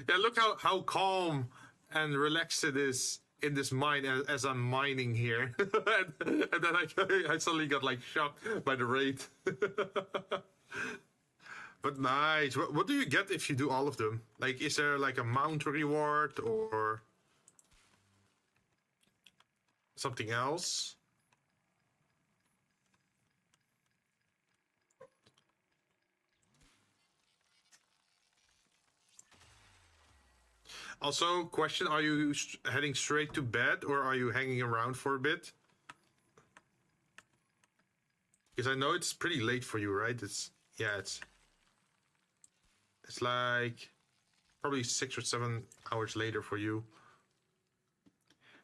Yeah, look how calm and relaxed it is in this mine as I'm mining here. and then I suddenly got like shocked by the rate. But nice. What do you get if you do all of them? Like, is there like a mount reward or something else? Also, question, are you heading straight to bed or are you hanging around for a bit? Because I know it's pretty late for you, right? It's like probably 6 or 7 hours later for you.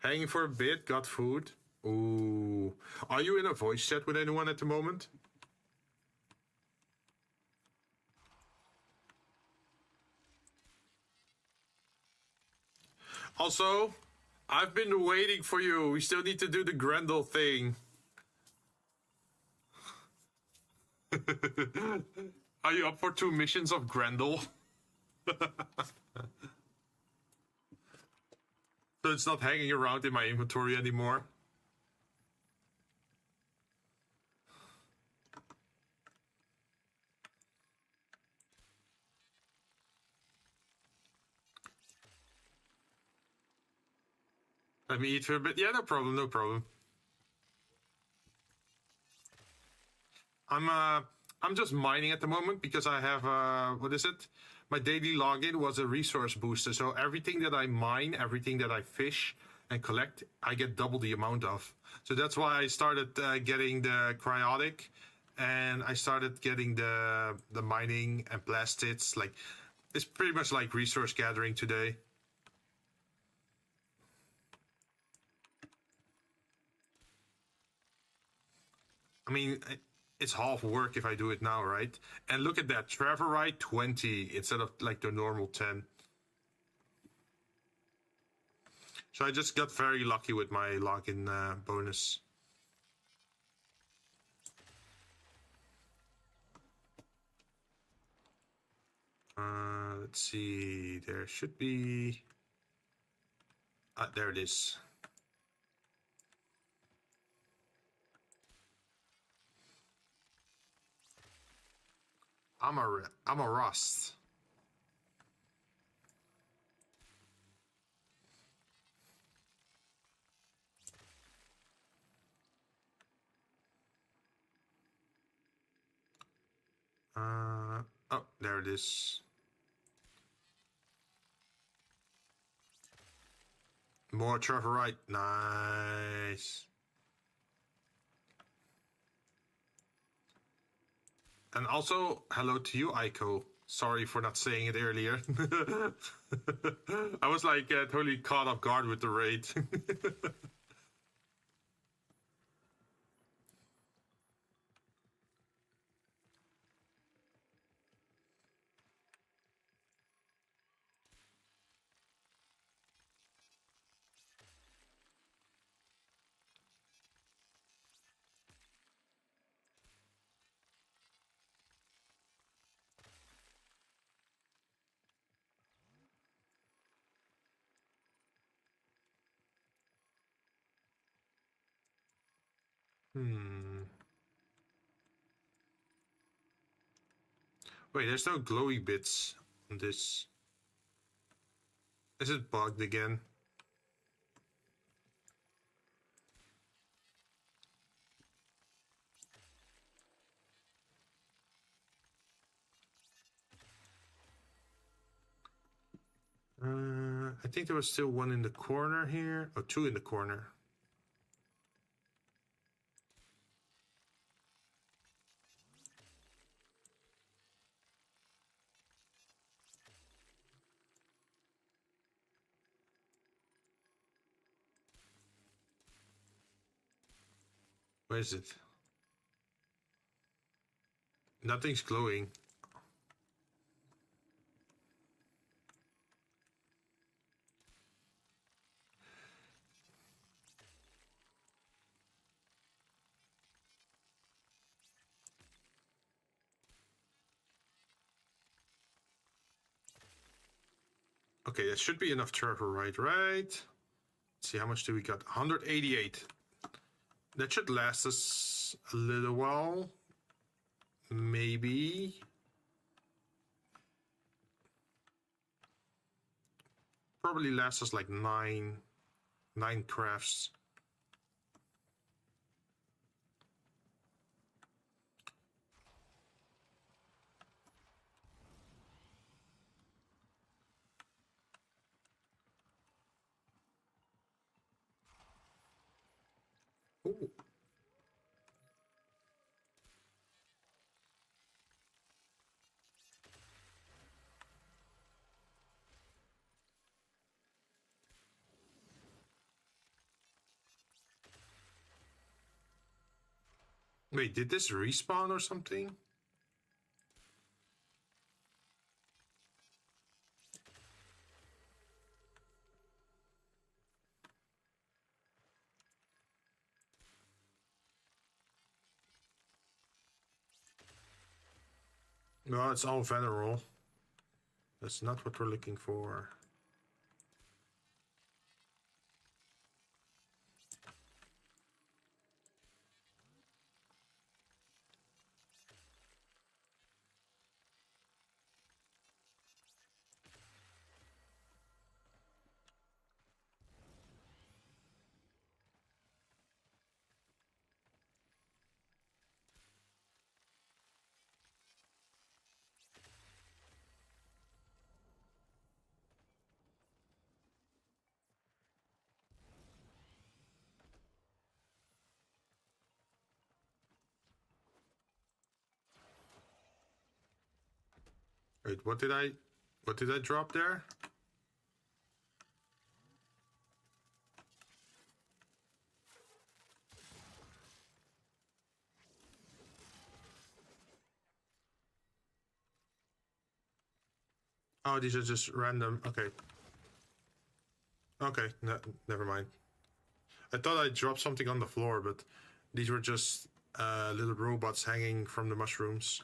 Hanging for a bit, got food. Ooh. Are you in a voice chat with anyone at the moment? Also, I've been waiting for you. We still need to do the Grendel thing. Are you up for 2 missions of Grendel? So it's not hanging around in my inventory anymore. Let me eat for a bit. Yeah, no problem, no problem. I'm just mining at the moment because I have what is it? My daily login was a resource booster, so everything that I mine, everything that I fish and collect, I get double the amount of. So that's why I started getting the Cryotic, and I started getting the mining and plastids. Like, it's pretty much like resource gathering today. I mean, it's half work if I do it now, right? And look at that, Traverite 20 instead of like the normal 10. So I just got very lucky with my login bonus. Let's see, there should be... there it is. I'm a rust. Oh, there it is. More Traverite, nice. And also, hello to you, Aiko. Sorry for not saying it earlier. I was like totally caught off guard with the raid. Wait, there's no glowy bits on this. Is it bugged again? I think there was still one in the corner here. Oh, two in the corner. Where is it? Nothing's glowing. Okay, that should be enough travel, right? Let's see, how much do we got? 188. That should last us a little while. Maybe. Probably lasts us like nine crafts. Ooh. Wait, did this respawn or something? No, it's all venerable. That's not what we're looking for. Wait, what did I drop there? Oh, these are just random. Okay. Okay, no, never mind. I thought I dropped something on the floor, but these were just little robots hanging from the mushrooms.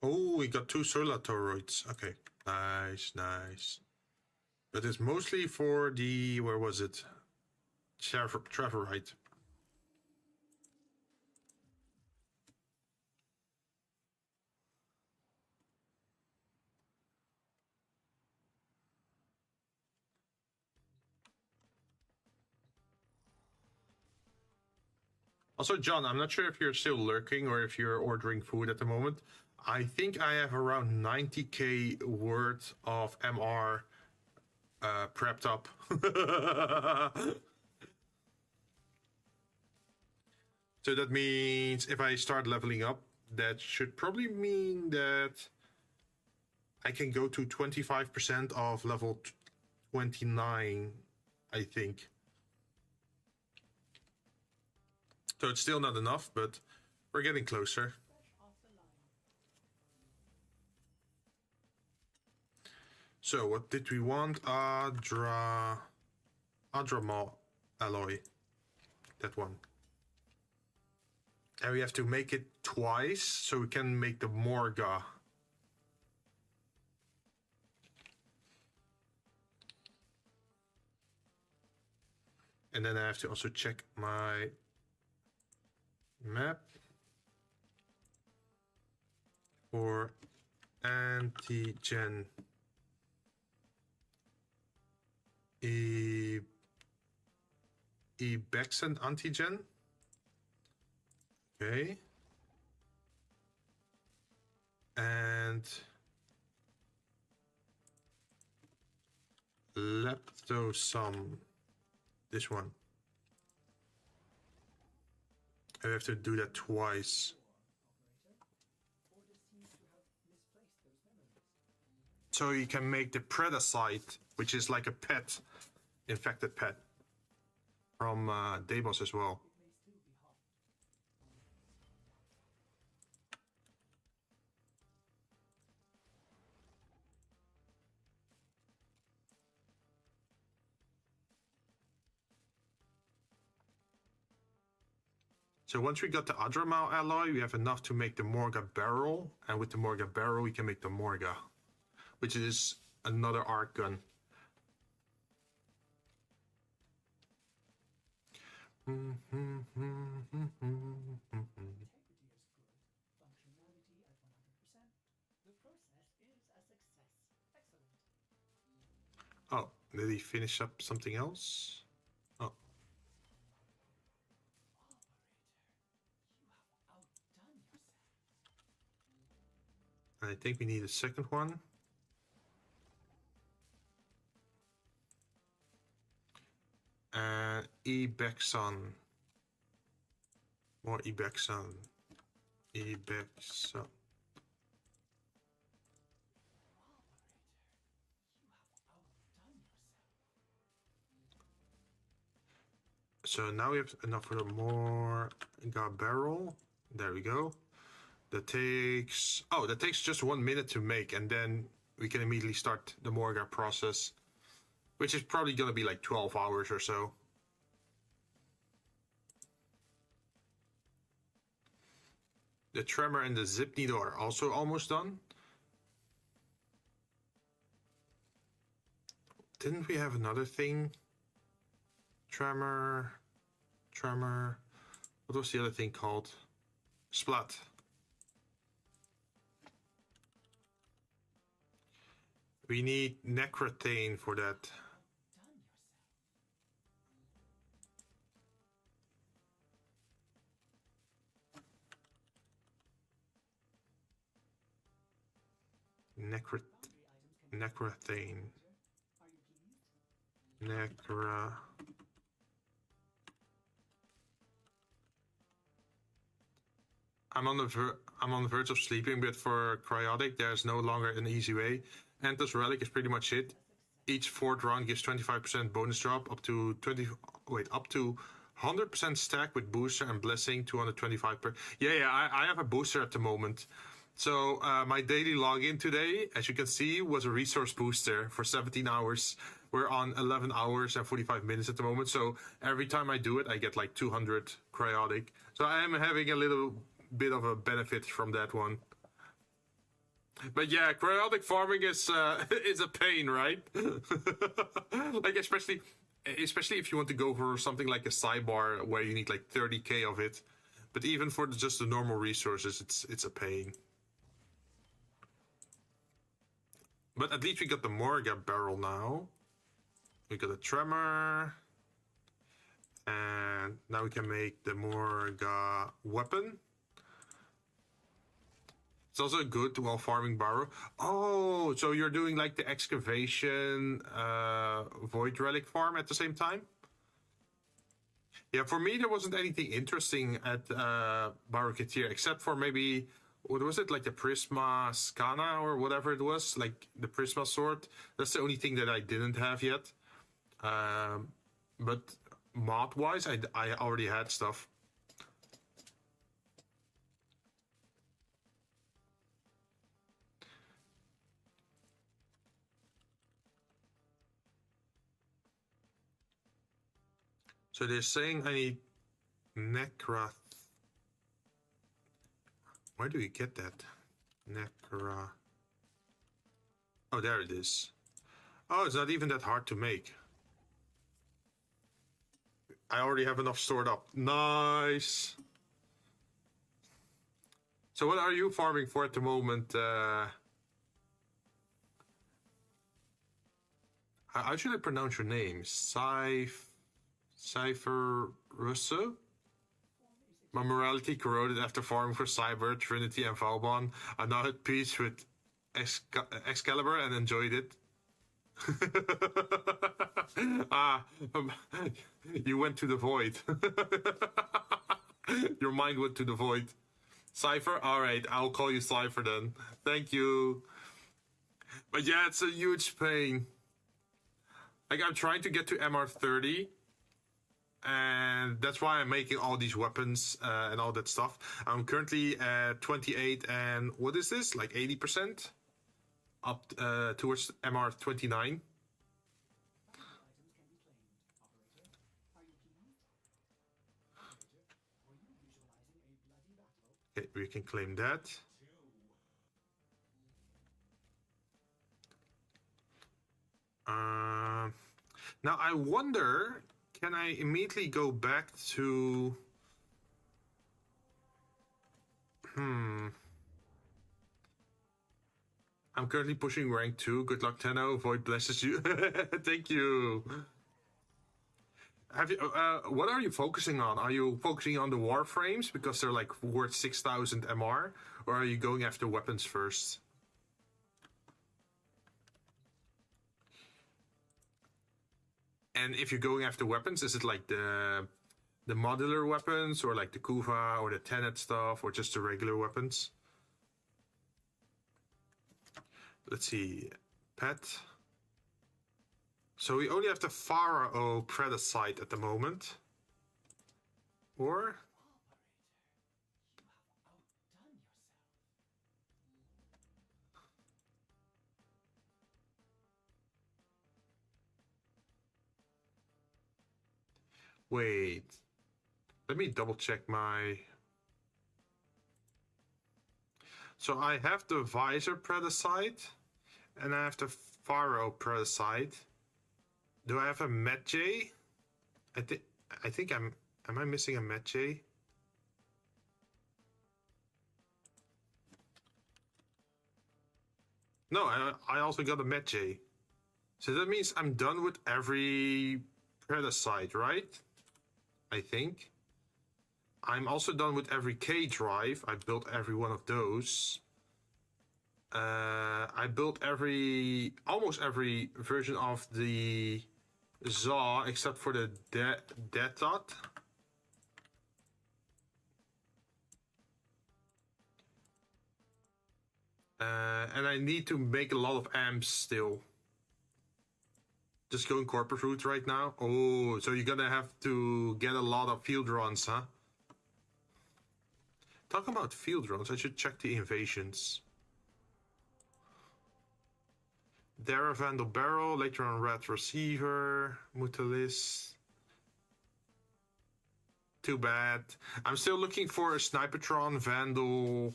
Oh, we got 2 solar toroids. Okay, nice, nice. But it's mostly for the, where was it? Traverite. Also, John, I'm not sure if you're still lurking or if you're ordering food at the moment. I think I have around 90k worth of MR prepped up. So that means if I start leveling up, that should probably mean that I can go to 25% of level 29, I think. So it's still not enough, but we're getting closer. So what did we want? Adramal alloy. That one. And we have to make it twice so we can make the Morga. And then I have to also check my map for antigen. Ebexant antigen. Okay. And leptosum. This one. I have to do that twice. So you can make the Predacite, which is like a pet, infected pet, from Deimos as well. So once we got the Adramal alloy, we have enough to make the Morga barrel, and with the Morga barrel we can make the Morga, which is another arc gun. Oh, did he finish up something else? Oh. I think we need a second one. Ebexon. More Ebexon. Ebexon. So now we have enough for the Morga barrel. There we go. That takes just 1 minute to make, and then we can immediately start the Morga process, which is probably gonna be like 12 hours or so. The Tremor and the Zip Needle are also almost done. Didn't we have another thing? Tremor. What was the other thing called? Splat. We need Necrothane for that. Necrothane. I'm on the verge of sleeping, but for Cryotic, there's no longer an easy way. Antos Relic is pretty much it. Each fourth round gives 25% bonus drop up to 100% stack with booster and blessing 225 per. Yeah, I have a booster at the moment. So my daily login today, as you can see, was a resource booster for 17 hours. We're on 11 hours and 45 minutes at the moment. So every time I do it, I get like 200 Cryotic. So I am having a little bit of a benefit from that one. But yeah, Cryotic farming is a pain, right? Like especially if you want to go for something like a sidebar where you need like 30k of it. But even for just the normal resources, it's a pain. But at least we got the Morga barrel now. We got a Tremor. And now we can make the Morga weapon. It's also good while farming barrow. Oh, so you're doing like the excavation void relic farm at the same time? Yeah, for me there wasn't anything interesting at Barrow Katir except for maybe, what was it, like the Prisma Scana or whatever it was, like the Prisma sword. That's the only thing that I didn't have yet. But mod wise, I already had stuff. So they're saying I need Necra. Where do you get that? Necra. Oh, there it is. Oh, it's not even that hard to make. I already have enough stored up. Nice. So what are you farming for at the moment? How should I pronounce your name? Cypher Russo? My morality corroded after farming for Cyber, Trinity, and Valbon. I'm now at peace with Excalibur and enjoyed it. You went to the void. Your mind went to the void. Cypher? Alright, I'll call you Cypher then. Thank you. But yeah, it's a huge pain. Like, I'm trying to get to MR30. And that's why I'm making all these weapons and all that stuff. I'm currently at 28 and what is this? Like 80%? Up towards MR29. Okay, we can claim that. Now I wonder, can I immediately go back to... I'm currently pushing rank 2. Good luck, Tenno. Void blesses you. Thank you. Have you? What are you focusing on? Are you focusing on the Warframes because they're like worth 6,000 MR, or are you going after weapons first? And if you're going after weapons, is it like the modular weapons, or like the Kuva or the Tenet stuff, or just the regular weapons? Let's see, pet. So we only have the Pharaoh Predacite at the moment. Or? Wait. Let me double check my... So I have the Visor Predacite, and I have the Pharaoh Predacite. Do I have a Medjay? I think am I missing a Medjay? No, I also got a Medjay. So that means I'm done with every Predacite, right? I think. I'm also done with every K drive. I built every one of those. I built almost every version of the Zaw except for the Dead Dot. And I need to make a lot of amps still. Just going corporate route right now. Oh, so you're gonna have to get a lot of field runs, huh? Talk about field runs, I should check the invasions. Dara Vandal Barrel, later on Rat Receiver, Mutalis. Too bad. I'm still looking for a Snipertron Vandal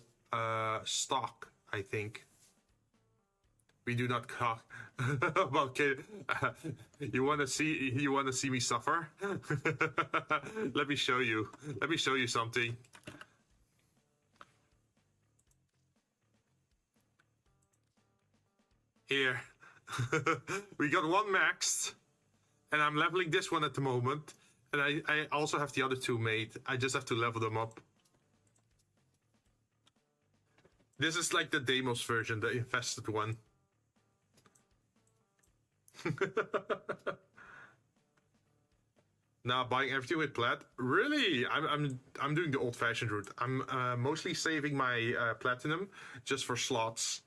stock, I think. We do not talk about kid. You wanna see me suffer? Let me show you. Let me show you something. Here. We got one maxed, and I'm leveling this one at the moment, and I also have the other two made. I just have to level them up. This is like the Deimos version, the infested one. Now buying everything with plat. Really? I'm doing the old-fashioned route. I'm mostly saving my platinum just for slots.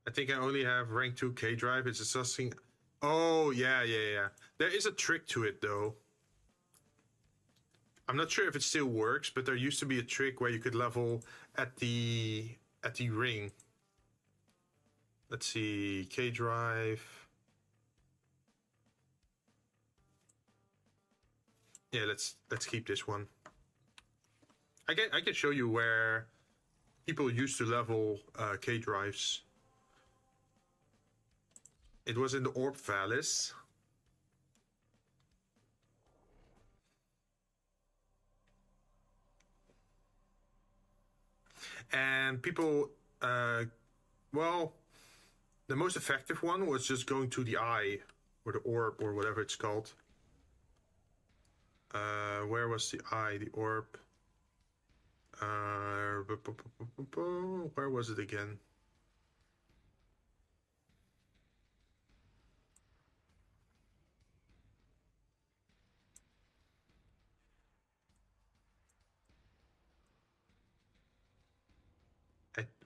I think I only have rank 2 K drive. It's assessing. Oh, yeah. There is a trick to it, though. I'm not sure if it still works, but there used to be a trick where you could level at the ring. Let's see, K drive. Yeah, let's keep this one. I can show you where people used to level K drives. It was in the Orb Vallis. And people, well, the most effective one was just going to the eye, or the orb, or whatever it's called. Where was the eye, the orb? Where was it again?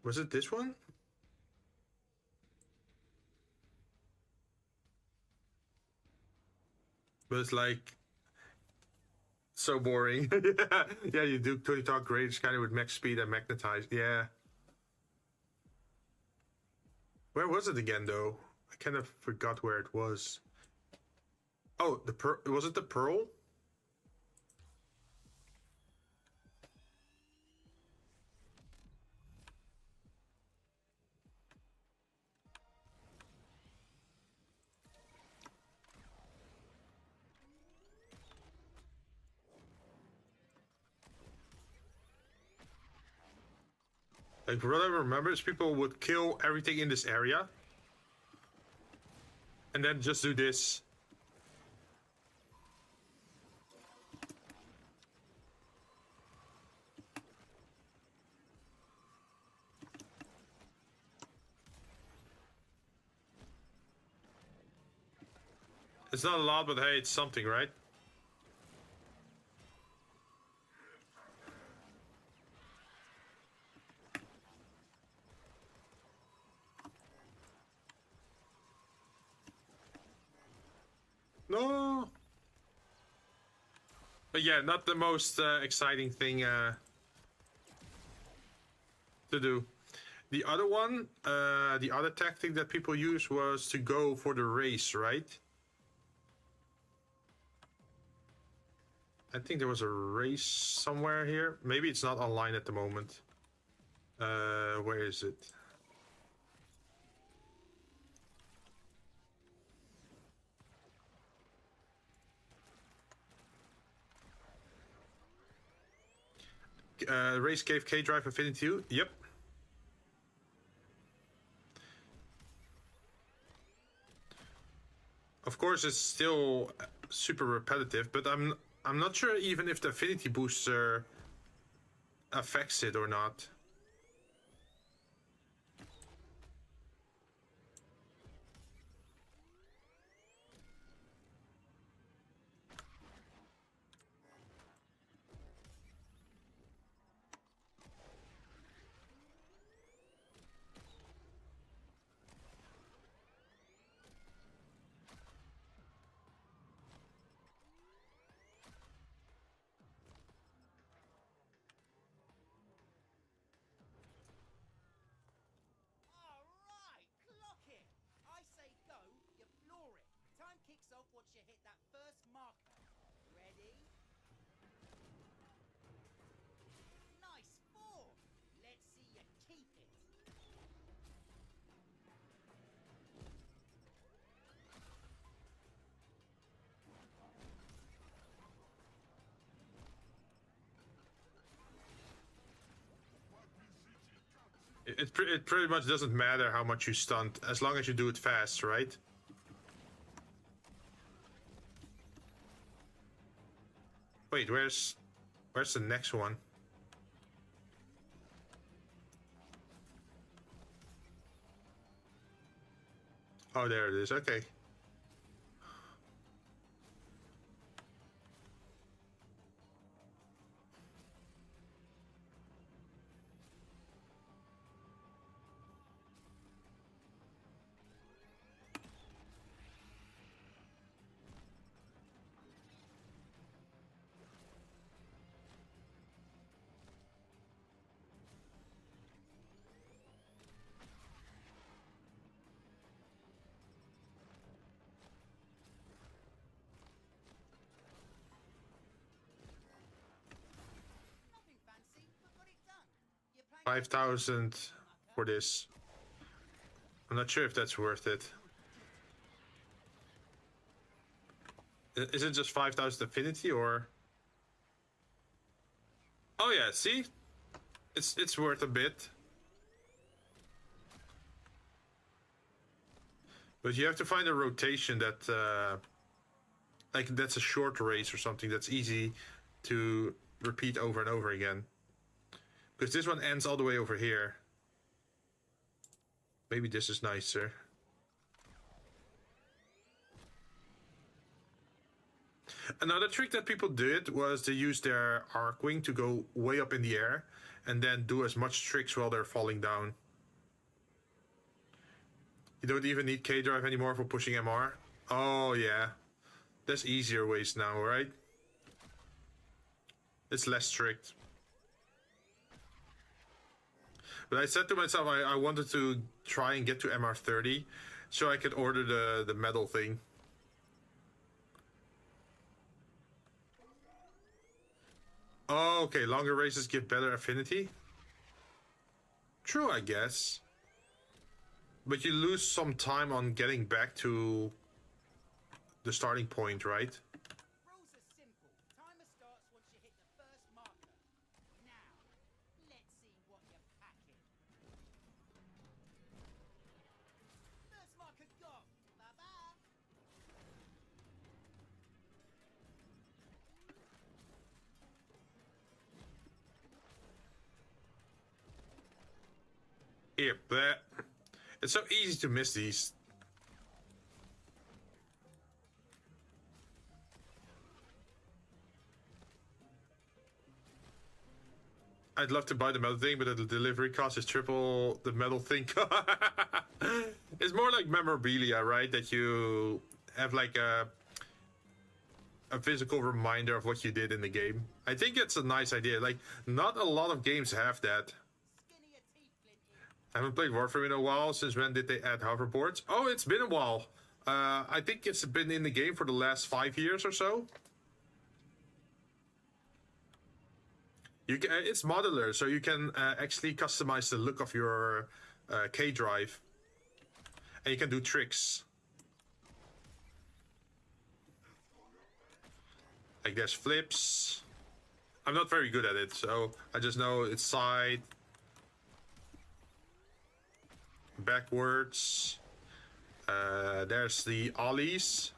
Was it this one? But it's like so boring. Yeah, you do Tony Talk great. It's kind of with max speed and magnetized. Yeah. Where was it again, though? I kind of forgot where it was. Oh, the pearl. Was it the pearl? Like, what I remember is people would kill everything in this area. And then just do this. It's not a lot, but hey, it's something, right? No. But yeah, not the most exciting thing to do. The other one, the other tactic that people use was to go for the race, right? I think there was a race somewhere here. Maybe it's not online at the moment. Where is it? Race gave K Drive Affinity 2. Yep. Of course, it's still super repetitive, but I'm not sure even if the affinity booster affects it or not. Alright, clock it! I say go, you floor it. Time kicks off once you hit that first marker. Ready? Nice form! Let's see you keep it. It pretty much doesn't matter how much you stunt, as long as you do it fast, right? Wait, where's the next one? Oh, there it is. Okay. 5,000 for this. I'm not sure if that's worth it. Is it just 5,000 affinity or? Oh yeah, see? It's worth a bit. But you have to find a rotation that like that's a short race or something that's easy to repeat over and over again. Because this one ends all the way over here. Maybe this is nicer. Another trick that people did was to use their arc wing to go way up in the air and then do as much tricks while they're falling down. You don't even need K-Drive anymore for pushing MR. Oh yeah, there's easier ways now, right? It's less strict. But I said to myself I wanted to try and get to MR30 so I could order the medal thing. Oh, okay, longer races give better affinity. True, I guess. But you lose some time on getting back to the starting point, right? Rules are simple. Timer starts once you hit the first marker. Now, let's see what you're packing. First marker gone. Bye-bye. Here, bleh. It's so easy to miss these. I'd love to buy the metal thing, but the delivery cost is triple the metal thing. It's more like memorabilia, right? That you have like a physical reminder of what you did in the game. I think it's a nice idea. Like, not a lot of games have that. Skinny your teeth, Flinty. I haven't played Warframe in a while. Since when did they add hoverboards? Oh, it's been a while. I think it's been in the game for the last 5 years or so. You can, it's modular, so you can actually customize the look of your K-Drive. And you can do tricks. Like there's flips. I'm not very good at it, so I just know it's side, backwards. There's the ollies,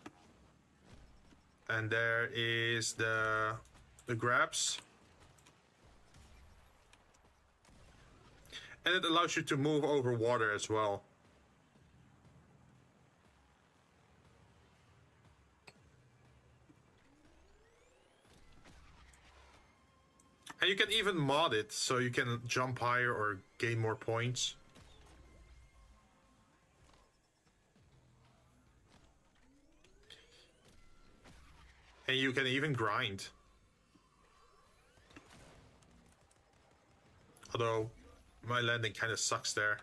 and there is the grabs, and it allows you to move over water as well. And you can even mod it so you can jump higher or gain more points. And you can even grind. Although my landing kind of sucks there.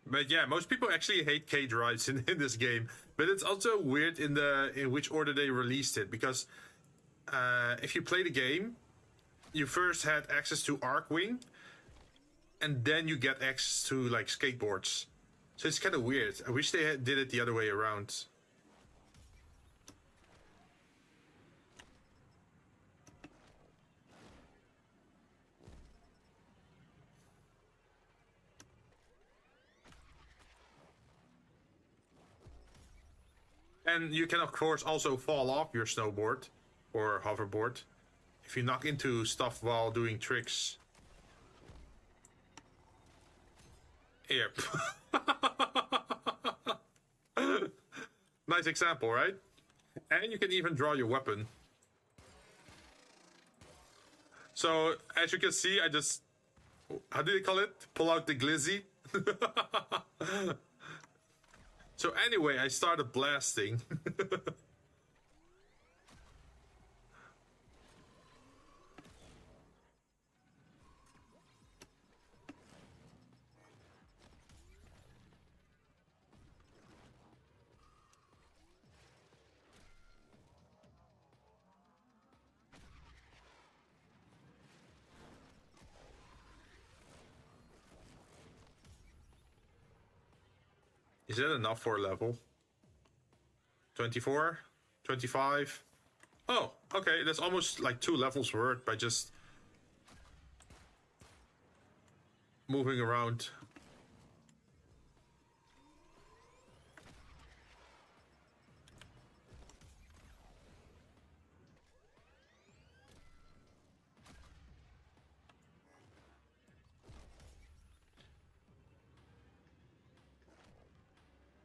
But yeah, most people actually hate K-Drives in this game. But it's also weird in which order they released it. Because if you play the game, you first had access to Arcwing. And then you get access to like skateboards. So it's kind of weird. I wish they did it the other way around. And you can, of course, also fall off your snowboard or hoverboard if you knock into stuff while doing tricks. Here. Nice example, right? And you can even draw your weapon. So, as you can see, I just... How do they call it? Pull out the glizzy? So anyway, I started blasting. Is that enough for a level? 24? 25? Oh, okay, that's almost like 2 levels worth by just moving around.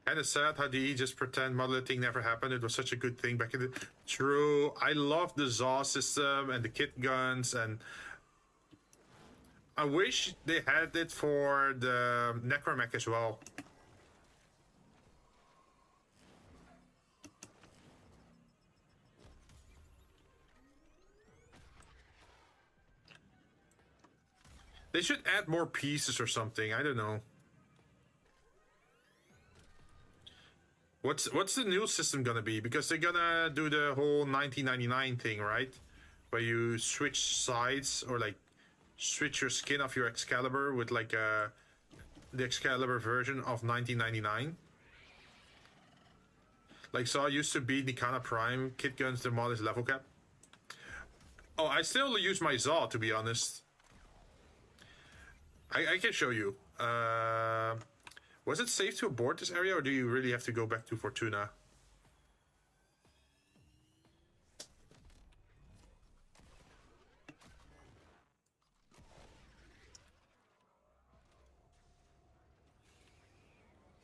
Kind of sad how they just pretend modeling thing never happened. It was such a good thing back in the... True. I love the Zaw system and the kit guns, and I wish they had it for the Necromech as well. They should add more pieces or something. I don't know. What's the new system gonna be? Because they're gonna do the whole 1999 thing, right? Where you switch sides or like switch your skin of your Excalibur with like the Excalibur version of 1999. Like Saw used to be Nikana Prime, kit guns, the mod is level cap. Oh, I still use my Zaw, to be honest. I can show you. Was it safe to abort this area, or do you really have to go back to Fortuna?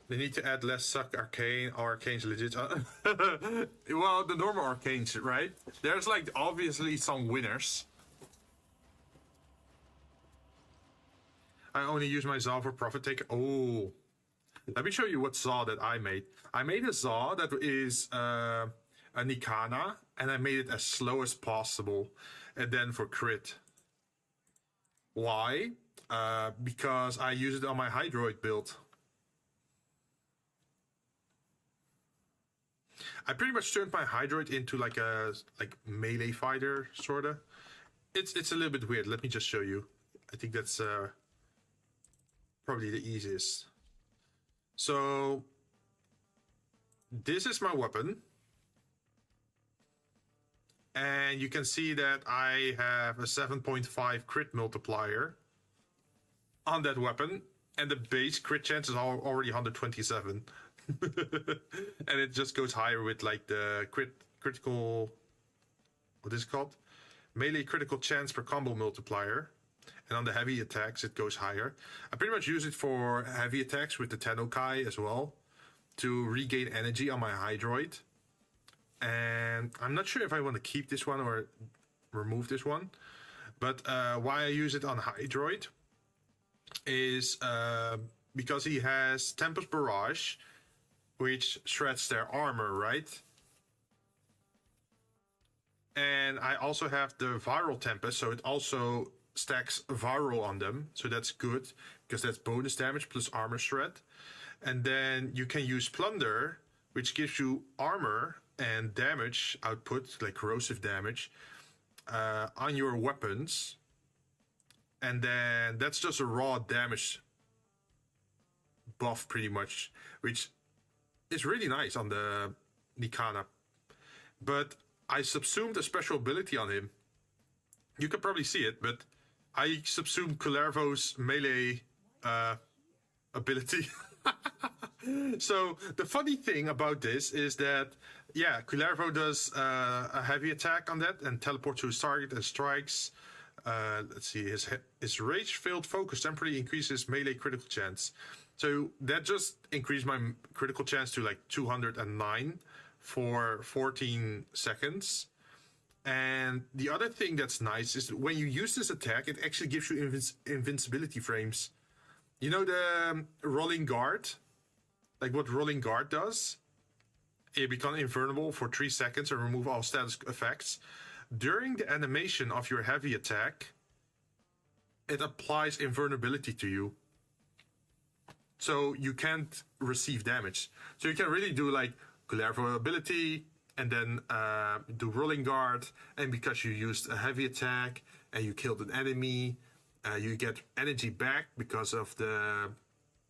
They need to add less suck arcane. Arcane's legit. Well, the normal arcanes, right? There's like obviously some winners. I only use my Zaw for profit take. Oh. Let me show you what Zaw that I made. I made a Zaw that is a Nikana, and I made it as slow as possible, and then for crit. Why? Because I use it on my Hydroid build. I pretty much turned my Hydroid into like a melee fighter, sorta. It's a little bit weird. Let me just show you. I think that's probably the easiest. So this is my weapon, and you can see that I have a 7.5 crit multiplier on that weapon, and the base crit chance is already 127. And it just goes higher with like the critical, what is it called? Melee critical chance per combo multiplier. And on the heavy attacks, it goes higher. I pretty much use it for heavy attacks with the Tennokai as well, to regain energy on my Hydroid. And I'm not sure if I want to keep this one or remove this one. But why I use it on Hydroid is because he has Tempest Barrage, which shreds their armor, right? And I also have the Viral Tempest, so it also stacks viral on them, so that's good because that's bonus damage plus armor shred. And then you can use Plunder, which gives you armor and damage output, like corrosive damage, on your weapons. And then that's just a raw damage buff pretty much, which is really nice on the Nikana. But I subsumed a special ability on him. You can probably see it, but I subsumed Kullervo's melee ability. So the funny thing about this is that, yeah, Kullervo does a heavy attack on that and teleports to his target and strikes. Let's see, his rage-filled focus temporarily increases melee critical chance. So that just increased my critical chance to like 209 for 14 seconds. And the other thing that's nice is when you use this attack, it actually gives you invincibility frames. You know the rolling guard? Like what rolling guard does? You become invulnerable for 3 seconds and remove all status effects. During the animation of your heavy attack, it applies invulnerability to you. So you can't receive damage. So you can really do like Kullervo ability, and then do rolling guard, and because you used a heavy attack and you killed an enemy, you get energy back because of the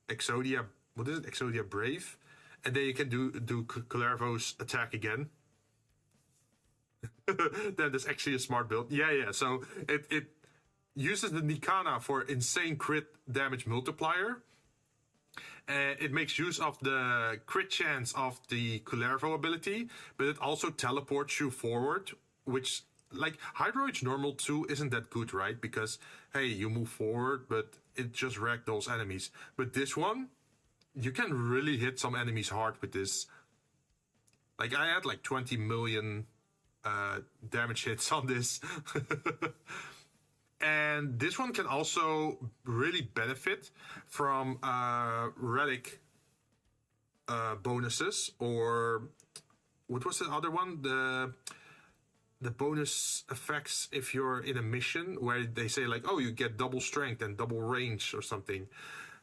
Exodia, what is it? Exodia Brave. and then you can do Kullervo's attack again. That is actually a smart build. Yeah. So it uses the Nikana for insane crit damage multiplier. It makes use of the crit chance of the Kullervo ability, but it also teleports you forward, which, like, Hydroid's normal 2 isn't that good, right? Because, hey, you move forward, but it just ragdolls enemies. But this one, you can really hit some enemies hard with this. Like, I had like 20 million damage hits on this. And this one can also really benefit from relic bonuses, or what was the other one? The bonus effects if you're in a mission where they say like, oh, you get double strength and double range or something.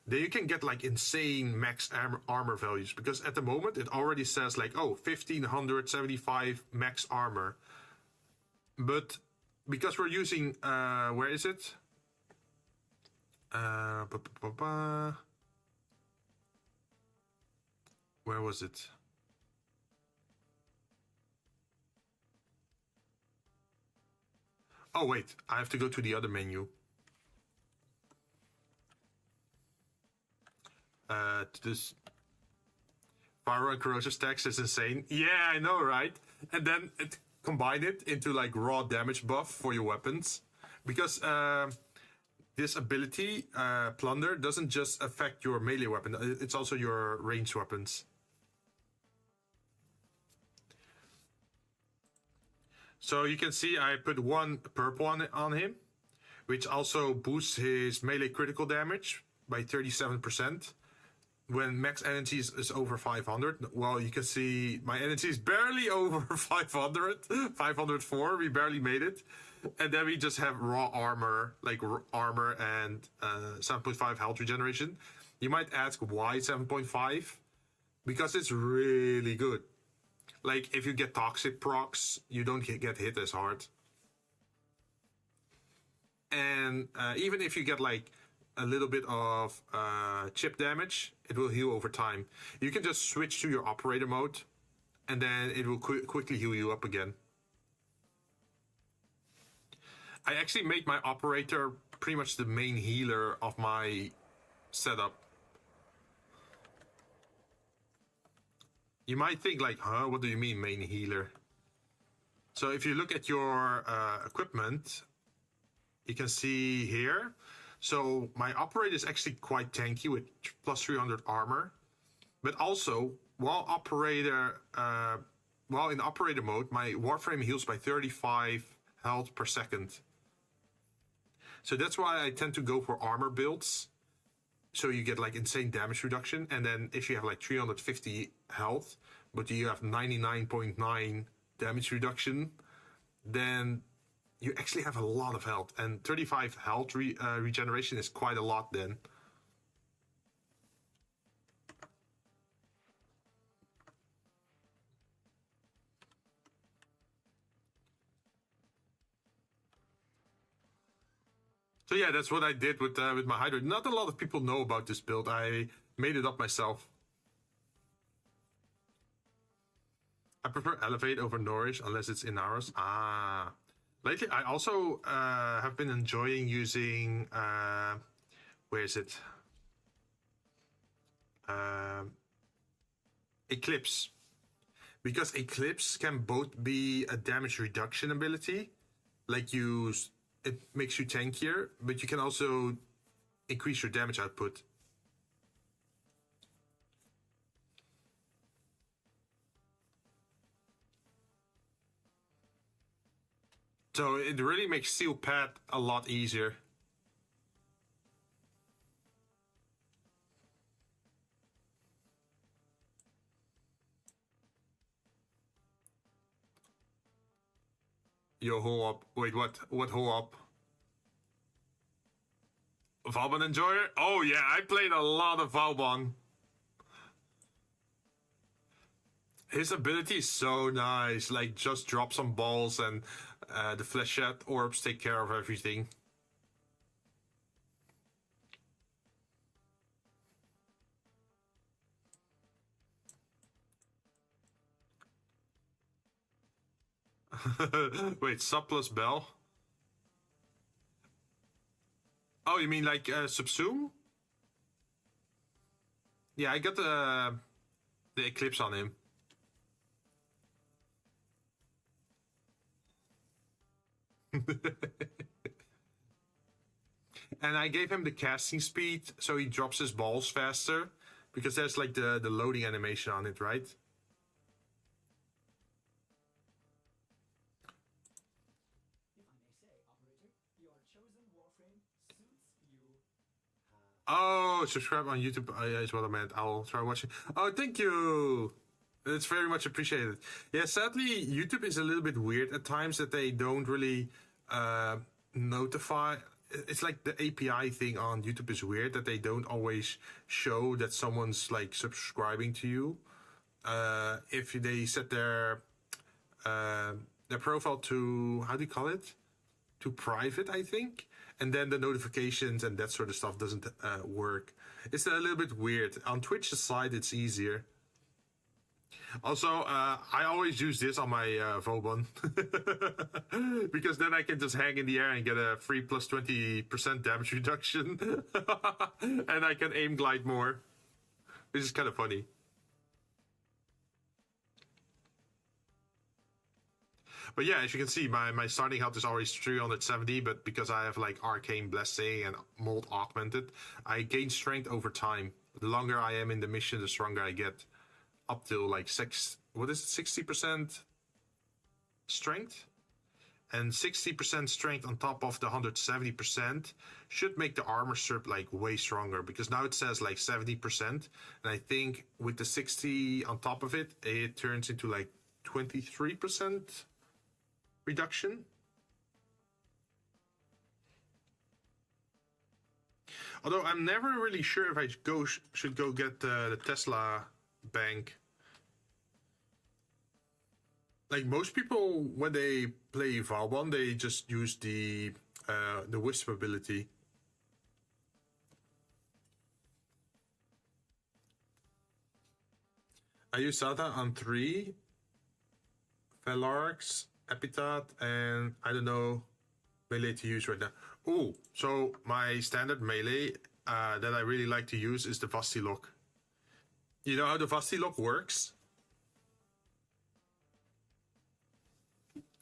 Then you can get like insane max armor values, because at the moment it already says like, oh, 1575 max armor. But because we're using, where is it? Where was it? Oh, wait, I have to go to the other menu. To this. Pyro and corrosive stacks is insane. Yeah, I know, right? And then combine it into like raw damage buff for your weapons, because this ability, Plunder, doesn't just affect your melee weapon, it's also your ranged weapons. So you can see I put one purple on him, which also boosts his melee critical damage by 37%. When max energy is over 500, well, you can see my energy is barely over 500, 504, we barely made it. And then we just have raw armor, like armor and 7.5 health regeneration. You might ask why 7.5? Because it's really good. Like, if you get toxic procs, you don't get hit as hard. And even if you get like a little bit of chip damage, it will heal over time. You can just switch to your operator mode, and then it will quickly heal you up again. I actually made my operator pretty much the main healer of my setup. You might think like, huh, what do you mean main healer? So if you look at your equipment, you can see here. So my operator is actually quite tanky with plus 300 armor. But also, while in operator mode, my Warframe heals by 35 health per second. So that's why I tend to go for armor builds. So you get like insane damage reduction. And then if you have like 350 health, but you have 99.9 damage reduction, then you actually have a lot of health. And 35 health regeneration is quite a lot then. So yeah, that's what I did with my Hydra. Not a lot of people know about this build. I made it up myself. I prefer Elevate over Nourish unless it's in Aros. Lately, I also have been enjoying using, where is it? Eclipse. Because Eclipse can both be a damage reduction ability, like it makes you tankier, but you can also increase your damage output. So it really makes Seal Pad a lot easier. Yo, hold up. Wait, what? What hold up? Vauban Enjoyer? Oh yeah, I played a lot of Vauban. His ability is so nice. Like, just drop some balls and the Flechette orbs take care of everything. Wait, sub plus bell? Oh, you mean like subsume? Yeah, I got the eclipse on him. And I gave him the casting speed so he drops his balls faster, because there's like the loading animation on it, right? If I may say, operator, your chosen Warframe suits you. Oh, subscribe on YouTube is what I meant. I'll try watching. Oh, thank you. It's very much appreciated. Yeah, sadly, YouTube is a little bit weird at times that they don't really notify. It's like the API thing on YouTube is weird that they don't always show that someone's like subscribing to you. If they set their profile to, how do you call it? To private, I think. And then the notifications and that sort of stuff doesn't work. It's a little bit weird. On Twitch's side, it's easier. Also, I always use this on my Vauban. Because then I can just hang in the air and get a free plus 20% damage reduction. And I can aim glide more. Which is kind of funny. But yeah, as you can see, my starting health is always 370, but because I have like Arcane Blessing and Mold Augmented, I gain strength over time. The longer I am in the mission, the stronger I get. Up till like 60% strength? And 60% strength on top of the 170% should make the armor strip like way stronger, because now it says like 70%. And I think with the 60 on top of it, it turns into like 23% reduction. Although I'm never really sure if I should go get the Tesla bank. Like most people, when they play Vauban, they just use the Wisp ability. I use Sata on 3, Phalarx, Epitaph, and I don't know melee to use right now. Oh, so my standard melee that I really like to use is the Vastilok. You know how the Vastilok works?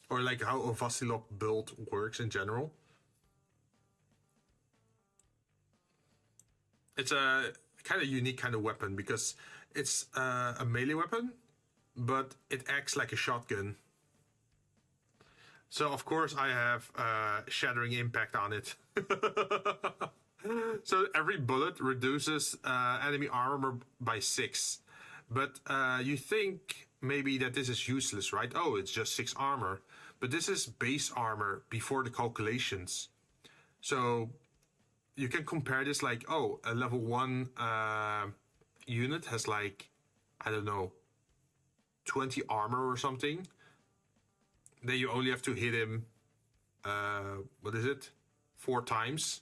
Or like how a Vastilok build works in general? It's a kind of unique kind of weapon because it's a melee weapon, but it acts like a shotgun. So of course I have shattering impact on it. So every bullet reduces enemy armor by 6. But you think maybe that this is useless, right? Oh, it's just 6 armor. But this is base armor before the calculations. So you can compare this like, oh, a level 1 unit has like, I don't know, 20 armor or something. Then you only have to hit him, what is it? 4 times.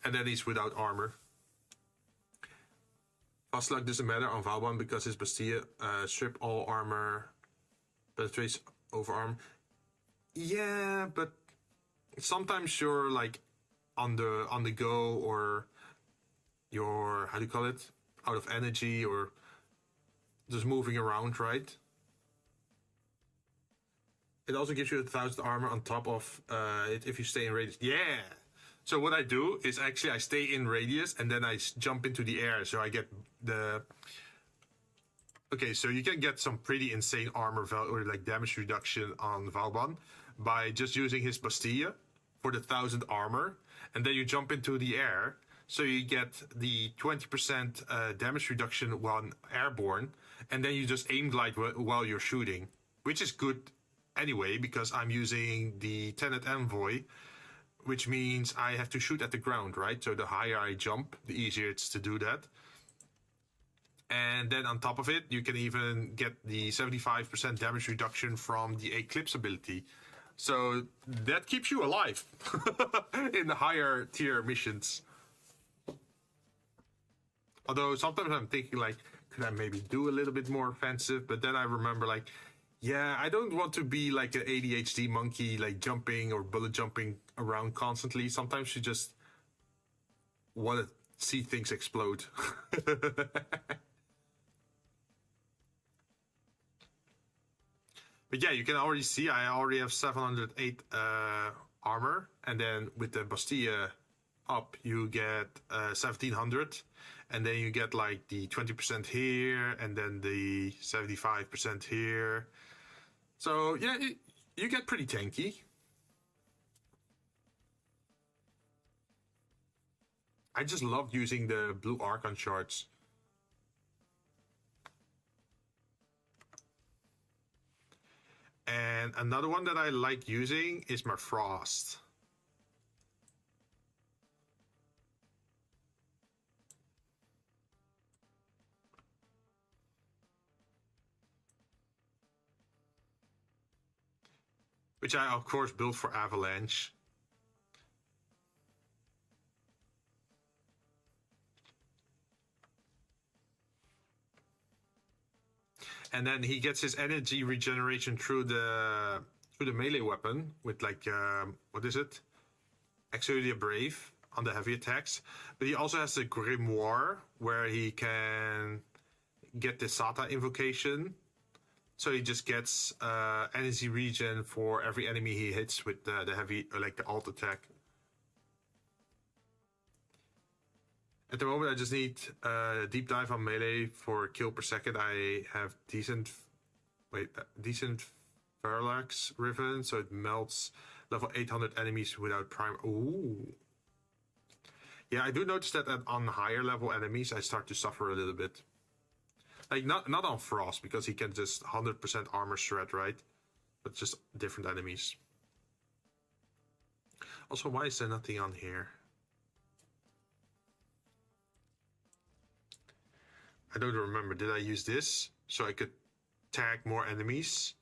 And then he's without armor. Fastluck doesn't matter on Vauban because his Bastille strip all armor, penetrates over arm. Yeah, but sometimes you're like on the go, or you're, how do you call it? Out of energy, or just moving around, right? It also gives you 1,000 armor on top of it if you stay in radius. Yeah! So what I do is actually I stay in radius and then I jump into the air. So I get the... Okay, so you can get some pretty insane armor or like damage reduction on Vauban by just using his Bastille for the 1,000 armor. And then you jump into the air. So you get the 20% damage reduction when airborne. And then you just aim glide while you're shooting. Which is good anyway, because I'm using the Tenet Envoy, which means I have to shoot at the ground, right? So the higher I jump, the easier it's to do that. And then on top of it, you can even get the 75% damage reduction from the Eclipse ability. So that keeps you alive in the higher tier missions. Although sometimes I'm thinking like, could I maybe do a little bit more offensive? But then I remember like, Yeah, I don't want to be like an ADHD monkey, like jumping or bullet jumping around constantly. Sometimes you just want to see things explode. But yeah, you can already see I already have 708 armor, and then with the Bastille up, you get 1700, and then you get like the 20% here, and then the 75% here. So yeah, you get pretty tanky. I just love using the blue Archon shards. And another one that I like using is my Frost. Which I, of course, built for Avalanche. And then he gets his energy regeneration through the melee weapon with like what is it? Exodia Brave on the heavy attacks. But he also has the Grimoire where he can get the Sata invocation. So he just gets energy regen for every enemy he hits with the heavy, like the alt attack. At the moment, I just need deep dive on melee for kill per second. I have decent Parallax Riven, so it melts level 800 enemies without prime. Ooh. Yeah, I do notice that on higher level enemies, I start to suffer a little bit. Like, not on Frost, because he can just 100% armor shred, right? But just different enemies. Also, why is there nothing on here? I don't remember. Did I use this so I could tag more enemies?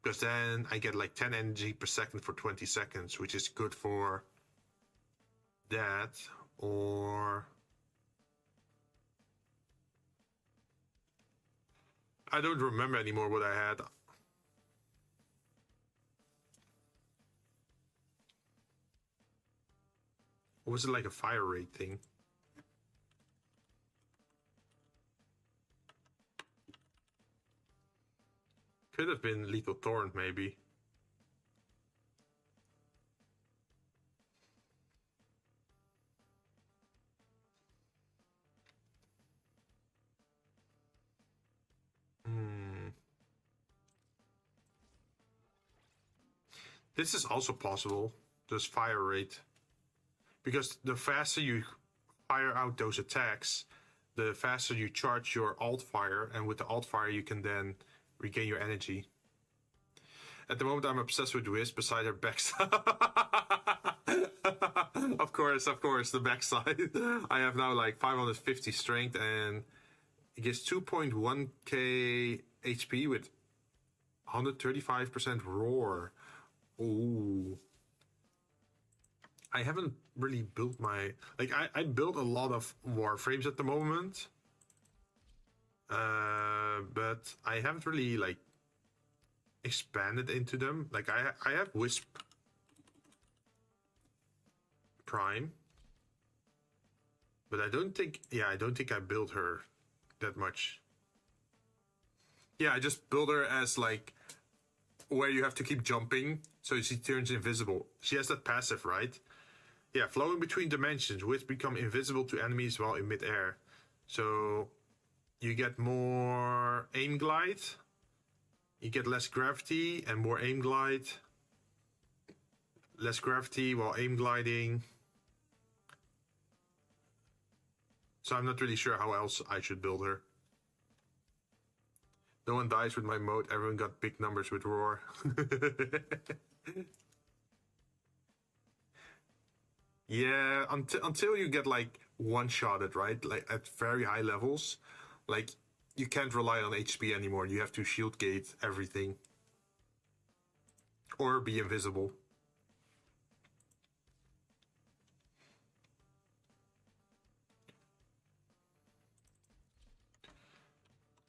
Because then I get like 10 energy per second for 20 seconds, which is good for that. Or I don't remember anymore what I had. Or was it like a fire rate thing? Could have been Lethal Torrent, maybe. This is also possible. Just fire rate. Because the faster you fire out those attacks, the faster you charge your alt fire, and with the alt fire you can then regain your energy. At the moment I'm obsessed with Wiz beside her backside. Of course, the backside. I have now like 550 strength and it gets 2.1k HP with 135% roar. Ooh. I haven't really built my... Like, I built a lot of Warframes at the moment. But I haven't really, like, expanded into them. Like, I have Wisp Prime. But I don't think... Yeah, I don't think I built her that much. Yeah, I just built her as, like, where you have to keep jumping, so she turns invisible. She has that passive, right? Yeah, flowing between dimensions, which become invisible to enemies while in midair. So you get more aim glide, you get less gravity and more aim glide. Less gravity while aim gliding. So I'm not really sure how else I should build her. No one dies with my mode, everyone got big numbers with roar. Yeah, until you get like one-shotted, right? Like at very high levels, like you can't rely on HP anymore. You have to shield gate everything. Or be invisible.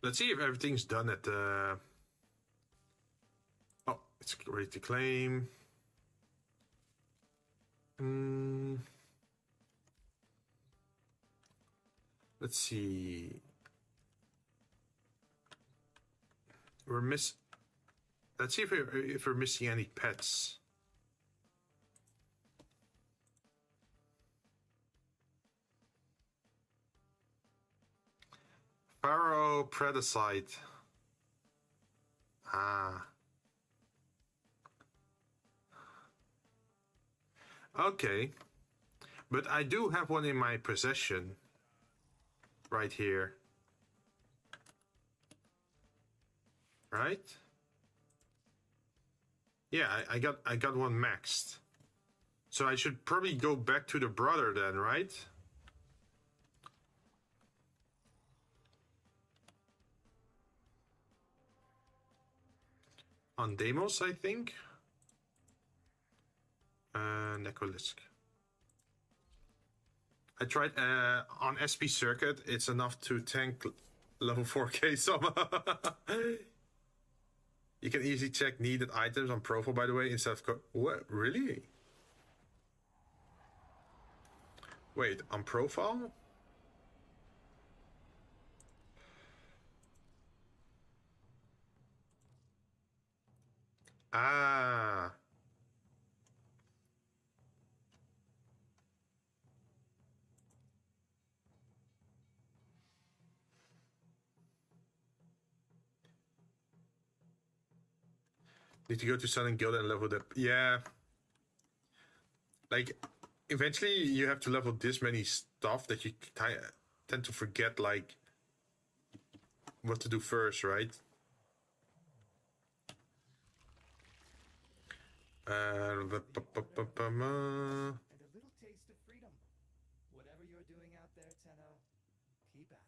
Let's see if everything's done at the... Oh, it's ready to claim. Let's see. Let's see if we're missing any pets. Pharaoh Predacite. Ah. Okay. But I do have one in my possession. Right here. Right? Yeah, I got one maxed. So I should probably go back to the brother then, right? On Deimos, I think. Necrolisk. I tried on SP Circuit. It's enough to tank level 4k summon. You can easily check needed items on profile, by the way, instead of what? Really? Wait, on profile? Ah. Need to go to Southern Guild and level that. Yeah. Like, eventually you have to level this many stuff that you tend to forget, like, what to do first, right? And a little taste of freedom. Whatever you're doing out there, Tenno, keep at it.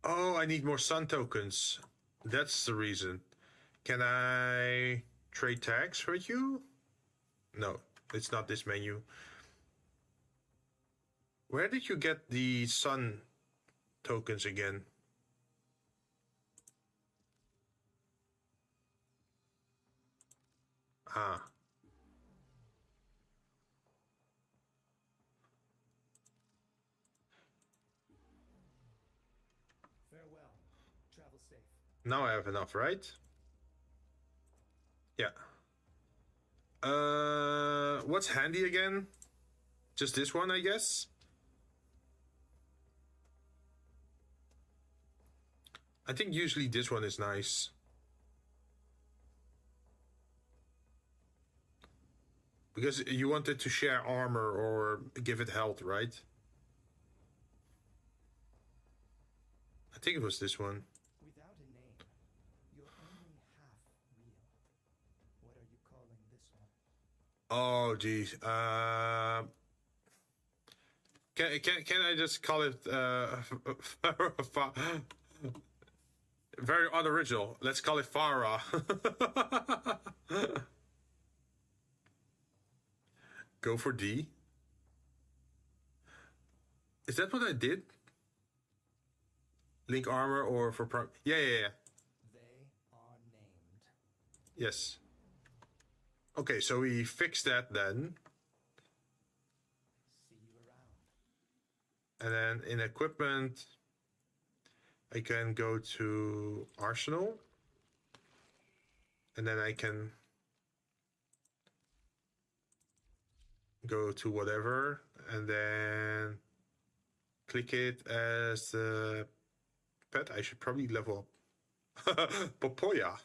Oh, I need more sun tokens. That's the reason. Can I trade tags with you? No, it's not this menu. Where did you get the sun tokens again? Ah. Farewell. Travel safe. Now I have enough, right? Yeah. What's handy again? Just this one, I guess? I think usually this one is nice. Because you wanted to share armor or give it health, right? I think it was this one. Without a name, you're only half real. What are you calling this one? Oh, geez. Can I just call it very unoriginal? Let's call it Farah. Go for D. Is that what I did? Link armor or for prime? Yeah. They are named. Yes. Okay, so we fixed that then. See you around. And then in equipment, I can go to Arsenal. And then I can go to whatever. And then click it as the pet. I should probably level up. Popoya.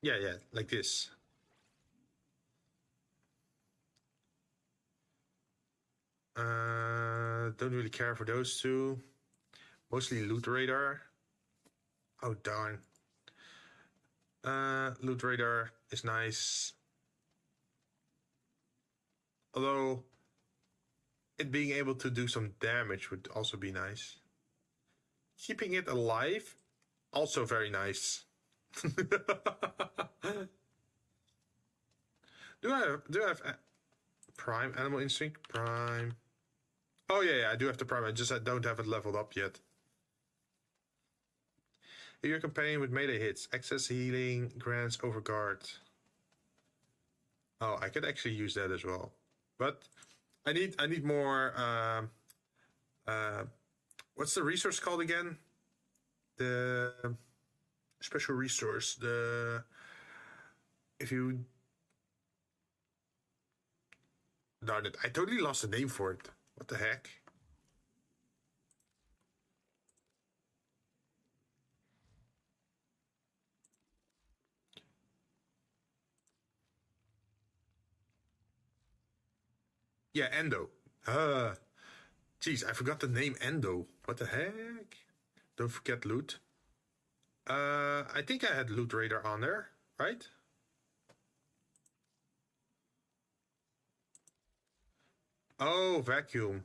Yeah, like this. Don't really care for those two. Mostly Loot Radar. Oh, darn. Loot Radar is nice. Although, it being able to do some damage would also be nice. Keeping it alive, also very nice. Do I have Prime Animal Instinct? Prime. Oh yeah, I do have the Prime. I don't have it leveled up yet. If you're companion with melee hits, excess healing grants overguard. Oh, I could actually use that as well, but I need more. What's the resource called again? The special resource. Darn it! I totally lost the name for it. What the heck? Yeah, Endo. Jeez, I forgot the name Endo. What the heck? Don't forget loot. I think I had Loot Radar on there, right? Oh, vacuum.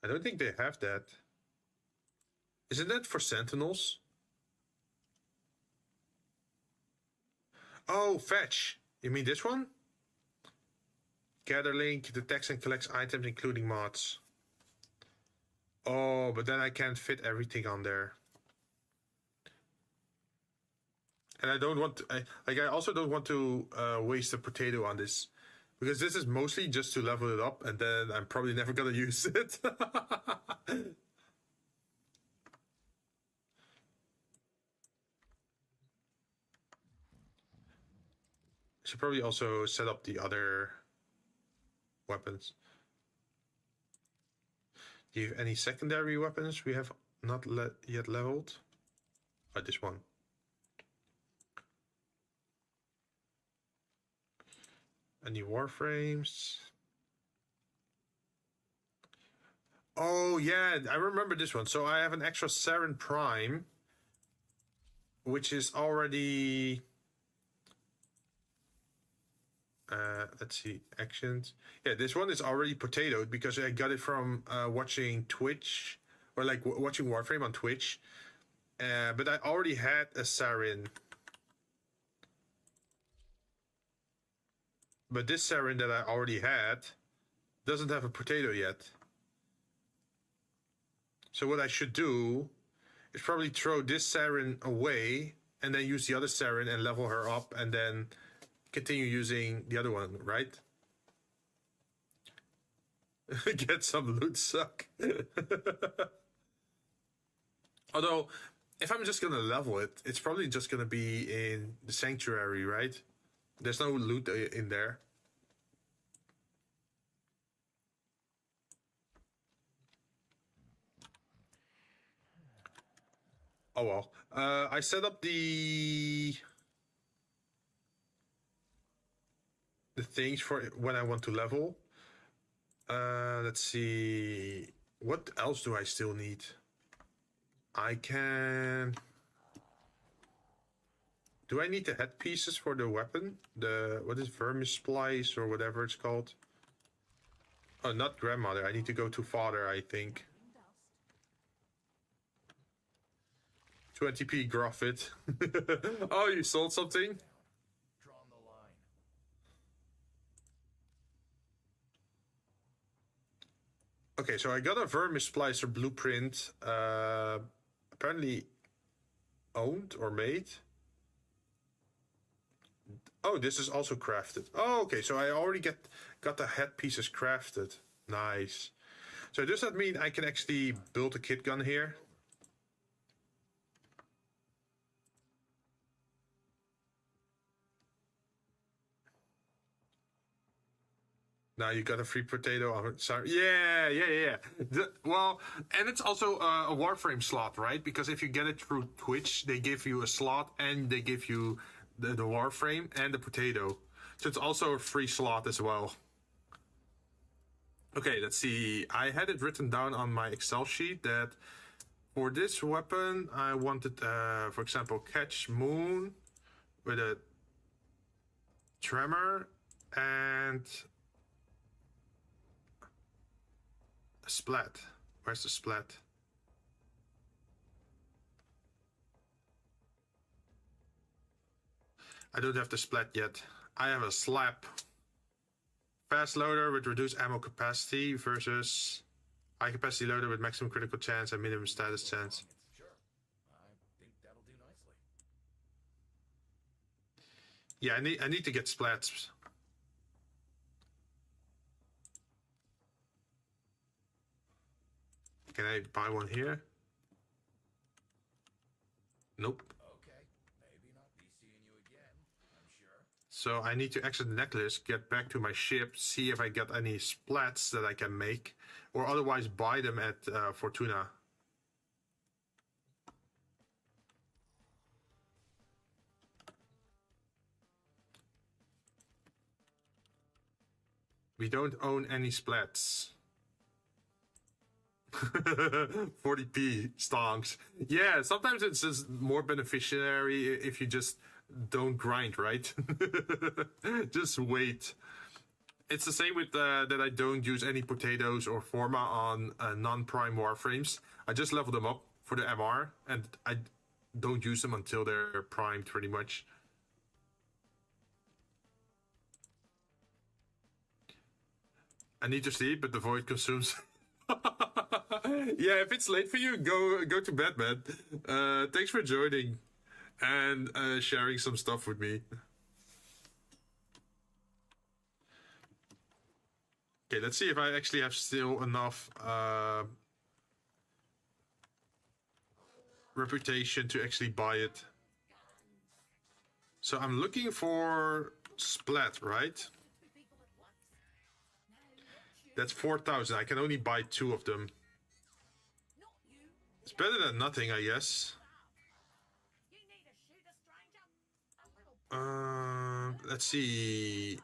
I don't think they have that. Isn't that for Sentinels? Oh, fetch. You mean this one? Gather link detects and collects items including mods. Oh, but then I can't fit everything on there. And I don't want to, I also don't want to waste a potato on this. Because this is mostly just to level it up, and then I'm probably never gonna use it. Should probably also set up the other weapons. Do you have any secondary weapons we have not yet leveled? Oh, this one. Any Warframes? Oh yeah, I remember this one. So I have an extra Saren Prime, which is already... let's see, actions. Yeah, this one is already potatoed because I got it from watching Twitch, or like watching Warframe on Twitch. But I already had a Saren. But this Saren that I already had doesn't have a potato yet. So what I should do is probably throw this Saren away and then use the other Saren and level her up and then continue using the other one, right? Get some loot suck. Although, if I'm just gonna level it, it's probably just gonna be in the sanctuary, right? There's no loot in there. Oh well. I set up the things for when I want to level. Let's see. What else do I still need? I can... Do I need the headpieces for the weapon? What is Vermisplice or whatever it's called? Oh, not grandmother. I need to go to father, I think. 20p Groffit. Oh, you sold something? Okay, so I got a Vermisplicer blueprint, apparently owned or made. Oh, this is also crafted. Oh, okay, so I already got the headpieces crafted. Nice. So does that mean I can actually build a kit gun here? Now you got a free potato. I'm sorry. Yeah. Well, and it's also a Warframe slot, right? Because if you get it through Twitch, they give you a slot and they give you the Warframe and the potato. So it's also a free slot as well. Okay, let's see. I had it written down on my Excel sheet that for this weapon, I wanted, for example, catch moon with a tremor and splat. Where's the splat? I don't have the splat yet. I have a slap. Fast loader with reduced ammo capacity versus high capacity loader with maximum critical chance and minimum status chance. Sure. I think that'll do nicely. Yeah, I need to get splats. Can I buy one here? Nope. Okay. Maybe not be seeing you again, I'm sure. So I need to exit the necklace, get back to my ship, see if I get any splats that I can make, or otherwise buy them at Fortuna. We don't own any splats. 40p stonks. Yeah, sometimes it's just more beneficiary if you just don't grind, right? Just wait. It's the same with that I don't use any potatoes or forma on non-prime warframes. I just level them up for the MR, and I don't use them until they're primed, pretty much. I need to sleep, but the void consumes. Yeah, if it's late for you, go to bed, man. Thanks for joining and sharing some stuff with me. Okay, let's see if I actually have still enough reputation to actually buy it. So I'm looking for splat, right? That's 4,000. I can only buy 2 of them. It's better than nothing, I guess. Let's see.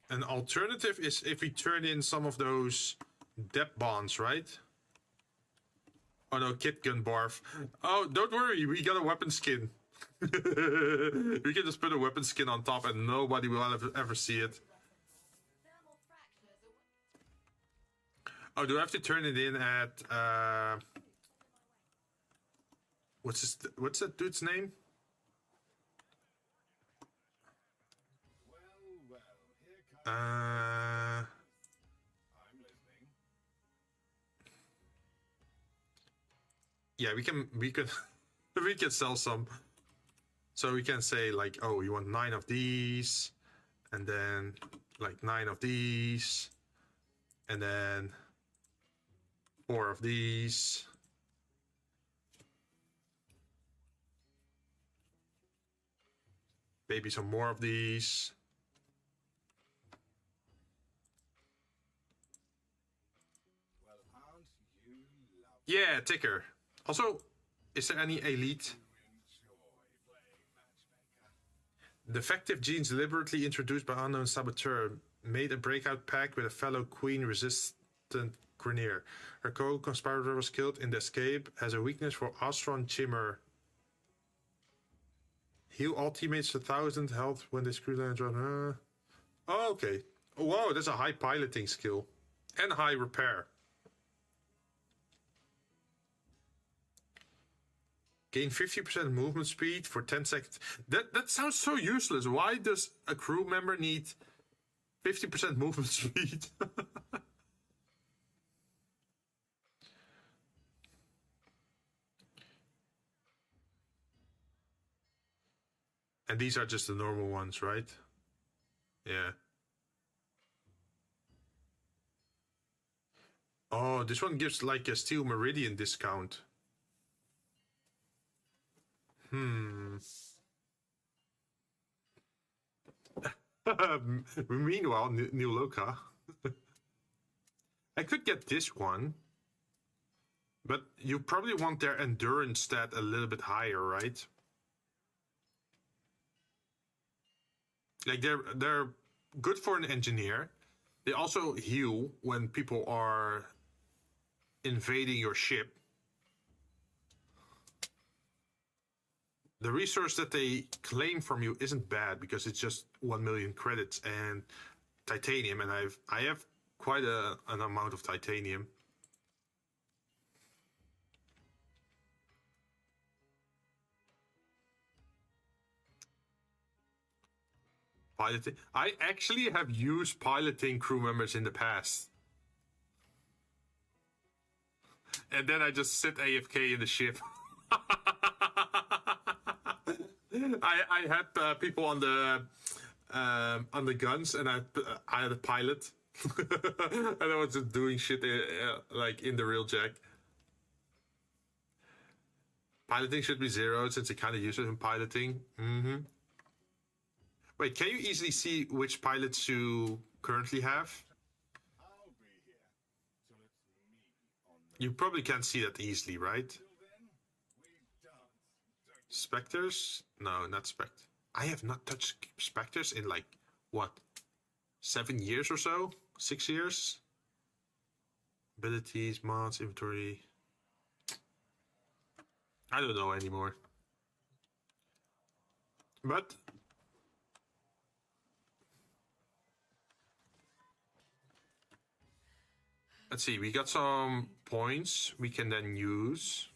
An alternative is if we turn in some of those depth bonds, right? Oh no, kit gun barf. Oh, don't worry, we got a weapon skin. We can just put a weapon skin on top and nobody will ever see it. Oh, do I have to turn it in at what's that dude's name? I'm listening. Yeah, we can we can sell some. So we can say like, oh, you want 9 of these, and then like 9 of these, and then 4 of these. Maybe some more of these. Yeah, ticker. Also, is there any elite? Defective genes deliberately introduced by unknown saboteur made a breakout pact with a fellow queen-resistant Grenier. Her co-conspirator was killed in the escape, has a weakness for Ostron Chimmer. Heal all teammates to 1,000 health when they screw down and drop. Oh, okay. Whoa, that's a high piloting skill. And high repair. Gain 50% movement speed for 10 seconds. That sounds so useless. Why does a crew member need 50% movement speed? And these are just the normal ones, right? Yeah. Oh, this one gives like a Steel Meridian discount. Meanwhile, New Loka. I could get this one. But you probably want their endurance stat a little bit higher, right? Like they're good for an engineer. They also heal when people are invading your ship. The resource that they claim from you isn't bad because it's just 1 million credits and titanium, and I have quite an amount of titanium. Piloting. I actually have used piloting crew members in the past. And then I just sit AFK in the ship. I had people on the guns, and I had a pilot, and I was just doing shit like in the real jack. Piloting should be 0 since it kind of uses in piloting. Wait, can you easily see which pilots you currently have? I'll be here. So it's me on the You probably can't see that easily, right? till then, we dance. Spectres? No, not Spectre. I have not touched Spectres in like, what, 7 years or so? 6 years? Abilities, mods, inventory. I don't know anymore. But let's see, we got some points we can then use.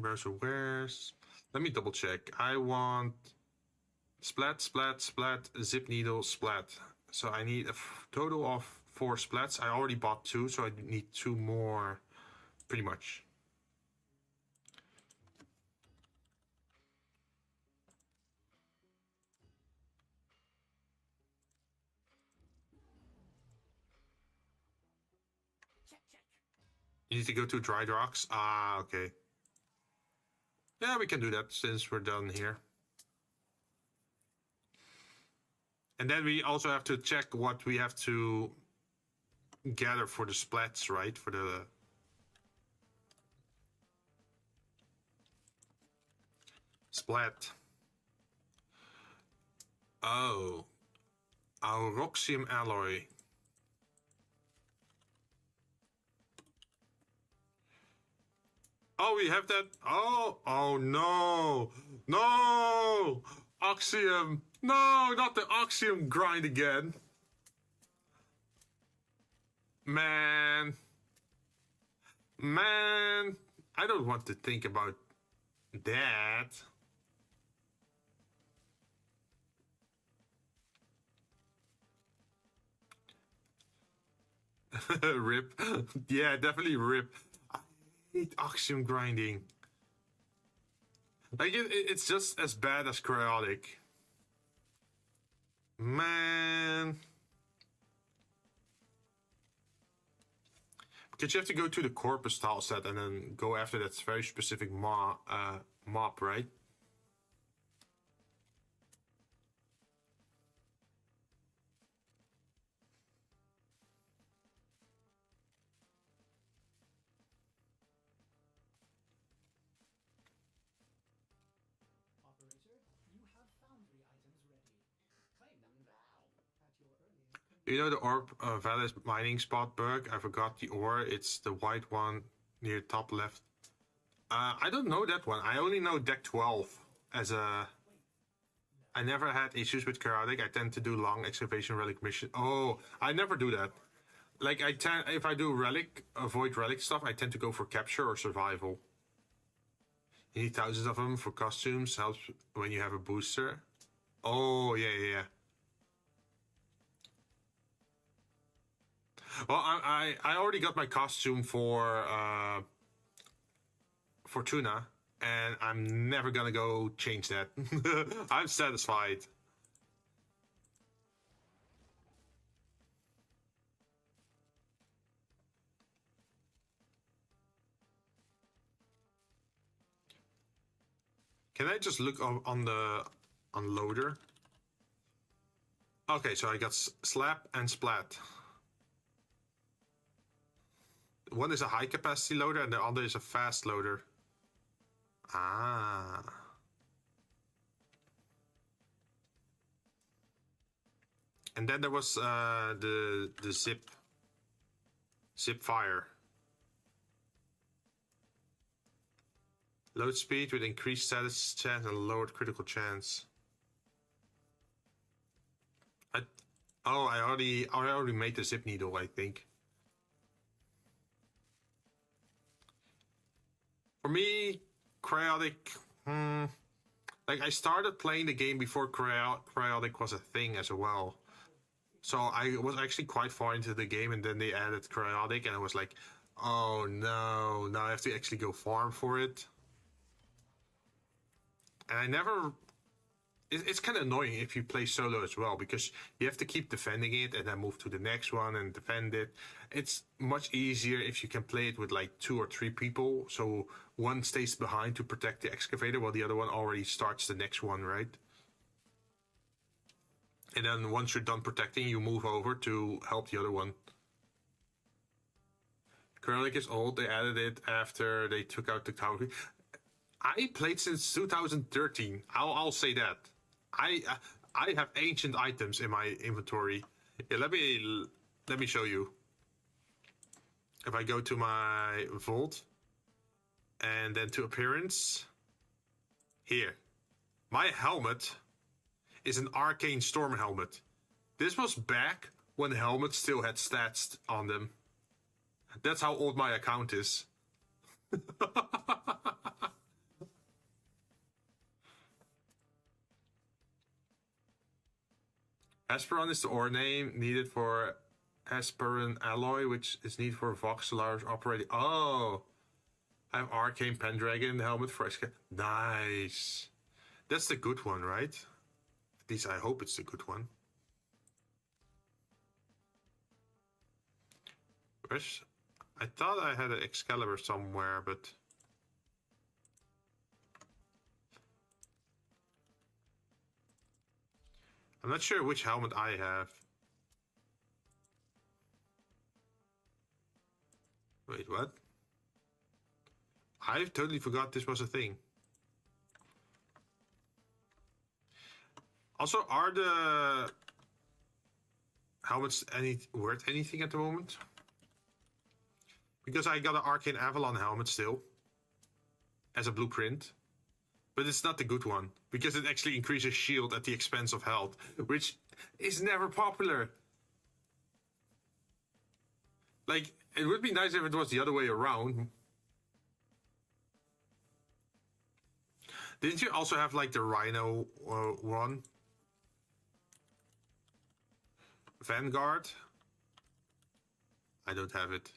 Where's wares? Let me double check. I want splat, splat, splat, zip needle, splat. So I need a total of 4 splats. I already bought 2, so I need 2 more, pretty much. You need to go to dry docks. Ah, okay. Yeah, we can do that since we're done here. And then we also have to check what we have to gather for the splats, right? For the splat. Oh. Auroxium alloy. Oh, we have that. Oh no. No! Oxium. No, not the Oxium grind again. Man. I don't want to think about that. Rip. Yeah, definitely rip. I hate Oxium grinding. Like, it's just as bad as Cryotic. Man. Because you have to go to the Corpus tile set and then go after that very specific mob, right? Operator, you have foundry items ready. Claim them now. At your earliest convenience. You know the orb valid mining spot bug? I forgot the ore. It's the white one near top left. I don't know that one. I only know deck 12 as a... I never had issues with Cryotic. I tend to do long excavation relic mission. Oh, I never do that. Like, if I do relic, avoid relic stuff, I tend to go for capture or survival. You need thousands of them for costumes. Helps when you have a booster. Oh, yeah. Well, I already got my costume for Tuna, and I'm never gonna go change that. I'm satisfied. Can I just look on the unloader? Okay, so I got slap and splat. One is a high capacity loader and the other is a fast loader. Ah. And then there was the zip fire. Load speed with increased status chance and lowered critical chance. I already made the zip needle, I think. For me, Cryotic, like I started playing the game before Cryotic was a thing as well. So I was actually quite far into the game, and then they added Cryotic, and I was like, oh no, now I have to actually go farm for it. And I never... It's kind of annoying if you play solo as well, because you have to keep defending it and then move to the next one and defend it. It's much easier if you can play it with like 2 or 3 people, so one stays behind to protect the excavator while the other one already starts the next one, right? And then once you're done protecting, you move over to help the other one. Cryotic is old. They added it after they took out the tower. I played since 2013. I'll say that. I have ancient items in my inventory. Yeah, let me show you. If I go to my vault and then to appearance, here, my helmet is an arcane storm helmet. This was back when helmets still had stats on them. That's how old my account is. Asperon is the ore name needed for Asperon alloy, which is needed for voxelars operating. Oh, I have Arcane Pendragon helmet for nice. That's the good one, right? At least I hope it's the good one. Where's... I thought I had an Excalibur somewhere, but... I'm not sure which helmet I have. Wait, what? I totally forgot this was a thing. Also, are the helmets worth anything at the moment? Because I got an Arcane Avalon helmet still. As a blueprint. But it's not the good one. Because it actually increases shield at the expense of health. Which is never popular. Like, it would be nice if it was the other way around. Didn't you also have like the Rhino one? Vanguard? I don't have it.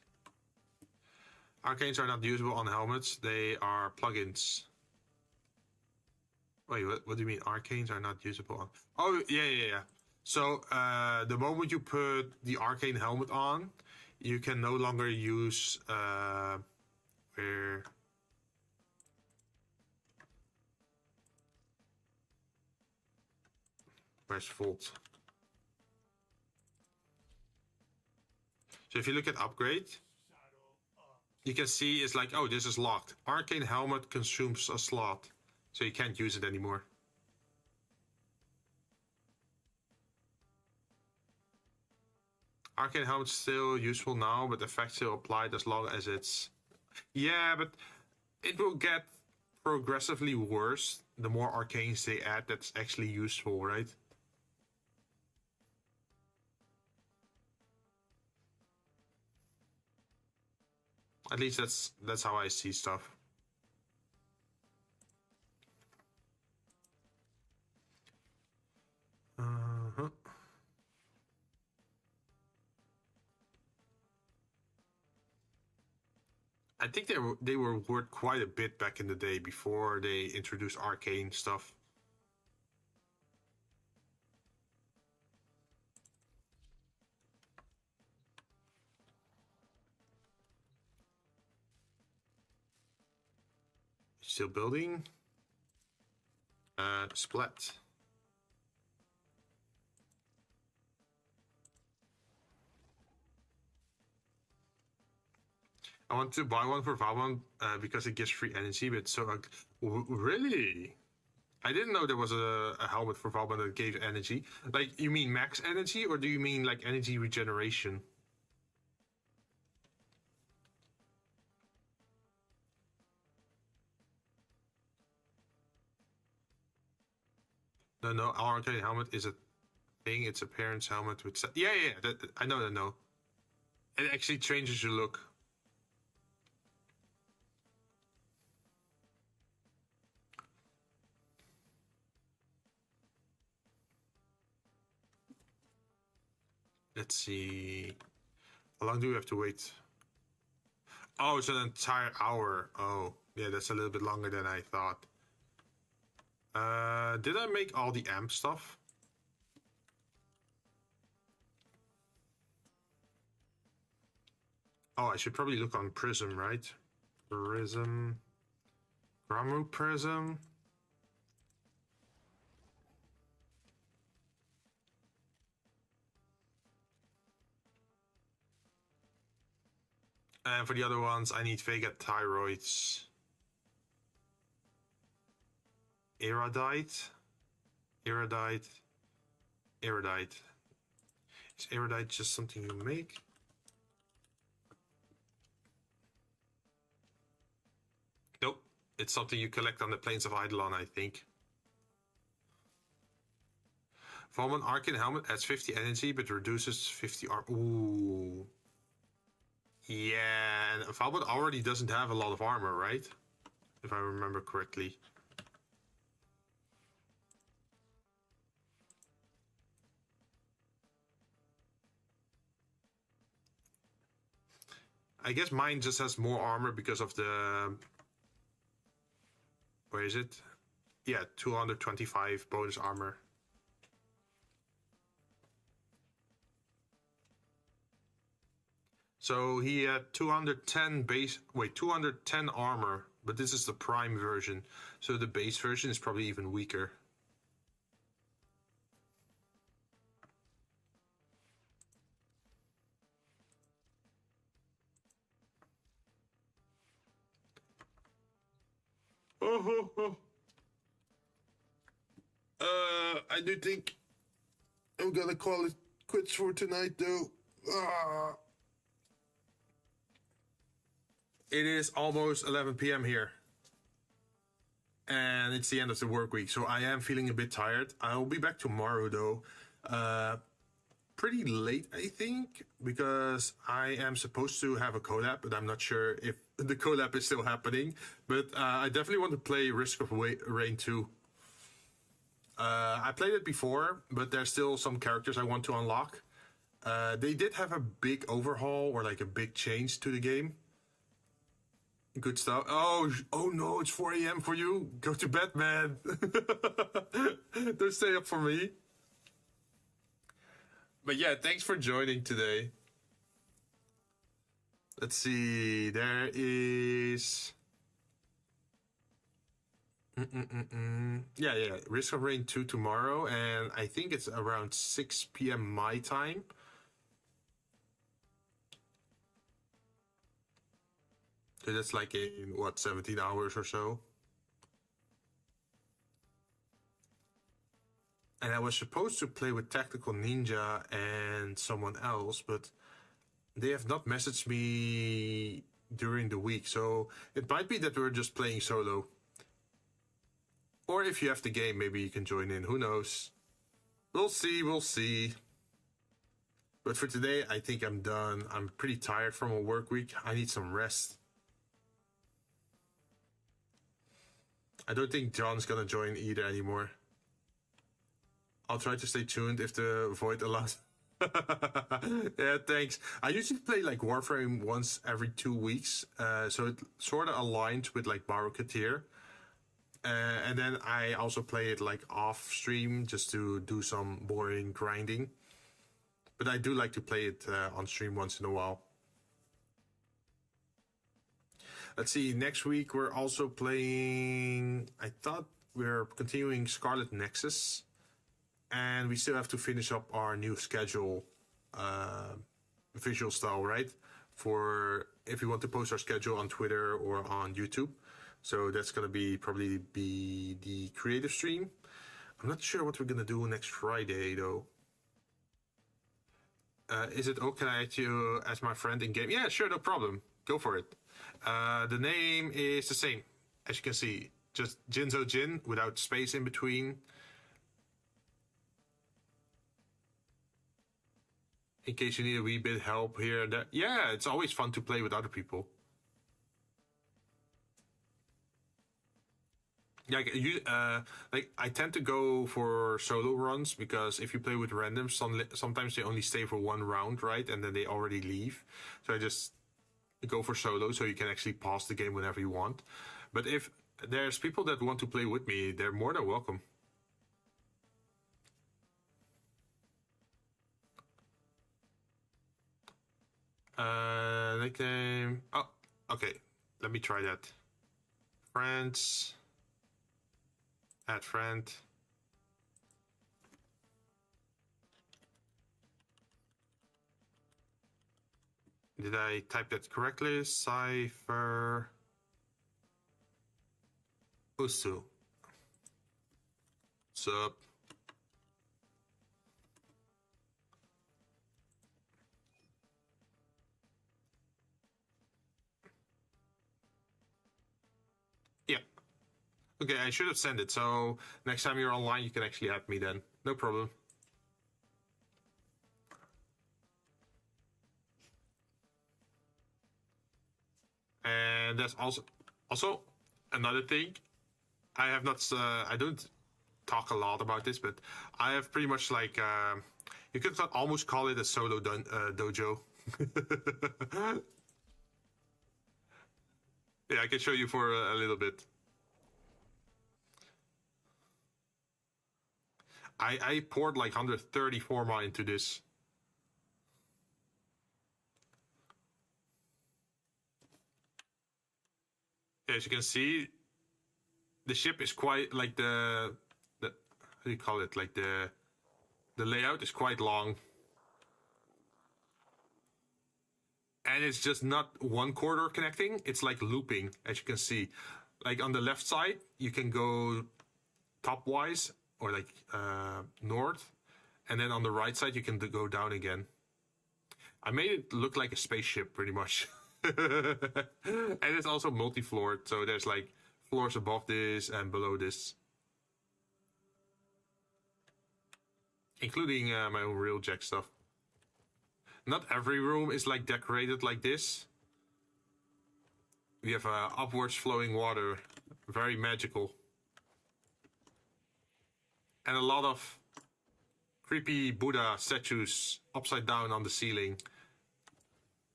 Arcanes are not usable on helmets. They are plugins. Wait, what do you mean arcanes are not usable on? Oh, yeah. So, the moment you put the arcane helmet on, you can no longer use, where's Vault? So if you look at upgrade, you can see it's like, oh, this is locked. Arcane helmet consumes a slot, so you can't use it anymore. Arcane helmet's still useful now, but effects still applied as long as it's... Yeah, but it will get progressively worse the more arcanes they add that's actually useful, right? At least that's how I see stuff. I think they were worth quite a bit back in the day before they introduced arcane stuff. Still building. Splat. I want to buy one for Valmont because it gives free energy, but so really? I didn't know there was a helmet for Valmont that gave energy. Like, you mean max energy, or do you mean like energy regeneration? No, arcane helmet is a thing. It's a parent's helmet with... Yeah, I know. It actually changes your look. Let's see. How long do we have to wait? Oh, it's an entire hour. Oh, yeah, that's a little bit longer than I thought. Did I make all the amp stuff? Oh, I should probably look on Prism, right? Prism. Gramu Prism. And for the other ones, I need Vega Thyroids. Erudite. Erudite. Erudite. Is Erudite just something you make? Nope. It's something you collect on the Plains of Eidolon, I think. Volman Arcane Helmet adds 50 energy, but reduces 50 armor. Ooh. Yeah, and Valbot already doesn't have a lot of armor, right? If I remember correctly. I guess mine just has more armor because of the... Where is it? Yeah, 225 bonus armor. So he had 210 base... Wait, 210 armor. But this is the prime version. So the base version is probably even weaker. I do think I'm gonna call it quits for tonight, though. It is almost 11 p.m. here. And it's the end of the work week, so I am feeling a bit tired. I'll be back tomorrow, though. Pretty late, I think, because I am supposed to have a collab, but I'm not sure if the collab is still happening. But I definitely want to play Risk of Rain 2. I played it before, but there's still some characters I want to unlock. They did have a big overhaul or like a big change to the game. Good stuff. Oh no, it's 4 a.m. for you. Go to bed, man. Don't stay up for me. But yeah, thanks for joining today. Let's see. There is... Yeah. Risk of Rain 2 tomorrow, and I think it's around 6 p.m. my time. So that's like in, what, 17 hours or so? And I was supposed to play with Tactical Ninja and someone else, but they have not messaged me during the week. So it might be that we're just playing solo. Or if you have the game, maybe you can join in. Who knows? We'll see. But for today, I think I'm done. I'm pretty tired from a work week. I need some rest. I don't think John's gonna join either anymore. I'll try to stay tuned if the void allows. Yeah, thanks. I usually play like Warframe once every 2 weeks. So it sort of aligns with like Barokatir. And then I also play it like off stream just to do some boring grinding. But I do like to play it on stream once in a while. Let's see, next week we're also playing... I thought we're continuing Scarlet Nexus. And we still have to finish up our new schedule visual style, right? For if you want to post our schedule on Twitter or on YouTube. So that's going to probably be the creative stream. I'm not sure what we're going to do next Friday, though. Is it okay? Can I add you as my friend in game? Yeah, sure, no problem. Go for it. The name is the same, as you can see. Just Jinzou Jinn without space in between. In case you need a wee bit help here and there. Yeah, it's always fun to play with other people. Like I tend to go for solo runs because if you play with randoms, sometimes they only stay for one round, right? And then they already leave. So I just go for solo so you can actually pause the game whenever you want. But if there's people that want to play with me, they're more than welcome. Nickname. Oh, okay. Let me try that. Friends. Add friend. Did I type that correctly? Cypher Usu. What's up? Yeah. Okay, I should have sent it. So next time you're online, you can actually add me then. No problem. And that's also another thing. I have not. I don't talk a lot about this, but I have pretty much like you could almost call it a solo dojo. Yeah, I can show you for a little bit. I poured like 130 forma into this. As you can see, the ship is quite like the how do you call it? Like the layout is quite long. And it's just not one corridor connecting, it's like looping, as you can see. Like on the left side, you can go top-wise, or like north. And then on the right side, you can go down again. I made it look like a spaceship, pretty much. And it's also multi-floored, so there's like floors above this and below this. Including my own Railjack stuff. Not every room is like decorated like this. We have upwards flowing water, very magical. And a lot of creepy Buddha statues upside down on the ceiling.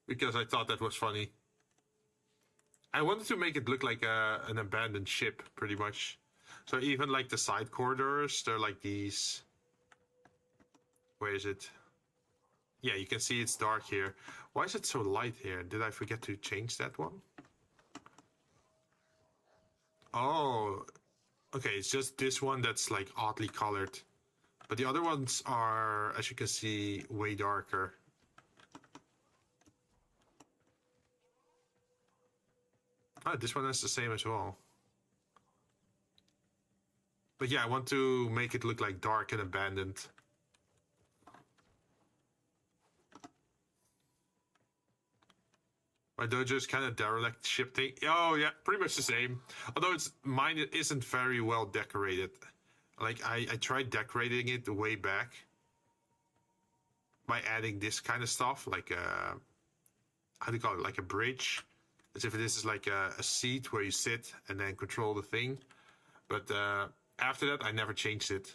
Because I thought that was funny. I wanted to make it look like an abandoned ship, pretty much. So even like the side corridors, they're like these. Where is it? Yeah, you can see it's dark here. Why is it so light here? Did I forget to change that one? Oh, okay, it's just this one that's like oddly colored. But the other ones are, as you can see, way darker. Oh, this one is the same as well. But yeah, I want to make it look like dark and abandoned. My dojo is kind of derelict ship thing. Oh yeah, pretty much the same. Although mine isn't very well decorated. Like I tried decorating it way back by adding this kind of stuff, like how do you call it? Like a bridge, as if this is like a seat where you sit and then control the thing. But after that, I never changed it.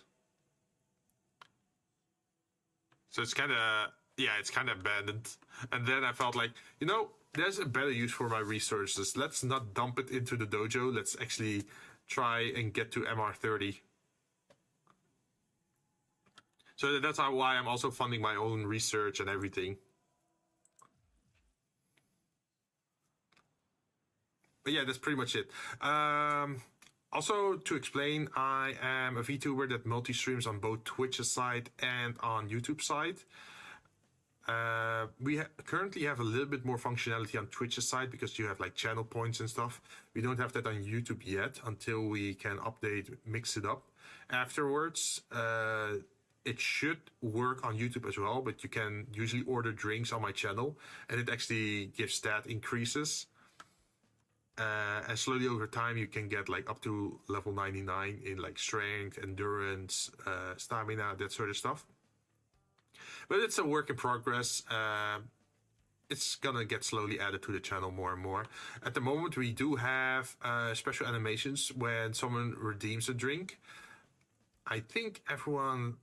So it's kind of, yeah, it's kind of abandoned. And then I felt like, you know, there's a better use for my resources. Let's not dump it into the dojo. Let's actually try and get to MR30. So that's why I'm also funding my own research and everything. But yeah, that's pretty much it. Also, to explain, I am a VTuber that multi-streams on both Twitch's side and on YouTube side. We currently have a little bit more functionality on Twitch's side because you have like channel points and stuff. We don't have that on YouTube yet until we can update, mix it up. Afterwards, it should work on YouTube as well, but you can usually order drinks on my channel and it actually gives stat increases. And slowly over time, you can get like up to level 99 in like strength, endurance, stamina, that sort of stuff. But it's a work in progress. it's gonna get slowly added to the channel more and more. At the moment, we do have special animations when someone redeems a drink. I think everyone,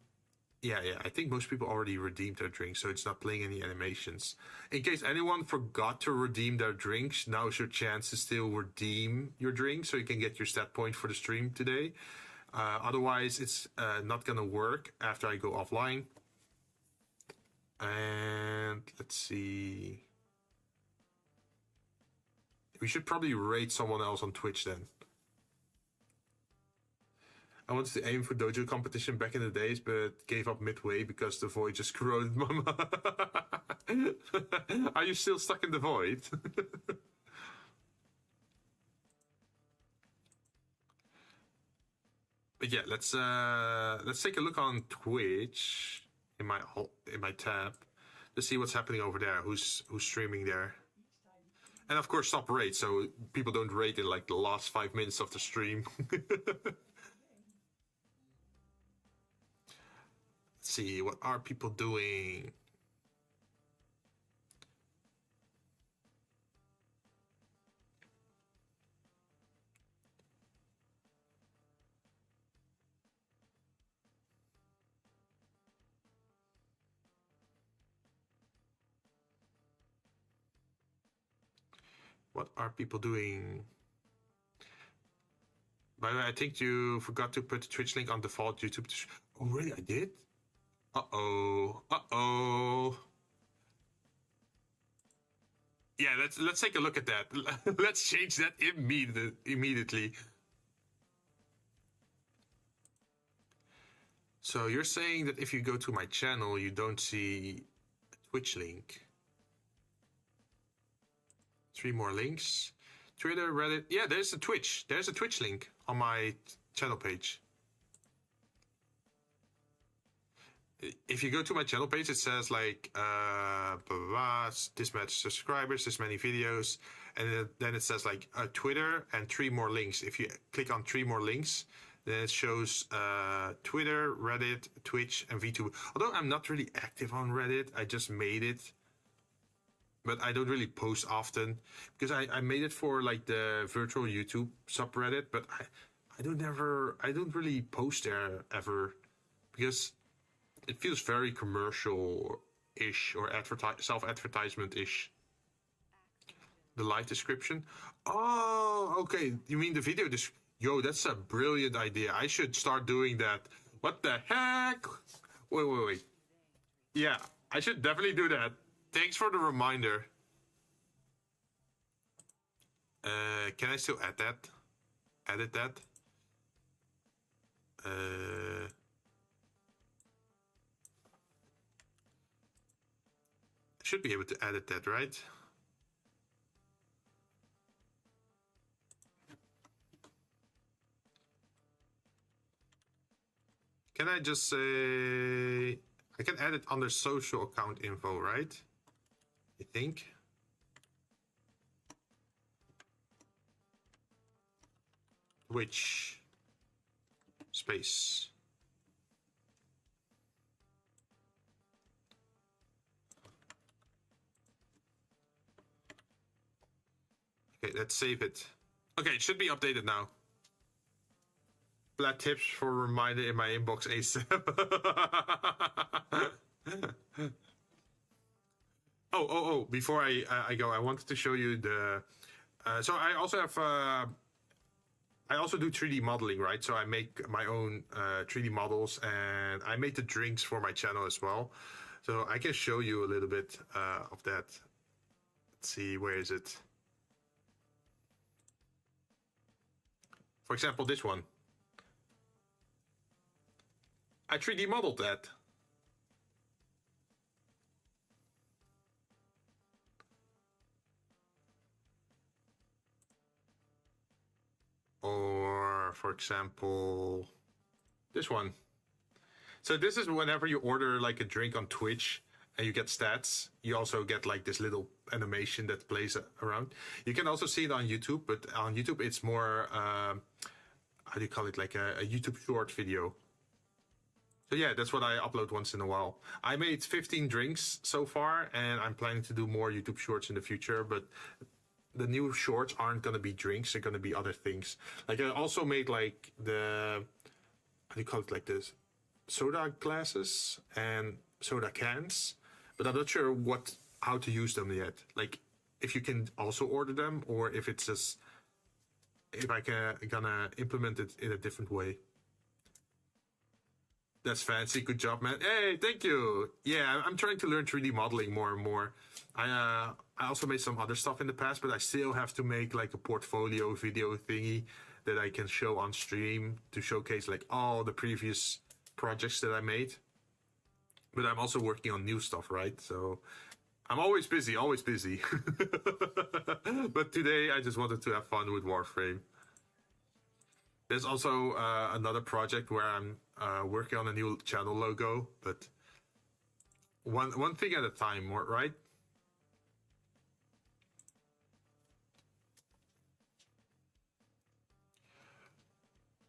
yeah, I think most people already redeemed their drink, so it's not playing any animations. In case anyone forgot to redeem their drinks, now's your chance to still redeem your drink, so you can get your stat point for the stream today. Otherwise, it's not gonna work after I go offline. And let's see. We should probably rate someone else on Twitch then. I wanted to aim for dojo competition back in the days, but gave up midway because the void just corroded my mind. Are you still stuck in the void? But yeah, let's take a look on Twitch in my tab. Let's see what's happening over there. Who's streaming there? And of course, stop rate so people don't rate in like the last 5 minutes of the stream. Let's see, what are people doing? What are people doing? By the way, I think you forgot to put the Twitch link on default YouTube. Oh, really? I did? Uh-oh. Yeah, let's take a look at that. Let's change that immediately. So you're saying that if you go to my channel, you don't see a Twitch link. 3 more links. Twitter, Reddit. Yeah, there's a Twitch. There's a Twitch link on my channel page. If you go to my channel page, it says like blah, blah, blah, this much subscribers, this many videos, and then it says like Twitter and 3 more links. If you click on 3 more links, then it shows Twitter, Reddit, Twitch, and Vtuber. Although I'm not really active on Reddit, I just made it. But I don't really post often because I made it for like the virtual YouTube subreddit, but I don't really post there ever because it feels very commercial-ish or self-advertisement-ish. The live description. Oh, okay. You mean the video description? Yo, that's a brilliant idea. I should start doing that. What the heck? Wait. Yeah, I should definitely do that. Thanks for the reminder. Can I still add that? Edit that? I should be able to edit that, right? Can I just say... I can add it under social account info, right? I think. Twitch space. Okay, let's save it. Okay, it should be updated now. Flat tips for a reminder in my inbox ASAP. Oh! Before I go, I wanted to show you the. So I also have. I also do 3D modeling, right? So I make my own 3D models, and I made the drinks for my channel as well. So I can show you a little bit of that. Let's see, where is it? For example, this one. I 3D modeled that. Or, for example, this one. So this is whenever you order like a drink on Twitch and you get stats, you also get like this little animation that plays around. You can also see it on YouTube, but on YouTube it's more, how do you call it, like a YouTube short video. So yeah, that's what I upload once in a while. I made 15 drinks so far, and I'm planning to do more YouTube shorts in the future, but the new shorts aren't gonna be drinks, they're gonna be other things. Like I also made like the, how do you call it, like this, soda glasses and soda cans, but I'm not sure how to use them yet. Like if you can also order them, or if it's just, if I gonna implement it in a different way. That's fancy. Good job, man. Hey, thank you. Yeah, I'm trying to learn 3D modeling more and more. I also made some other stuff in the past, but I still have to make like a portfolio video thingy that I can show on stream to showcase like all the previous projects that I made. But I'm also working on new stuff, right? So I'm always busy, always busy. But today I just wanted to have fun with Warframe. There's also another project where I'm working on a new channel logo, but one thing at a time, right?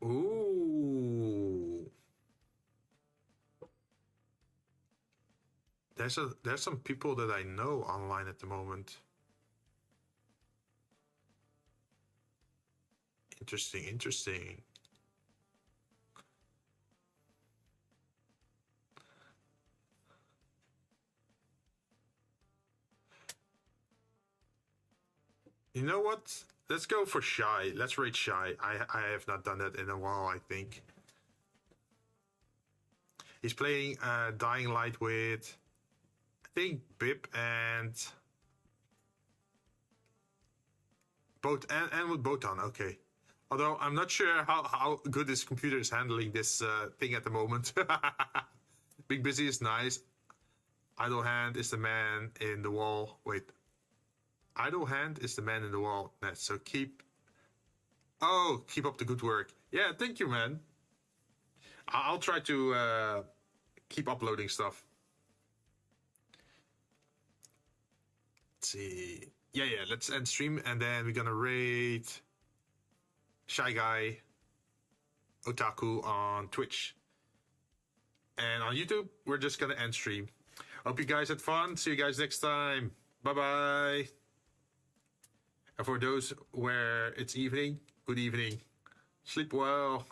Ooh. There's some people that I know online at the moment. Interesting, interesting. You know what? Let's go for Shy. Let's rate Shy. I have not done that in a while, I think. He's playing Dying Light with, I think, Bip and with Botan. Okay. Although I'm not sure how good this computer is handling this thing at the moment. Big Busy is nice. Idle Hand is the man in the wall. Wait. Idle Hand is the man in the wall. So keep up the good work. Yeah, thank you, man. I'll try to keep uploading stuff. Let's see. Yeah, let's end stream, and then we're gonna rate Shy Guy Otaku on Twitch. And on YouTube, we're just gonna end stream. Hope you guys had fun. See you guys next time. Bye-bye. And for those where it's evening, good evening. Sleep well.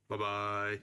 Bye-bye.